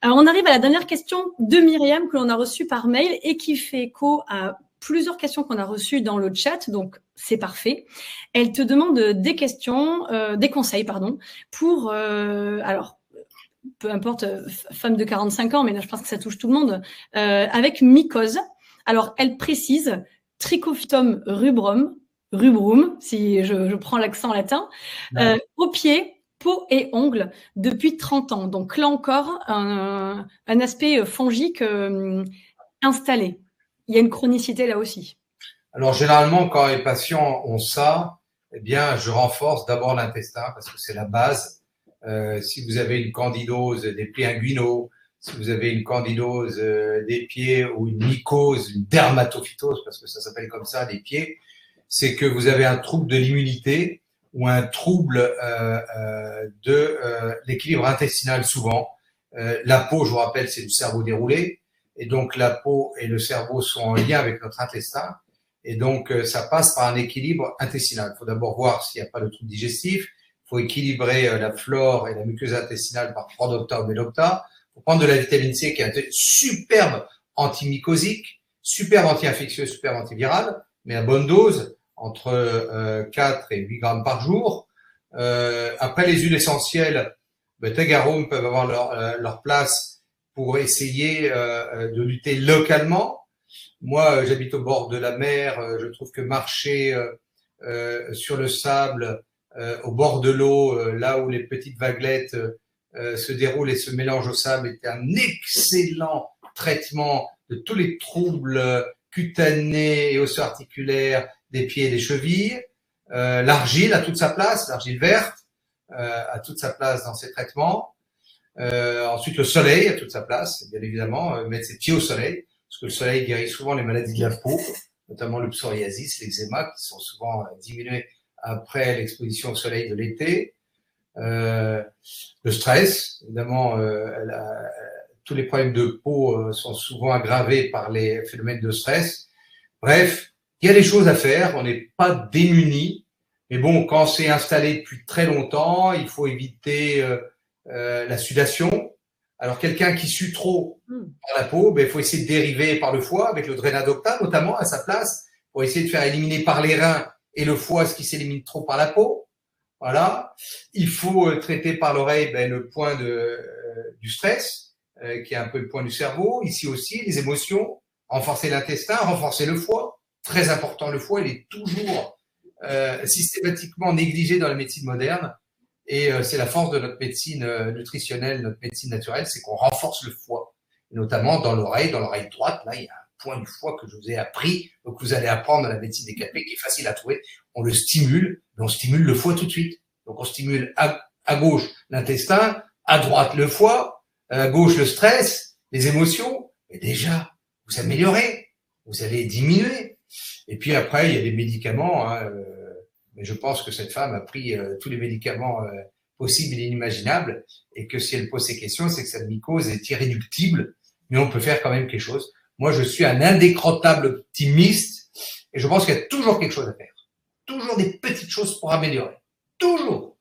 Speaker 1: Alors, on arrive à la dernière question de Myriam que l'on a reçue par mail et qui fait écho à plusieurs questions qu'on a reçues dans le chat, donc c'est parfait. Elle te demande des questions, des conseils, pardon, pour alors peu importe, femme de 45 ans, mais là je pense que ça touche tout le monde, avec mycose. Alors elle précise Trichophytum rubrum, si je prends l'accent latin, au pied, peau et ongles depuis 30 ans. Donc là encore, un aspect fongique installé. Il y a une chronicité là aussi.
Speaker 2: Alors généralement, quand les patients ont ça, eh bien, je renforce d'abord l'intestin parce que c'est la base. Si vous avez une candidose des plis inguinaux, si vous avez une candidose des pieds ou une mycose, une dermatophytose, parce que ça s'appelle comme ça, des pieds, c'est que vous avez un trouble de l'immunité ou un trouble de l'équilibre intestinal souvent. La peau, je vous rappelle, c'est du cerveau déroulé, et donc la peau et le cerveau sont en lien avec notre intestin, et donc ça passe par un équilibre intestinal. Il faut d'abord voir s'il n'y a pas de trouble digestif. Il faut équilibrer la flore et la muqueuse intestinale par Rhodopta ou Médopta. Il faut prendre de la vitamine C qui est un superbe antimycosique, superbe anti-infectieux, superbe antiviral, mais à bonne dose, entre 4 et 8 grammes par jour. Après, les huiles essentielles, Tagarum peuvent avoir leur place pour essayer de lutter localement. Moi, j'habite au bord de la mer. Je trouve que marcher sur le sable, au bord de l'eau, là où les petites vaguelettes se déroulent et se mélangent au sable, est un excellent traitement de tous les troubles cutanés et osso-articulaires des pieds et des chevilles. L'argile a toute sa place, l'argile verte a toute sa place dans ces traitements. Ensuite, le soleil a toute sa place, bien évidemment, mettre ses pieds au soleil, parce que le soleil guérit souvent les maladies de la peau, notamment le psoriasis, l'eczéma, qui sont souvent diminués après l'exposition au soleil de l'été. Le stress, évidemment, tous les problèmes de peau sont souvent aggravés par les phénomènes de stress. Bref, il y a des choses à faire, on n'est pas démunis, mais bon, quand c'est installé depuis très longtemps, il faut éviter la sudation. Alors, quelqu'un qui sue trop par la peau, il faut essayer de dériver par le foie, avec le Drénadocta notamment à sa place, pour essayer de faire éliminer par les reins et le foie ce qui s'élimine trop par la peau. Voilà. Il faut traiter par l'oreille le point du stress, qui est un peu le point du cerveau. Ici aussi, les émotions, renforcer l'intestin, renforcer le foie. Très important, le foie, il est toujours systématiquement négligé dans la médecine moderne. Et c'est la force de notre médecine nutritionnelle, notre médecine naturelle, c'est qu'on renforce le foie. Et notamment dans l'oreille droite, là, il y a un point du foie que je vous ai appris, que vous allez apprendre dans la médecine des capés, qui est facile à trouver. On le stimule, mais on stimule le foie tout de suite. Donc on stimule à gauche l'intestin, à droite le foie, à gauche le stress, les émotions, et déjà, vous améliorez, vous allez diminuer. Et puis après, il y a des médicaments, mais je pense que cette femme a pris tous les médicaments possibles et inimaginables, et que si elle pose ces questions, c'est que cette mycose est irréductible, mais on peut faire quand même quelque chose. Moi, je suis un indécrottable optimiste, et je pense qu'il y a toujours quelque chose à faire. Toujours des petites choses pour améliorer. Toujours.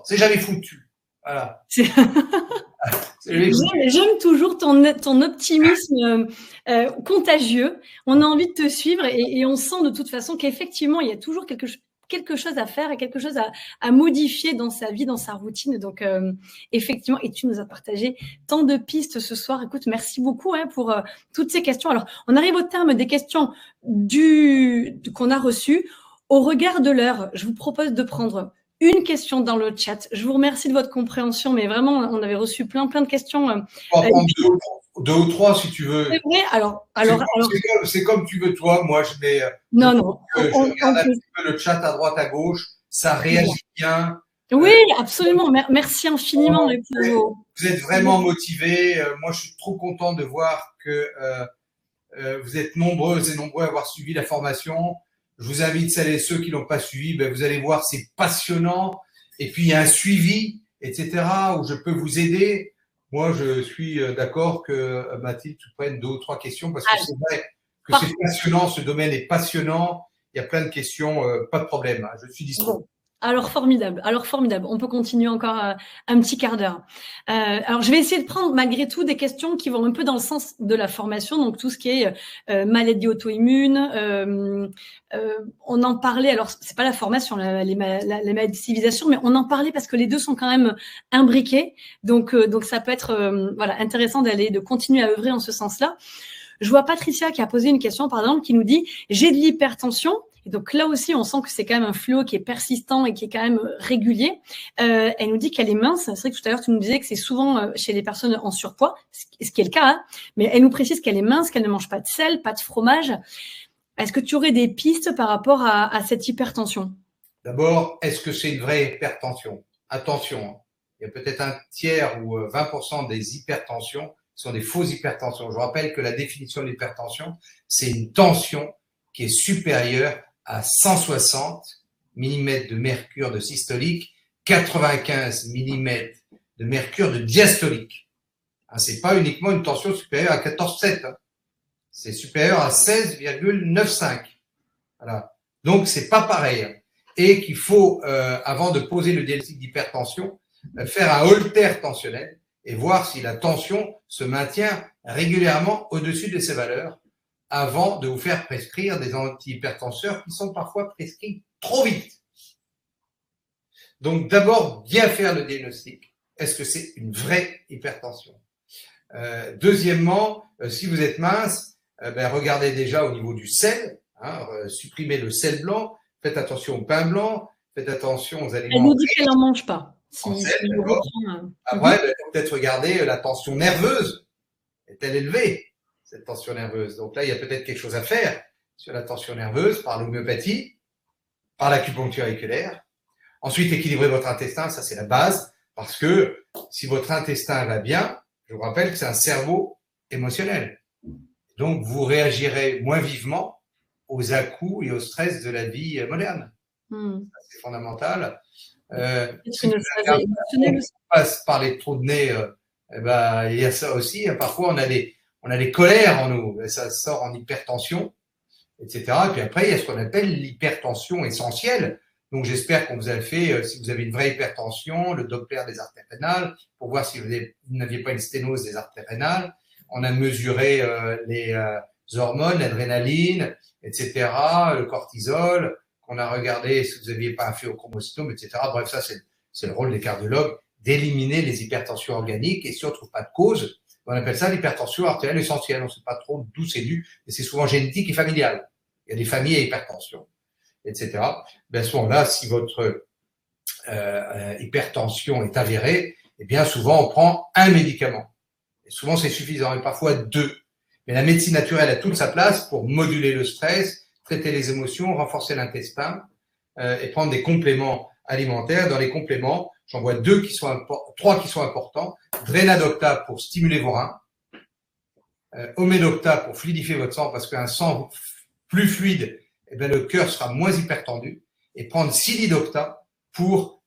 Speaker 2: C'est jamais foutu. Voilà.
Speaker 1: J'aime toujours ton optimisme contagieux. On a envie de te suivre et on sent de toute façon qu'effectivement, il y a toujours quelque chose à faire et quelque chose à modifier dans sa vie, dans sa routine. Donc, effectivement, et tu nous as partagé tant de pistes ce soir. Écoute, merci beaucoup pour toutes ces questions. Alors, on arrive au terme des questions qu'on a reçues. Au regard de l'heure, je vous propose de prendre une question dans le chat. Je vous remercie de votre compréhension, mais vraiment, on avait reçu plein de questions.
Speaker 2: On va prendre deux ou trois si tu veux.
Speaker 1: C'est vrai. Alors,
Speaker 2: c'est comme tu veux toi. Moi, je mets.
Speaker 1: Non.
Speaker 2: Je regarde un petit peu le chat à droite, à gauche. Ça réagit bien.
Speaker 1: Oui, absolument. Merci infiniment.
Speaker 2: Vous êtes vraiment motivés. Moi, je suis trop content de voir que vous êtes nombreuses et nombreux à avoir suivi la formation. Je vous invite, celles et ceux qui l'ont pas suivi, ben, vous allez voir, c'est passionnant. Et puis, il y a un suivi, etc., où je peux vous aider. Moi, je suis d'accord que Mathilde, tu prennes 2 ou 3 questions parce que c'est vrai que c'est passionnant, ce domaine est passionnant. Il y a plein de questions, pas de problème. Hein, je suis disponible.
Speaker 1: Bon. Alors formidable, on peut continuer encore un petit quart d'heure. Alors je vais essayer de prendre malgré tout des questions qui vont un peu dans le sens de la formation, donc tout ce qui est maladie auto-immune. On en parlait, alors c'est pas la formation, les maladies de civilisation, mais on en parlait parce que les deux sont quand même imbriqués, donc ça peut être voilà intéressant de continuer à œuvrer en ce sens-là. Je vois Patricia qui a posé une question, par exemple, qui nous dit « J'ai de l'hypertension ». Et donc là aussi, on sent que c'est quand même un fléau qui est persistant et qui est quand même régulier. Elle nous dit qu'elle est mince. C'est vrai que tout à l'heure, tu nous disais que c'est souvent chez les personnes en surpoids, ce qui est le cas. Hein. Mais elle nous précise qu'elle est mince, qu'elle ne mange pas de sel, pas de fromage. Est-ce que tu aurais des pistes par rapport à cette hypertension?
Speaker 2: D'abord, est-ce que c'est une vraie hypertension? Attention, il y a peut-être un tiers ou 20% des hypertensions qui sont des fausses hypertensions. Je rappelle que la définition de l'hypertension, c'est une tension qui est supérieure à 160 mm de mercure de systolique, 95 mm de mercure de diastolique. Hein, c'est pas uniquement une tension supérieure à 14,7. Hein. C'est supérieur à 16,95. Voilà. Donc, c'est pas pareil. Et qu'il faut, avant de poser le diagnostic d'hypertension, faire un holter tensionnel et voir si la tension se maintient régulièrement au-dessus de ces valeurs avant de vous faire prescrire des antihypertenseurs qui sont parfois prescrits trop vite. Donc, d'abord, bien faire le diagnostic. Est-ce que c'est une vraie hypertension? Deuxièmement, si vous êtes mince, regardez déjà au niveau du sel, hein, supprimez le sel blanc, faites attention au pain blanc, faites attention aux aliments.
Speaker 1: Elle nous dit qu'elle n'en mange pas.
Speaker 2: Après, peut-être regarder la tension nerveuse. Est-elle élevée, cette tension nerveuse? Donc là, il y a peut-être quelque chose à faire sur la tension nerveuse par l'homéopathie, par l'acupuncture auriculaire. Ensuite, équilibrer votre intestin, ça c'est la base, parce que si votre intestin va bien, je vous rappelle que c'est un cerveau émotionnel. Donc, vous réagirez moins vivement aux à-coups et au stress de la vie moderne. C'est fondamental. Si on passe par les trous de nez, il y a ça aussi. Parfois, on a des colères en nous. Ça sort en hypertension, etc. Et puis après, il y a ce qu'on appelle l'hypertension essentielle. Donc, j'espère qu'on vous a fait, si vous avez une vraie hypertension, le Doppler des artères rénales, pour voir si vous n'aviez pas une sténose des artères rénales. On a mesuré les hormones, l'adrénaline, etc., le cortisol. On a regardé si vous n'aviez pas un phéochromocytome, etc. Bref, ça, c'est le rôle des cardiologues, d'éliminer les hypertensions organiques. Et si on ne trouve pas de cause, on appelle ça l'hypertension artérielle essentielle. On ne sait pas trop d'où c'est dû, mais c'est souvent génétique et familial. Il y a des familles à hypertension, etc. À ce moment-là, si votre hypertension est avérée, eh bien, souvent, on prend un médicament. Et souvent, c'est suffisant, et parfois 2. Mais la médecine naturelle a toute sa place pour moduler le stress, traiter les émotions, renforcer l'intestin et prendre des compléments alimentaires. Dans les compléments, j'en vois 3 qui sont importants. Drénadocta pour stimuler vos reins. Omedocta pour fluidifier votre sang parce qu'un sang plus fluide, eh bien, le cœur sera moins hypertendu. Et prendre Silidocta pour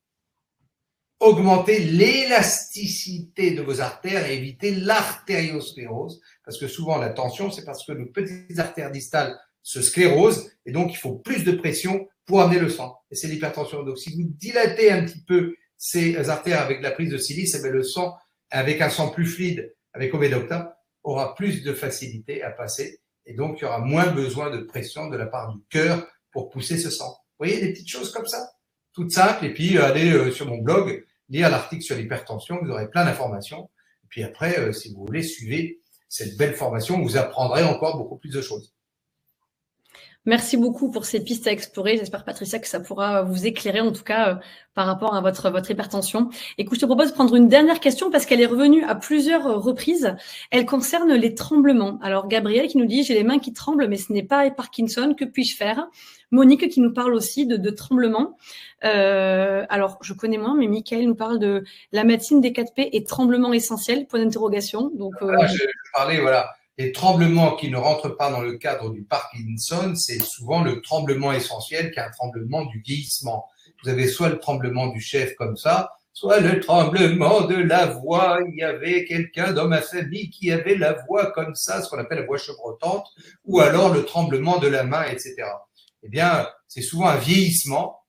Speaker 2: augmenter l'élasticité de vos artères et éviter l'artériosclérose. Parce que souvent, la tension, c'est parce que nos petites artères distales se sclérosent et donc il faut plus de pression pour amener le sang. Et c'est l'hypertension. Donc, si vous dilatez un petit peu ces artères avec la prise de silice, eh bien, le sang, avec un sang plus fluide, avec Omedocta, aura plus de facilité à passer. Et donc, il y aura moins besoin de pression de la part du cœur pour pousser ce sang. Vous voyez, des petites choses comme ça, toutes simples. Et puis, allez sur mon blog, lire l'article sur l'hypertension, vous aurez plein d'informations. Et puis après, si vous voulez, suivez cette belle formation, vous apprendrez encore beaucoup plus de choses.
Speaker 1: Merci beaucoup pour ces pistes à explorer. J'espère, Patricia, que ça pourra vous éclairer, en tout cas, par rapport à votre hypertension. Écoute, je te propose de prendre une dernière question parce qu'elle est revenue à plusieurs reprises. Elle concerne les tremblements. Alors, Gabriel qui nous dit « J'ai les mains qui tremblent, mais ce n'est pas Parkinson. Que puis-je faire ?» Monique qui nous parle aussi de tremblements. Alors, je connais moins, mais Michael nous parle de la médecine des 4P et tremblements essentiels, point d'interrogation. Donc,
Speaker 2: je parlais, voilà. les tremblements qui ne rentrent pas dans le cadre du Parkinson, c'est souvent le tremblement essentiel qui est un tremblement du vieillissement. Vous avez soit le tremblement du chef comme ça, soit le tremblement de la voix. Il y avait quelqu'un dans ma famille qui avait la voix comme ça, ce qu'on appelle la voix chevrotante, ou alors le tremblement de la main, etc. Eh bien, c'est souvent un vieillissement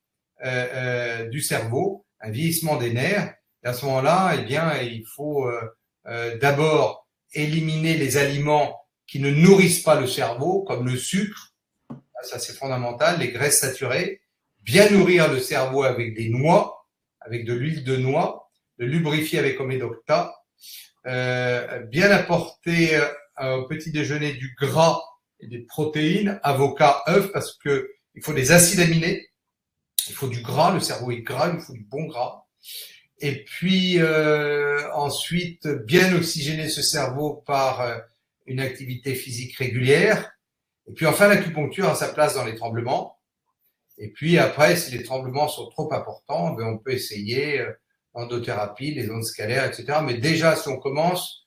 Speaker 2: du cerveau, un vieillissement des nerfs. Et à ce moment-là, eh bien, il faut d'abord éliminer les aliments qui ne nourrissent pas le cerveau, comme le sucre, ça c'est fondamental, les graisses saturées, bien nourrir le cerveau avec des noix, avec de l'huile de noix, le lubrifier avec Omedocta, bien apporter au petit déjeuner du gras et des protéines, avocat, œufs, parce que il faut des acides aminés, il faut du gras, le cerveau est gras, il faut du bon gras. Et puis ensuite, bien oxygéner ce cerveau par une activité physique régulière. Et puis enfin, l'acupuncture a sa place dans les tremblements. Et puis après, si les tremblements sont trop importants, ben, on peut essayer l'endothérapie, les ondes scalaires, etc. Mais déjà, si on commence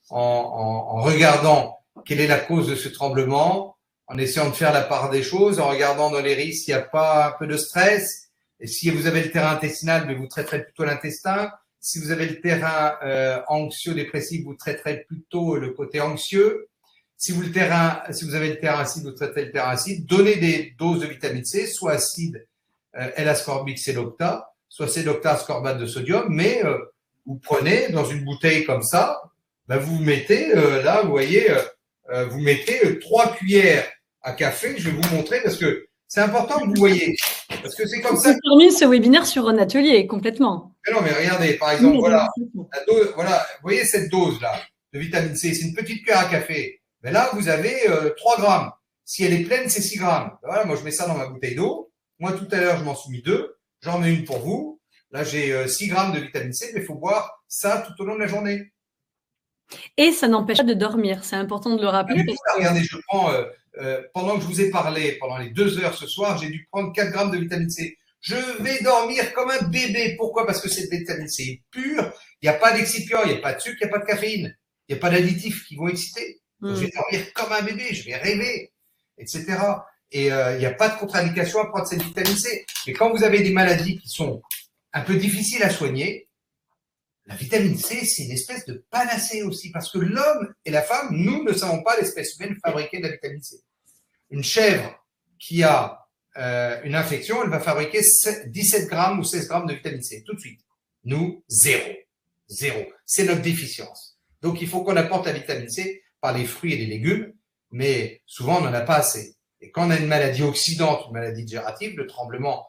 Speaker 2: en regardant quelle est la cause de ce tremblement, en essayant de faire la part des choses, en regardant dans les risques, il n'y a pas un peu de stress. Et si vous avez le terrain intestinal, mais vous traiterez plutôt l'intestin. Si vous avez le terrain anxio-dépressif, vous traiterez plutôt le côté anxieux. Si vous avez le terrain acide, vous traiterez le terrain acide. Donnez des doses de vitamine C, soit acide L-ascorbic Célocta, soit Célocta ascorbate de sodium, mais vous prenez dans une bouteille comme ça, ben vous mettez, là, vous voyez, vous mettez 3 cuillères à café. Je vais vous montrer parce que c'est important que vous voyez. Parce que c'est comme ça.
Speaker 1: J'ai terminé ce webinaire sur un atelier, complètement.
Speaker 2: Mais non, mais regardez, par exemple, voilà, vous voyez cette dose-là de vitamine C, c'est une petite cuillère à café. Mais là, vous avez 3 grammes. Si elle est pleine, c'est 6 grammes. Voilà, moi, je mets ça dans ma bouteille d'eau. Moi, tout à l'heure, je m'en suis mis 2. J'en mets une pour vous. Là, j'ai 6 grammes de vitamine C, mais il faut boire ça tout au long de la journée.
Speaker 1: Et ça n'empêche pas de dormir. C'est important de le rappeler.
Speaker 2: Regardez, je prends, pendant que je vous ai parlé, pendant les 2 heures ce soir, j'ai dû prendre 4 grammes de vitamine C. Je vais dormir comme un bébé. Pourquoi? Parce que cette vitamine C est pure. Il n'y a pas d'excipient, il n'y a pas de sucre, il n'y a pas de caféine. Il n'y a pas d'additifs qui vont exciter. Donc, je vais dormir comme un bébé, je vais rêver, etc. Et il n'y a pas de contre-indication à prendre cette vitamine C. Mais quand vous avez des maladies qui sont un peu difficiles à soigner, la vitamine C, c'est une espèce de panacée aussi, parce que l'homme et la femme, nous ne savons pas, l'espèce humaine, fabriquer de la vitamine C. Une chèvre qui a une infection, elle va fabriquer 17 grammes ou 16 grammes de vitamine C tout de suite. Nous, zéro. Zéro. C'est notre déficience. Donc, il faut qu'on apporte la vitamine C par les fruits et les légumes, mais souvent, on n'en a pas assez. Et quand on a une maladie oxydante, une maladie dégénérative, le tremblement,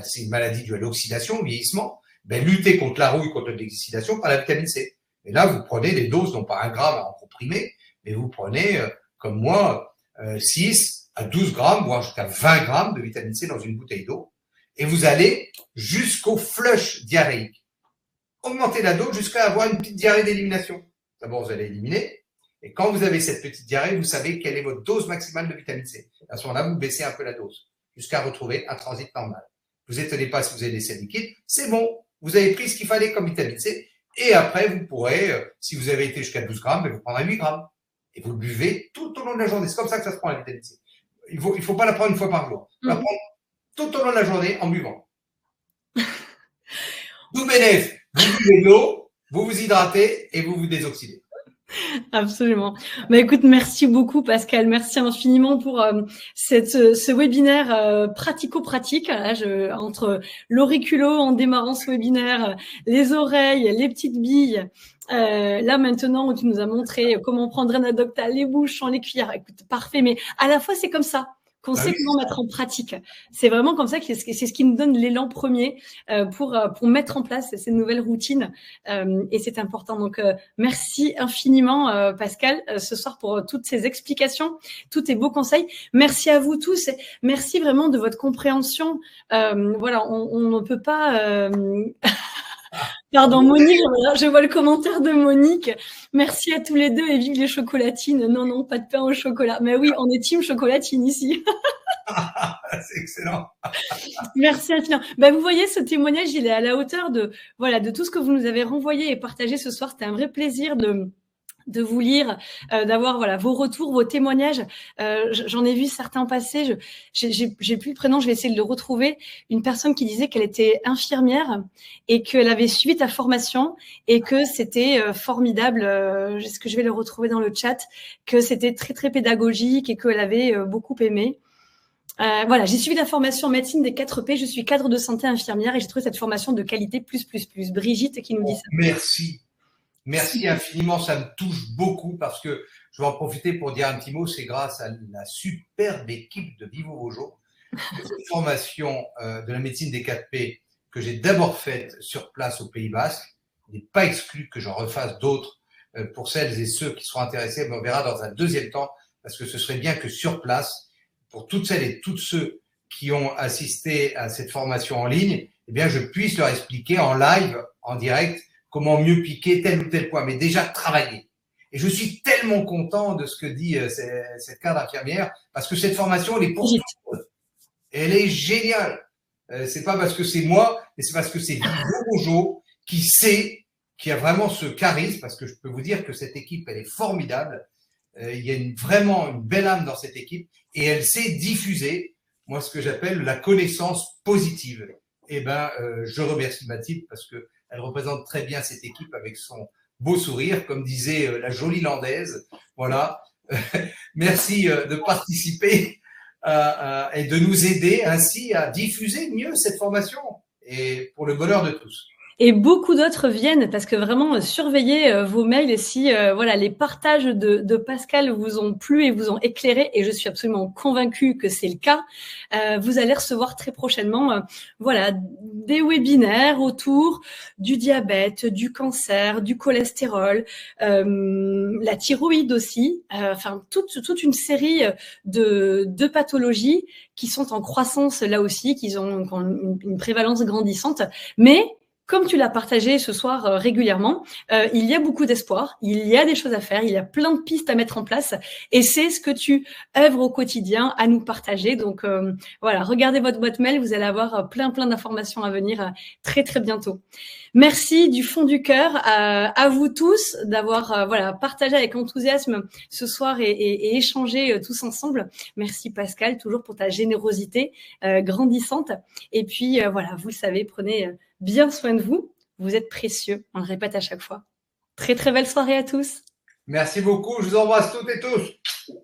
Speaker 2: c'est une maladie due à l'oxydation, au vieillissement, ben, lutter contre la rouille, contre l'oxydation par la vitamine C. Et là, vous prenez des doses, non pas 1 gramme en comprimé, mais vous prenez, comme moi, 6 à 12 grammes, voire jusqu'à 20 grammes de vitamine C dans une bouteille d'eau. Et vous allez jusqu'au flush diarrhéique. Augmentez la dose jusqu'à avoir une petite diarrhée d'élimination. D'abord, vous allez éliminer. Et quand vous avez cette petite diarrhée, vous savez quelle est votre dose maximale de vitamine C. À ce moment-là, vous baissez un peu la dose jusqu'à retrouver un transit normal. Vous étonnez pas si vous avez des selles liquides. C'est bon. Vous avez pris ce qu'il fallait comme vitamine C. Et après, vous pourrez, si vous avez été jusqu'à 12 grammes, vous prendrez 8 grammes. Et vous le buvez tout au long de la journée. C'est comme ça que ça se prend la vitamine C. Il faut pas la prendre une fois par jour. Il faut la prendre tout au long de la journée en buvant. Tout bénéf, vous buvez de l'eau, vous vous hydratez et vous vous désoxydez.
Speaker 1: Absolument. Bah, écoute, merci beaucoup Pascal, merci infiniment pour ce webinaire pratico-pratique. Là, entre l'auriculo en démarrant ce webinaire, les oreilles, les petites billes. Là maintenant où tu nous as montré comment prendre un Adocta, les bouchons, les cuillères. Écoute, parfait. Mais à la fois c'est comme ça qu'on sait comment mettre en pratique. C'est vraiment comme ça que c'est ce qui nous donne l'élan premier pour mettre en place ces nouvelles routines. Et c'est important. Donc, merci infiniment, Pascal, ce soir pour toutes ces explications, tous tes beaux conseils. Merci à vous tous. Merci vraiment de votre compréhension. Voilà, on ne peut pas... Pardon, Monique, je vois le commentaire de Monique. Merci à tous les deux et vive les chocolatines. Non, non, pas de pain au chocolat. Mais oui, on est team chocolatine ici.
Speaker 2: C'est excellent.
Speaker 1: Merci infiniment. Ben, vous voyez, ce témoignage, il est à la hauteur de tout ce que vous nous avez renvoyé et partagé ce soir. C'était un vrai plaisir de vous lire, d'avoir voilà vos retours, vos témoignages. J'en ai vu certains passer. J'ai plus le prénom, je vais essayer de le retrouver. Une personne qui disait qu'elle était infirmière et qu'elle avait suivi ta formation et que c'était formidable. Est-ce que je vais le retrouver dans le chat? Que c'était très très pédagogique et qu'elle avait beaucoup aimé. Voilà, j'ai suivi la formation en médecine des 4 P. Je suis cadre de santé infirmière et j'ai trouvé cette formation de qualité plus. Brigitte qui nous dit ça.
Speaker 2: Merci. Merci infiniment, ça me touche beaucoup parce que je vais en profiter pour dire un petit mot, c'est grâce à la superbe équipe de Vivo Vojo que cette formation de la médecine des 4P que j'ai d'abord faite sur place au Pays Basque, il n'est pas exclu que j'en refasse d'autres pour celles et ceux qui seront intéressés, mais on verra dans un deuxième temps parce que ce serait bien que sur place, pour toutes celles et tous ceux qui ont assisté à cette formation en ligne, eh bien je puisse leur expliquer en live, en direct, comment mieux piquer tel ou tel point, mais déjà travailler. Et je suis tellement content de ce que dit cette cadre infirmière, parce que cette formation, elle est pour tout le monde. Elle est géniale. C'est pas parce que c'est moi, mais c'est parce que c'est Vivo Vojo qui sait, qui a vraiment ce charisme, parce que je peux vous dire que cette équipe, elle est formidable. Il y a vraiment une belle âme dans cette équipe, et elle sait diffuser, moi, ce que j'appelle la connaissance positive. Eh ben, je remercie Mathilde parce que elle représente très bien cette équipe avec son beau sourire, comme disait la jolie landaise. Voilà. Merci de participer et de nous aider ainsi à diffuser mieux cette formation et pour le bonheur de tous.
Speaker 1: Et beaucoup d'autres viennent parce que vraiment surveillez vos mails et si voilà les partages de Pascal vous ont plu et vous ont éclairé et je suis absolument convaincue que c'est le cas, vous allez recevoir très prochainement voilà des webinaires autour du diabète, du cancer, du cholestérol, la thyroïde aussi, enfin toute une série de pathologies qui sont en croissance là aussi, qui ont une prévalence grandissante, mais comme tu l'as partagé ce soir régulièrement, il y a beaucoup d'espoir, il y a des choses à faire, il y a plein de pistes à mettre en place et c'est ce que tu œuvres au quotidien à nous partager. Donc voilà, regardez votre boîte mail, vous allez avoir plein d'informations à venir très bientôt. Merci du fond du cœur à vous tous d'avoir voilà partagé avec enthousiasme ce soir et échangé tous ensemble. Merci Pascal, toujours pour ta générosité grandissante. Et puis voilà, vous le savez, prenez bien soin de vous. Vous êtes précieux, on le répète à chaque fois. Très belle soirée à tous.
Speaker 2: Merci beaucoup, je vous embrasse toutes et tous.